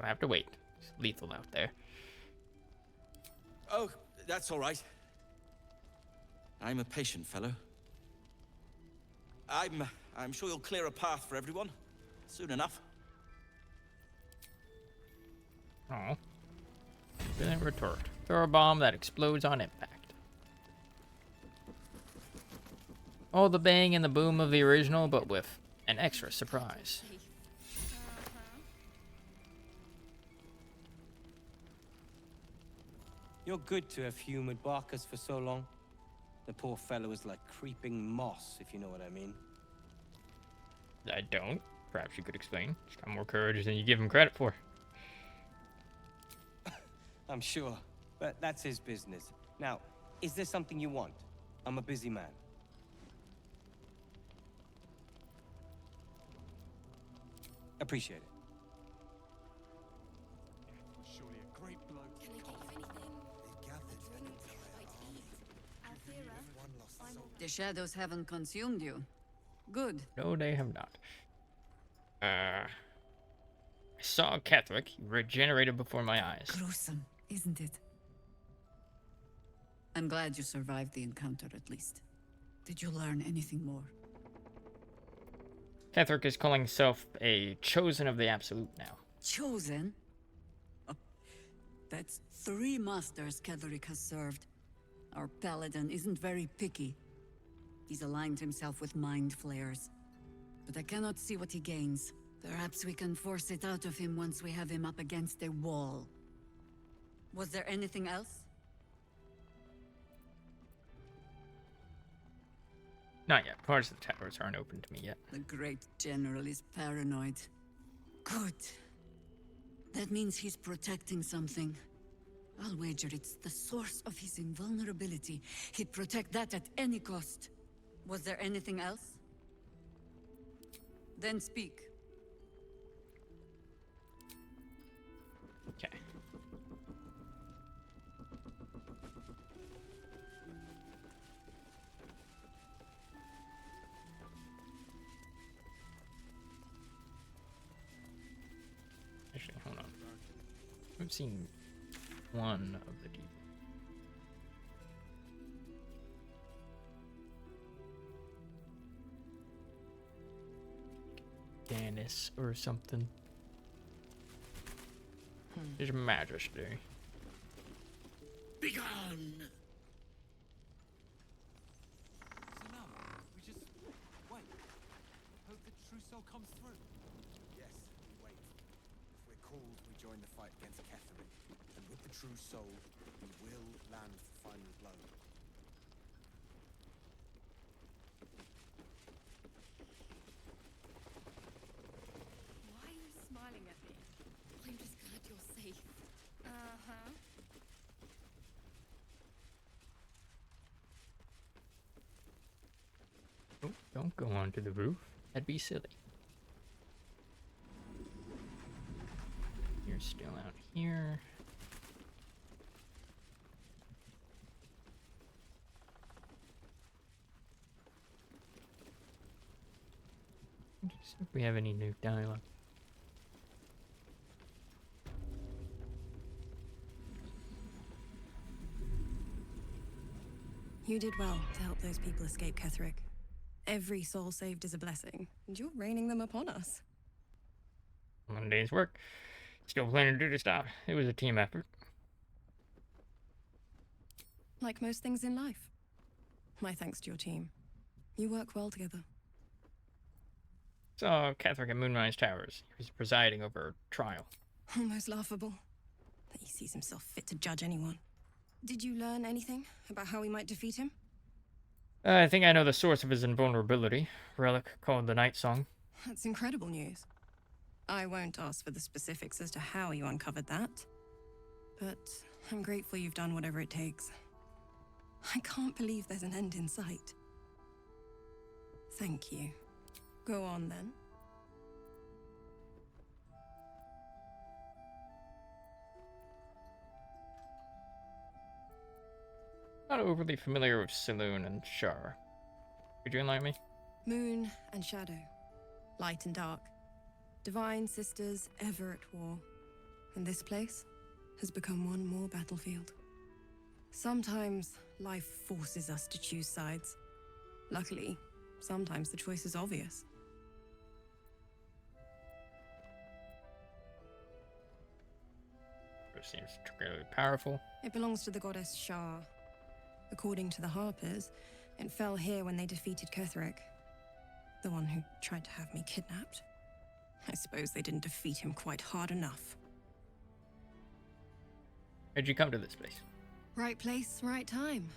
A: I have to wait. It's lethal out there.
W: Oh, that's all right. I'm a patient fellow. I'm sure you'll clear a path for everyone soon enough.
A: Oh. Brilliant retort. Throw a bomb that explodes on impact. Oh, the bang and the boom of the original, but with an extra surprise.
U: You're good to have humored Barkus for so long. The poor fellow is like creeping moss, if you know what I mean.
A: I don't. Perhaps you could explain. He's got more courage than you give him credit for.
U: I'm sure, but that's his business. Now, is there something you want? I'm a busy man. Appreciate it.
G: Surely a great bloke.
B: Can I get you anything?
O: The shadows haven't consumed you. Good.
A: No, they have not. I saw Ketherick. He regenerated before my eyes.
O: Gruesome, isn't it? I'm glad you survived the encounter, at least. Did you learn anything more?
A: Ketherick is calling himself a chosen of the Absolute now.
O: Chosen? Oh, That's 3 masters Ketherick has served. Our paladin isn't very picky. He's aligned himself with mind flayers. But I cannot see what he gains. Perhaps we can force it out of him once we have him up against a wall. Was there anything else?
A: Not yet. Parts of the towers aren't open to me yet.
O: The great general is paranoid. Good. That means he's protecting something. I'll wager it's the source of his invulnerability. He'd protect that at any cost. Was there anything else? Then speak.
A: Okay. Actually, hold on. I've seen one of the deep. Dennis or something. His Majesty.
U: Begone!
H: So now, we just wait. Hope the trousseau comes through.
U: Yes, we wait. If we're called, we join the fight against Ketherick. And with the true soul, we will land the final blow.
K: Why are you smiling at me? I'm just glad you're safe. Uh-huh.
A: Oh, don't go onto the roof. That'd be silly. You're still out here. Just if we have any new dialogue.
T: You did well to help those people escape Ketherick. Every soul saved is a blessing, and you're raining them upon us.
A: One day's work. Still planning to do this stuff. It was a team effort.
T: Like most things in life. My thanks to your team. You work well together.
A: Saw Ketherick at Moonrise Towers. He was presiding over a trial.
T: Almost laughable that he sees himself fit to judge anyone. Did you learn anything about how we might defeat him?
A: I think I know the source of his invulnerability. Relic called the Night Song.
T: That's incredible news. I won't ask for the specifics as to how you uncovered that. But I'm grateful you've done whatever it takes. I can't believe there's an end in sight. Thank you. Go on, then.
A: Not overly familiar with Saloon and Shar. Could you enlighten me?
T: Moon and shadow. Light and dark. Divine sisters ever at war. And this place has become one more battlefield. Sometimes life forces us to choose sides. Luckily, sometimes the choice is obvious.
A: It seems particularly powerful.
T: It belongs to the goddess Shar. According to the Harpers, it fell here when they defeated Ketherick. The one who tried to have me kidnapped. I suppose they didn't defeat him quite hard enough.
A: How'd you come to this place?
T: Right place, right time.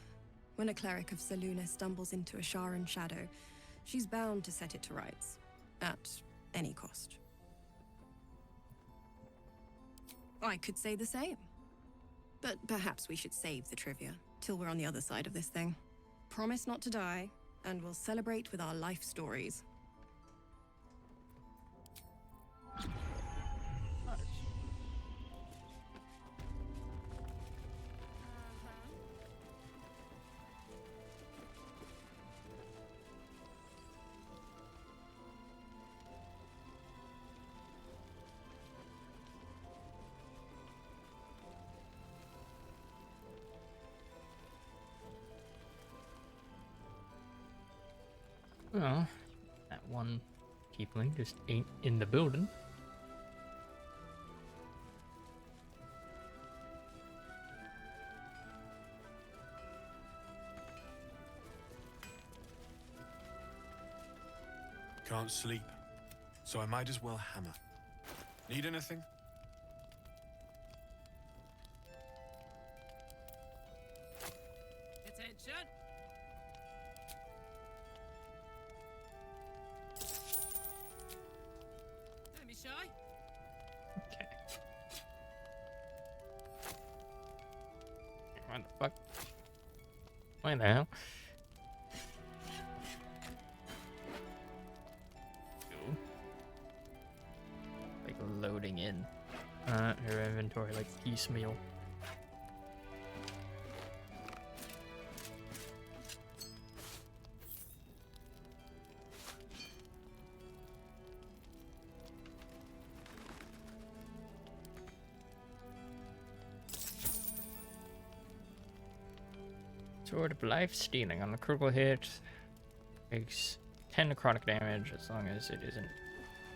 T: When a cleric of Selûne stumbles into a Sharan shadow, she's bound to set it to rights. At any cost. I could say the same. But perhaps we should save the trivia till we're on the other side of this thing. Promise not to die, and we'll celebrate with our life stories.
A: Well, that one tiefling just ain't in the building.
I: Can't sleep, so I might as well hammer. Need anything?
P: Attention! Don't be shy.
A: Okay. What the fuck? Why the hell? Like loading in her inventory like piecemeal. Sword of Life Stealing. On a critical hit, takes 10 necrotic damage as long as it isn't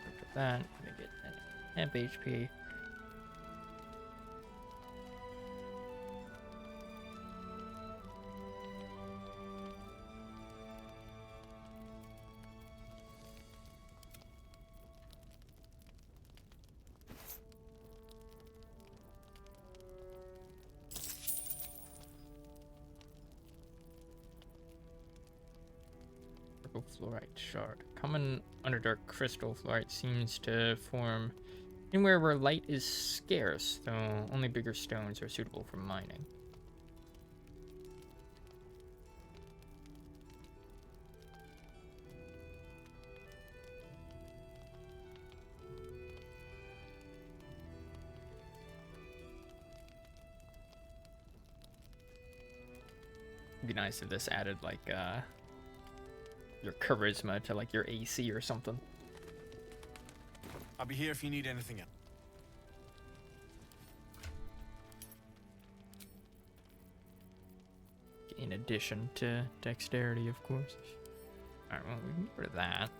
A: after that. Make it temp HP. Fluorite shard. Common underdark crystal fluorite seems to form anywhere where light is scarce, though only bigger stones are suitable for mining. It'd be nice if this added like your charisma to like your AC or something.
I: I'll be here if you need anything else.
A: In addition to dexterity, of course. Alright, well, we can get rid of that.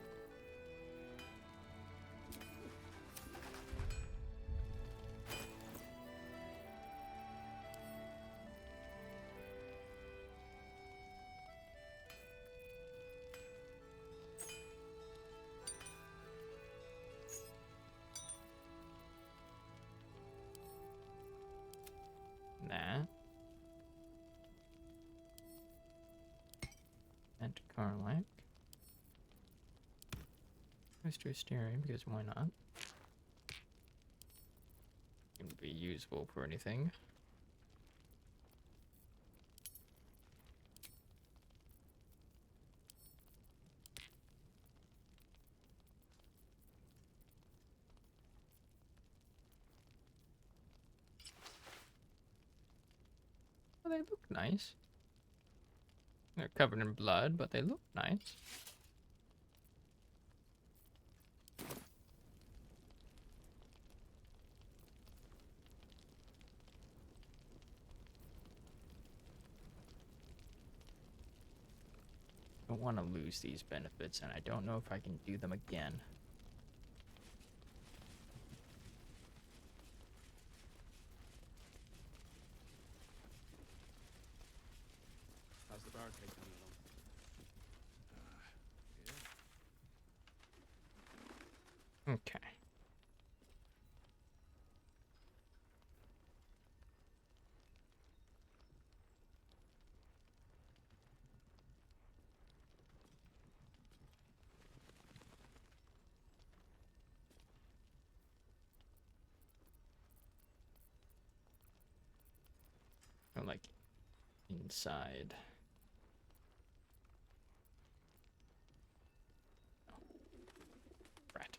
A: That. And Carlac. Let's do a steering because why not? It would be usable for anything. Well, they look nice. They're covered in blood, but they look nice. I don't want to lose these benefits, and I don't know if I can do them again.
H: How's the barricade coming along?
A: Okay. Or like inside. Right.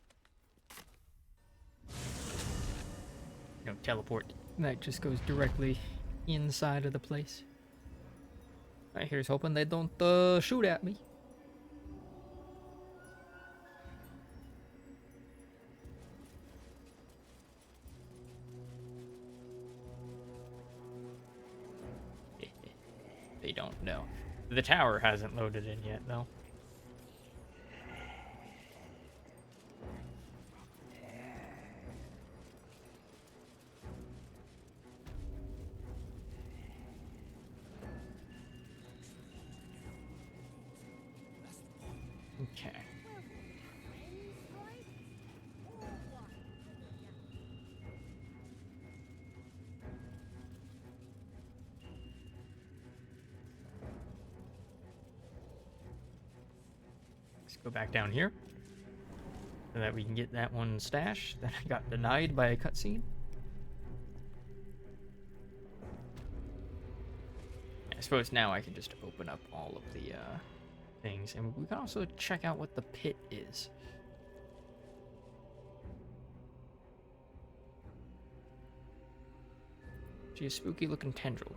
A: No teleport. That just goes directly inside of the place. Alright, here's hoping they don't shoot at me. They don't know. The tower hasn't loaded in yet, though. Okay. Go back down here so that we can get that one stash that I got denied by a cutscene. I suppose now I can just open up all of the things, and we can also check out what the pit is. She's a spooky looking tendril.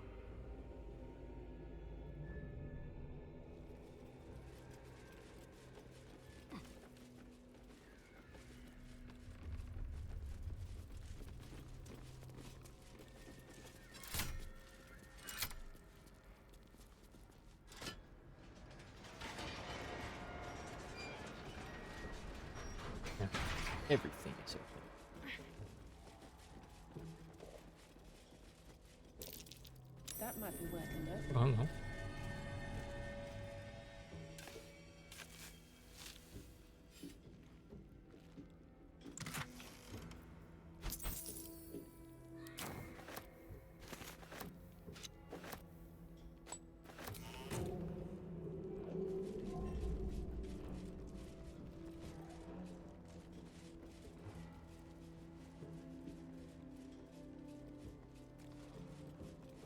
A: Yeah, everything is open.
M: That might be working though.
A: Oh no.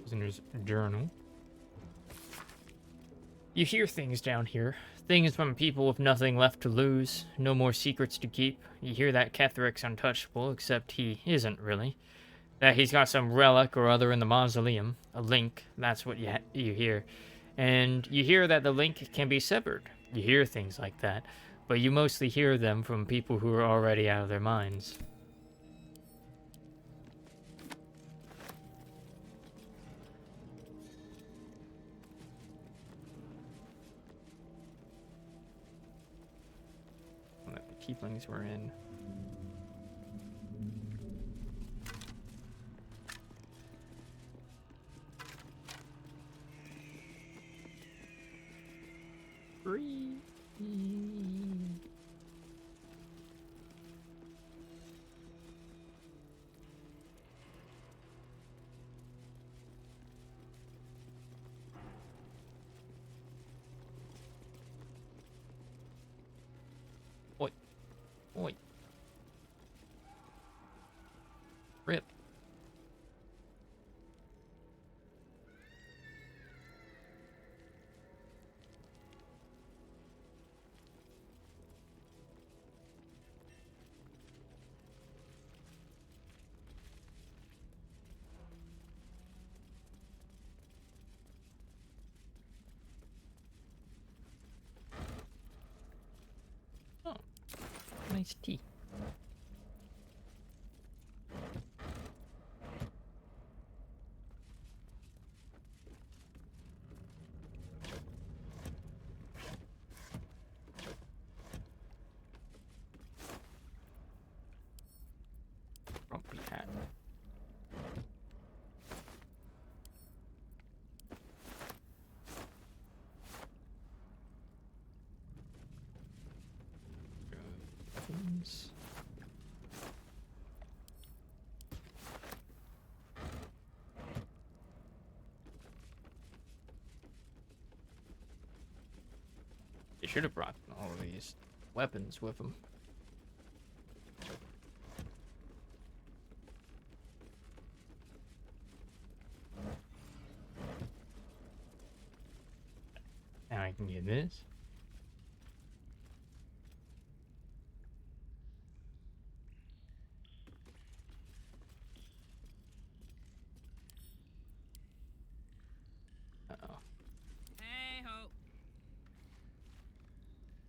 A: Prisoner's journal. You hear things down here. Things from people with nothing left to lose. No more secrets to keep. You hear that Ketheric's untouchable, except he isn't really. That he's got some relic or other in the mausoleum. A link, that's what you hear. And you hear that the link can be severed. You hear things like that. But you mostly hear them from people who are already out of their minds. That the tieflings were in. Free. Oi. Oi. Rip. Oh, nice tea. Grumpy hat. Weapons. They should have brought all of these weapons with them. Now I can get this. Uh-oh.
M: Hey ho.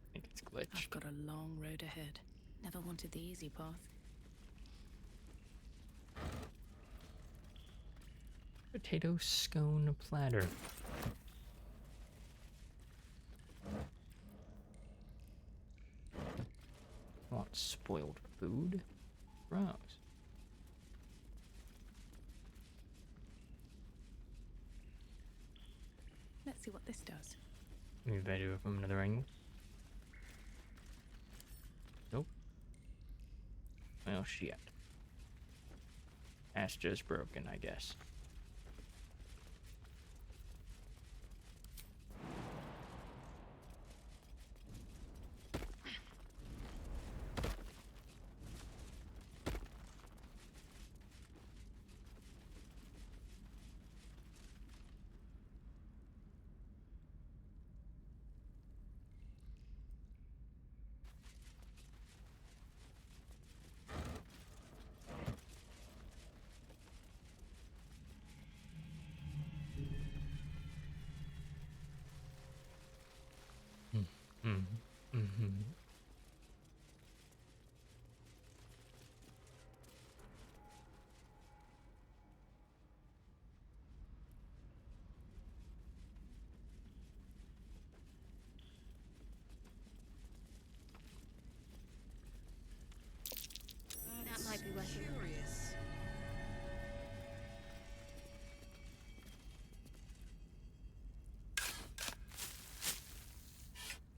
A: I think it's glitched.
M: I've got a long road ahead. Never wanted the easy path.
A: Potato scone platter. Want spoiled food? Gross.
M: Let's see what this does.
A: Maybe I do it from another angle. Nope. Well, shit. That's just broken, I guess.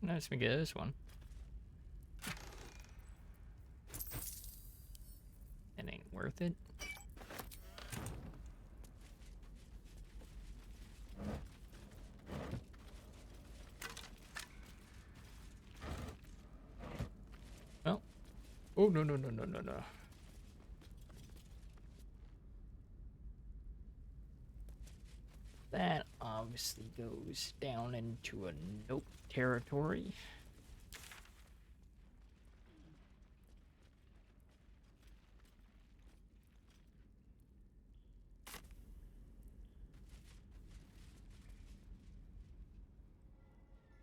A: Nice we get this one. It ain't worth it. Well. Oh, no, no, no, no, no, no. That obviously goes down into a nope territory.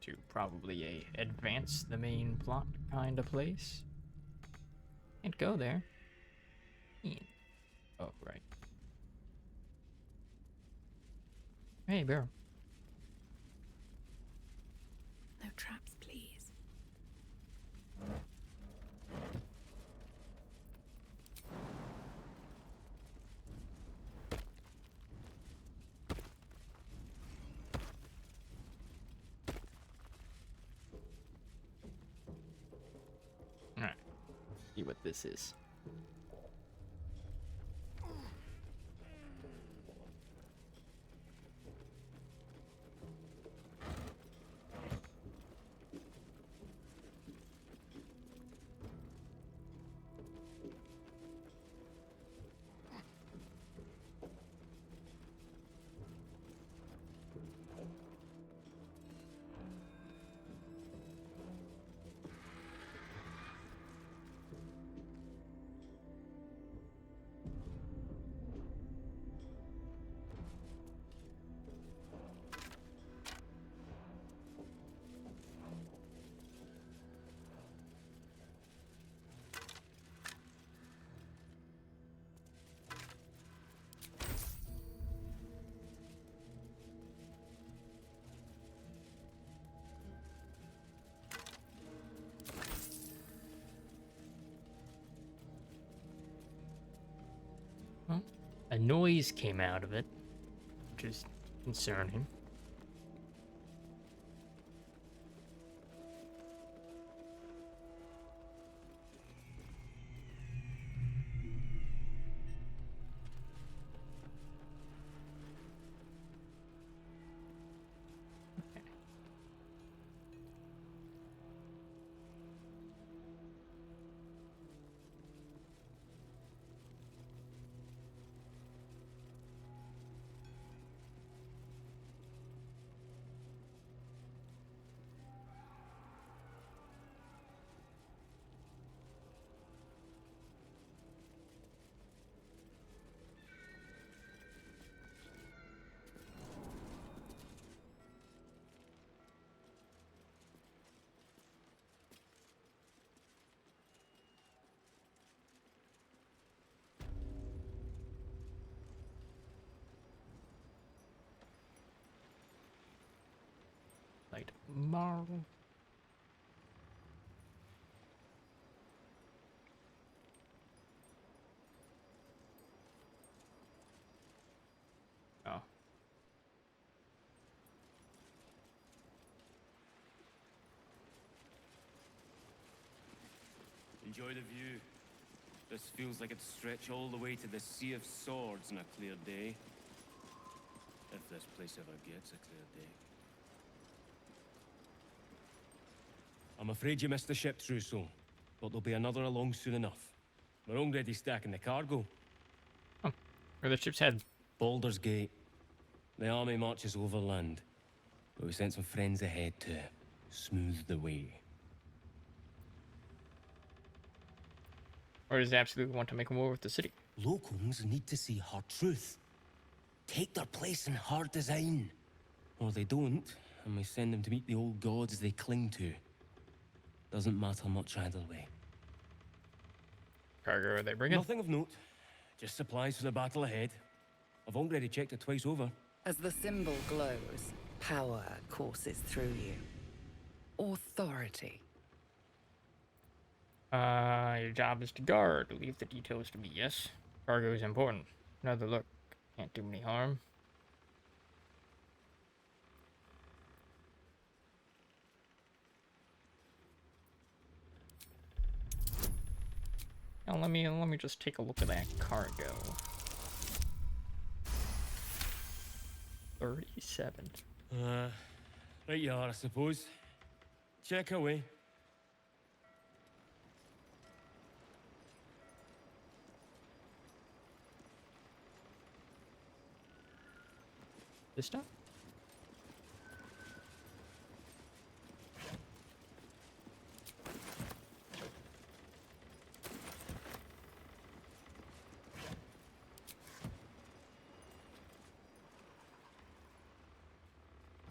A: To probably a advance the main plot kind of place. Can't go there. Oh, right. Hey, Bear.
L: No traps, please.
A: Alright. See what this is. Well, a noise came out of it, which is concerning. Like marble. Oh.
P: Enjoy the view. This feels like it'd stretch all the way to the Sea of Swords on a clear day. If this place ever gets a clear day. I'm afraid you missed the ship, Trousseau, but there'll be another along soon enough. We're already stacking the cargo.
A: Oh, where the ship's headed?
P: Baldur's Gate. The army marches overland, but we sent some friends ahead to smooth the way.
A: Or does he absolutely want to make a war with the city?
P: Locals need to see her truth. Take their place in her design. Or they don't, and we send them to meet the old gods they cling to. Doesn't matter much either way.
A: Cargo are they bringing?
P: Nothing of note. Just supplies for the battle ahead. I've already checked it twice over.
D: As the symbol glows, power courses through you. Authority.
A: Your job is to guard. Leave the details to me, yes? Cargo is important. Another look. Can't do any harm. Now let me just take a look at that cargo. 37.
P: Right you are, I suppose. Check away.
A: This stuff?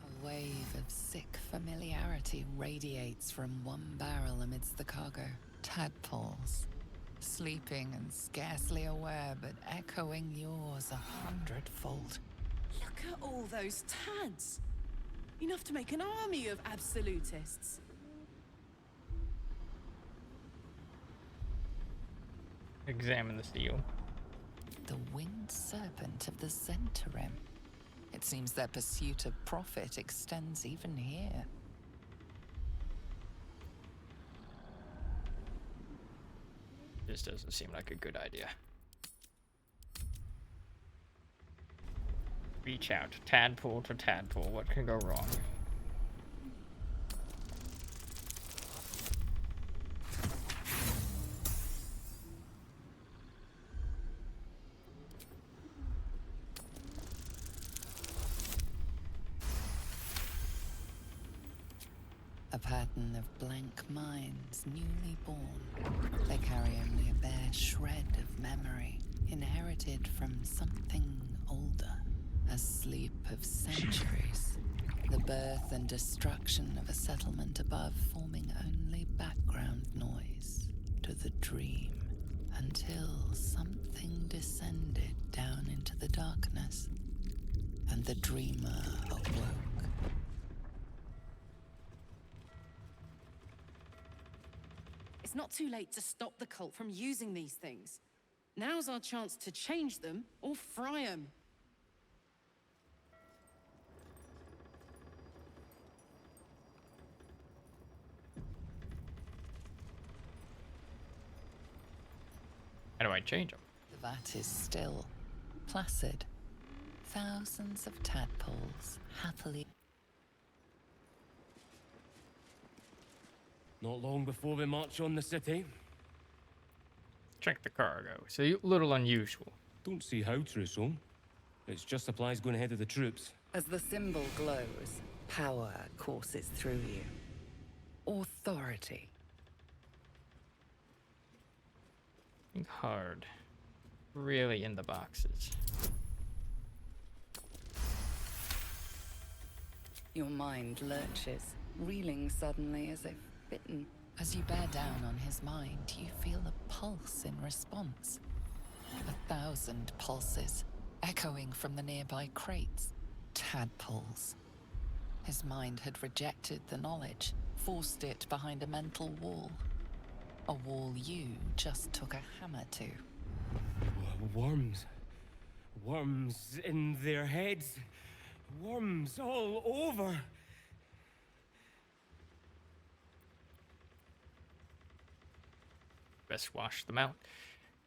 D: A wave of sick familiarity radiates from one barrel amidst the cargo. Tadpoles, sleeping and scarcely aware, but echoing yours 100-fold.
F: Look at all those tads. Enough to make an army of absolutists.
A: Examine the seal.
D: The winged serpent of the Zentarim. It seems their pursuit of profit extends even here.
A: This doesn't seem like a good idea. Reach out, tadpole to tadpole. What can go wrong?
D: A pattern of blank minds, newly born. They carry only a bare shred of memory, inherited from something older. A sleep of centuries. The birth and destruction of a settlement above forming only background noise to the dream. Until something descended down into the darkness, and the dreamer awoke.
F: It's not too late to stop the cult from using these things. Now's our chance to change them or fry them.
A: How do I change them?
D: The vat is still, placid. Thousands of tadpoles happily.
P: Not long before we march on the city.
A: Check the cargo. It's a little unusual.
P: Don't see how, Trousseau. It's just supplies going ahead of the troops.
D: As the symbol glows, power courses through you. Authority.
A: Think hard. Really in the boxes.
D: Your mind lurches, reeling suddenly as if bitten. As you bear down on his mind, you feel a pulse in response. 1,000 pulses, echoing from the nearby crates. Tadpoles. His mind had rejected the knowledge, forced it behind a mental wall. A wall you just took a hammer to.
P: Worms. Worms in their heads. Worms all over.
A: Best wash them out.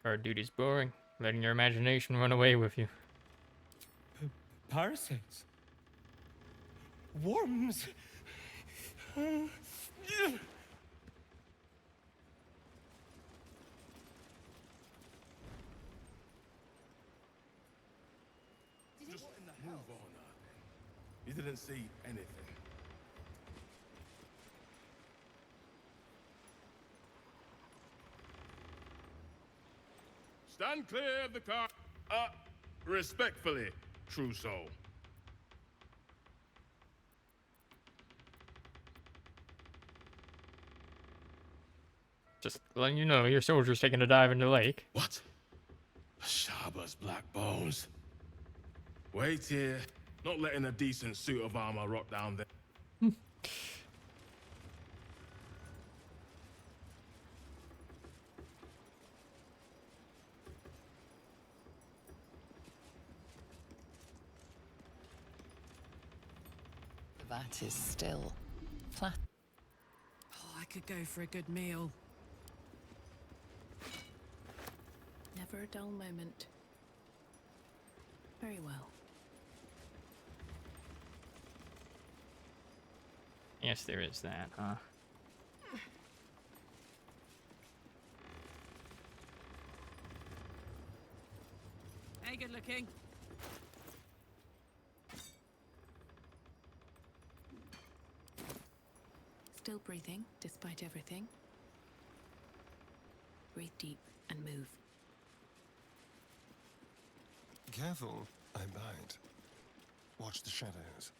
A: Guard duty's boring. Letting your imagination run away with you.
P: Parasites. Worms.
R: Just move on. You didn't see anything. Stand clear of the car. Respectfully, Trousseau.
A: Just letting you know, your soldier's taking a dive into the lake.
R: What? Shaba's black bones. Wait here. Not letting a decent suit of armor rot down there.
D: That is still flat.
F: Oh, I could go for a good meal.
M: a dull moment. Very well.
A: Yes, there is that, huh?
F: Hey, good looking.
M: Still breathing, despite everything. Breathe deep and move.
G: Careful, I bite. Watch the shadows.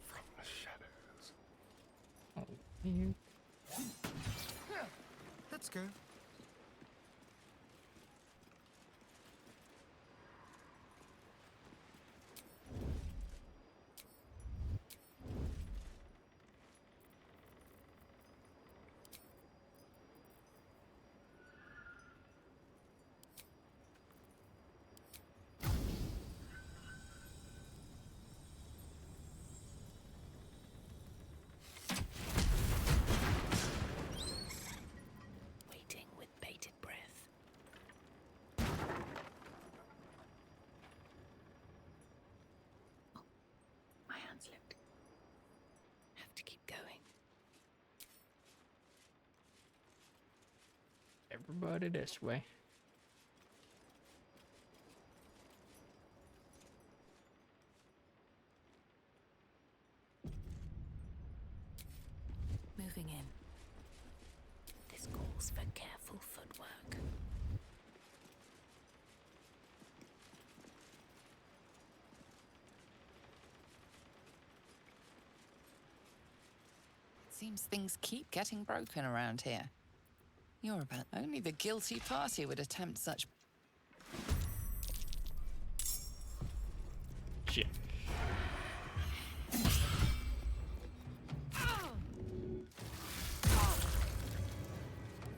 G: From the shadows.
A: Oh, you.
G: Let's go.
M: Waiting with bated breath. Oh, my hand slipped. Have to keep going.
A: Everybody this way.
M: Moving in. This calls for careful footwork.
D: It seems things keep getting broken around here. You're about only the guilty party would attempt such.
A: Shit.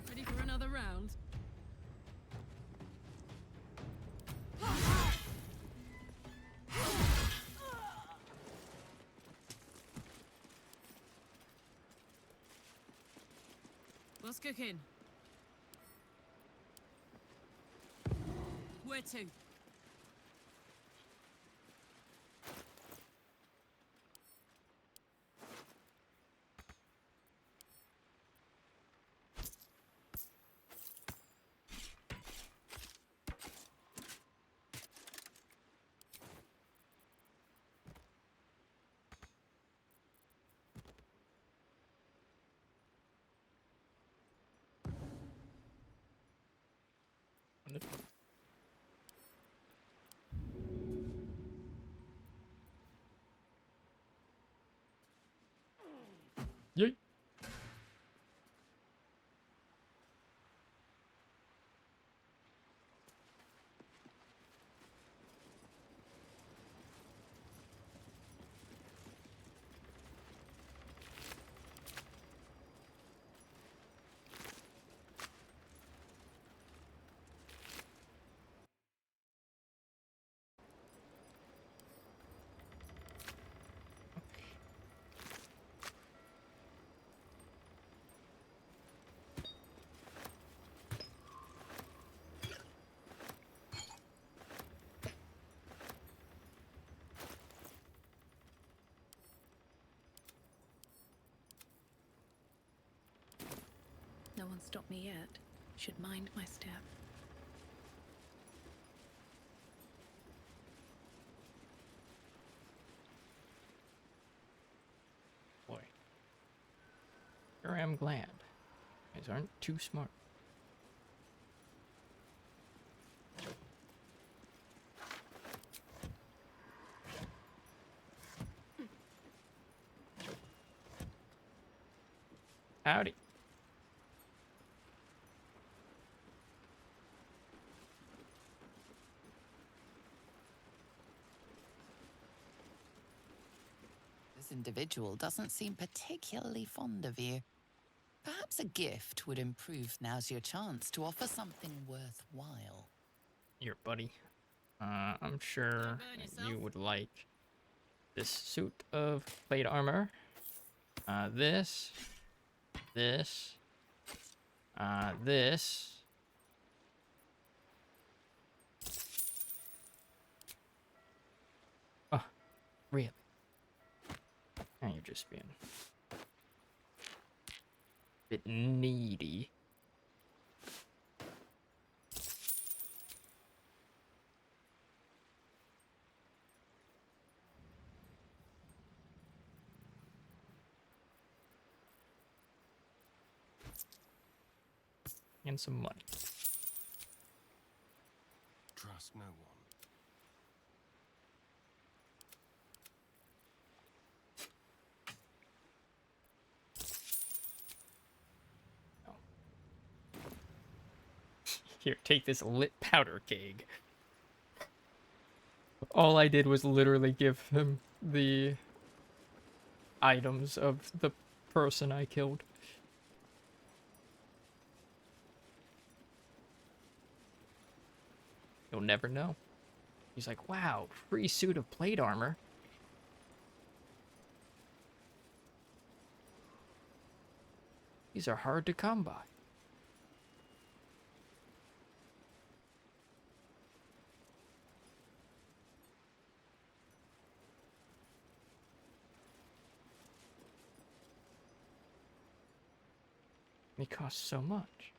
F: Ready for another round? What's cooking? Where to?
A: Yeet.
M: No one stopped me yet. Should mind my step.
A: Boy. Sure am glad. You guys aren't too smart. Howdy.
D: This individual doesn't seem particularly fond of you. Perhaps a gift would improve. Now's your chance to offer something worthwhile.
A: Here, buddy. I'm sure you would like this suit of plate armor. This. This. This. Oh, really? Now you're just being a bit needy. And some money.
G: Trust no one.
A: Here, take this lit powder keg. All I did was literally give him the items of the person I killed. You'll never know. He's like, wow, free suit of plate armor. These are hard to come by. They cost so much.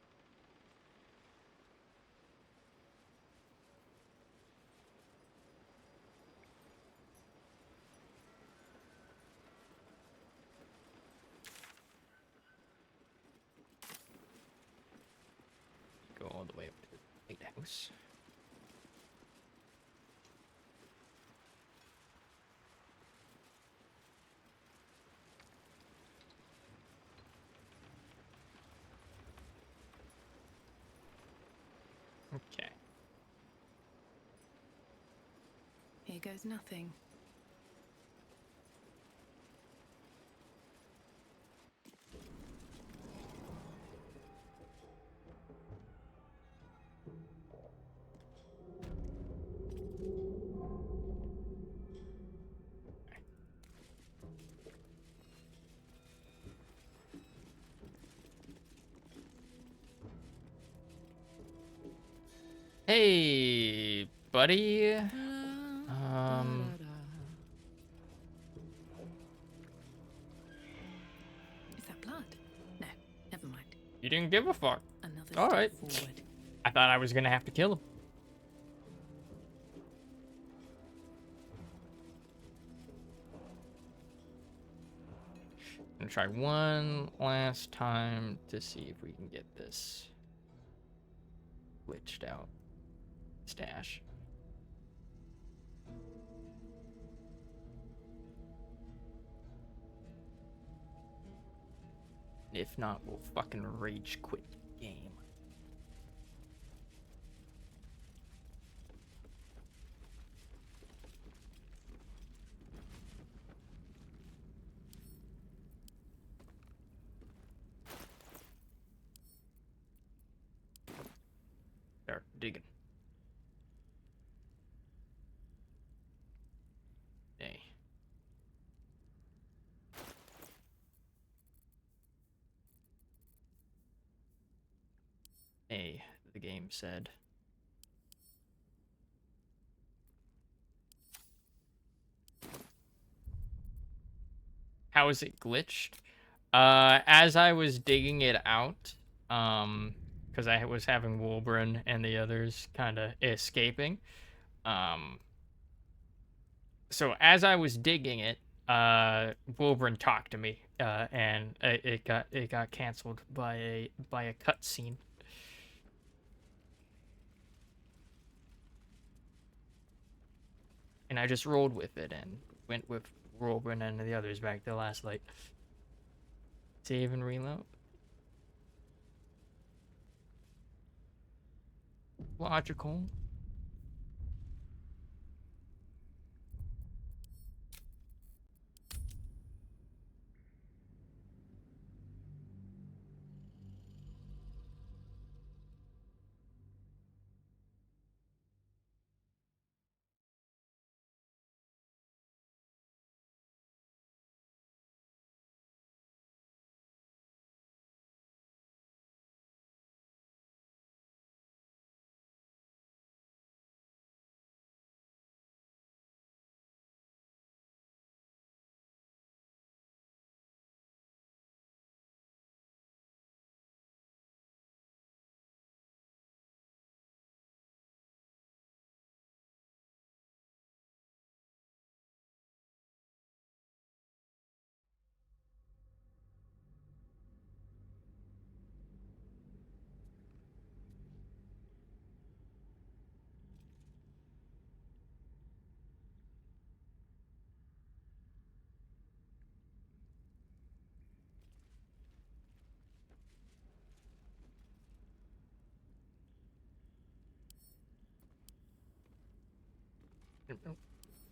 A: Go all the way up to the lighthouse. Okay.
M: Here goes nothing.
A: Hey, buddy.
M: Is that blood? No, never mind.
A: You didn't give a fuck.
M: Another
A: All
M: step
A: right.
M: forward.
A: I thought I was gonna have to kill him. I'm gonna try one last time to see if we can get this glitched out stash. If not, we'll fucking rage quit the game. Start digging. Hey. Hey, the game said. How is it glitched? As I was digging it out, because I was having Wolverine and the others kind of escaping, so as I was digging it, Wolverine talked to me, and it got canceled by a cutscene. And I just rolled with it and went with Wolverine and the others back to last light. Save and reload. Logical.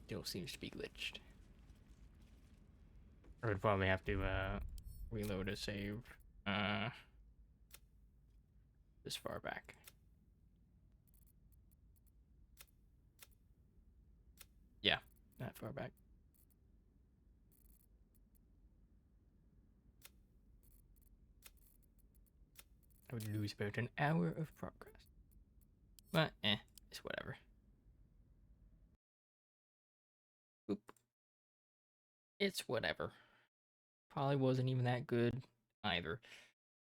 A: Still seems to be glitched. I would probably have to reload a save this far back. Yeah, that far back. I would lose about an hour of progress. But it's whatever. Oop. It's whatever. Probably wasn't even that good either.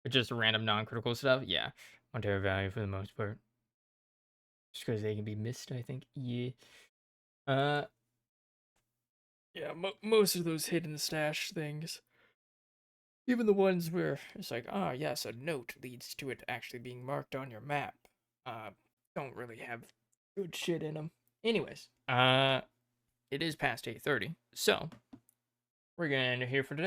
A: But just random non-critical stuff, yeah. On terror value for the most part. Just because they can be missed, I think. Yeah. Yeah, most of those hidden stash things. Even the ones where it's like, ah, yes, a note leads to it actually being marked on your map. Don't really have good shit in them. Anyways, it is past 8:30, so we're gonna end it here for today.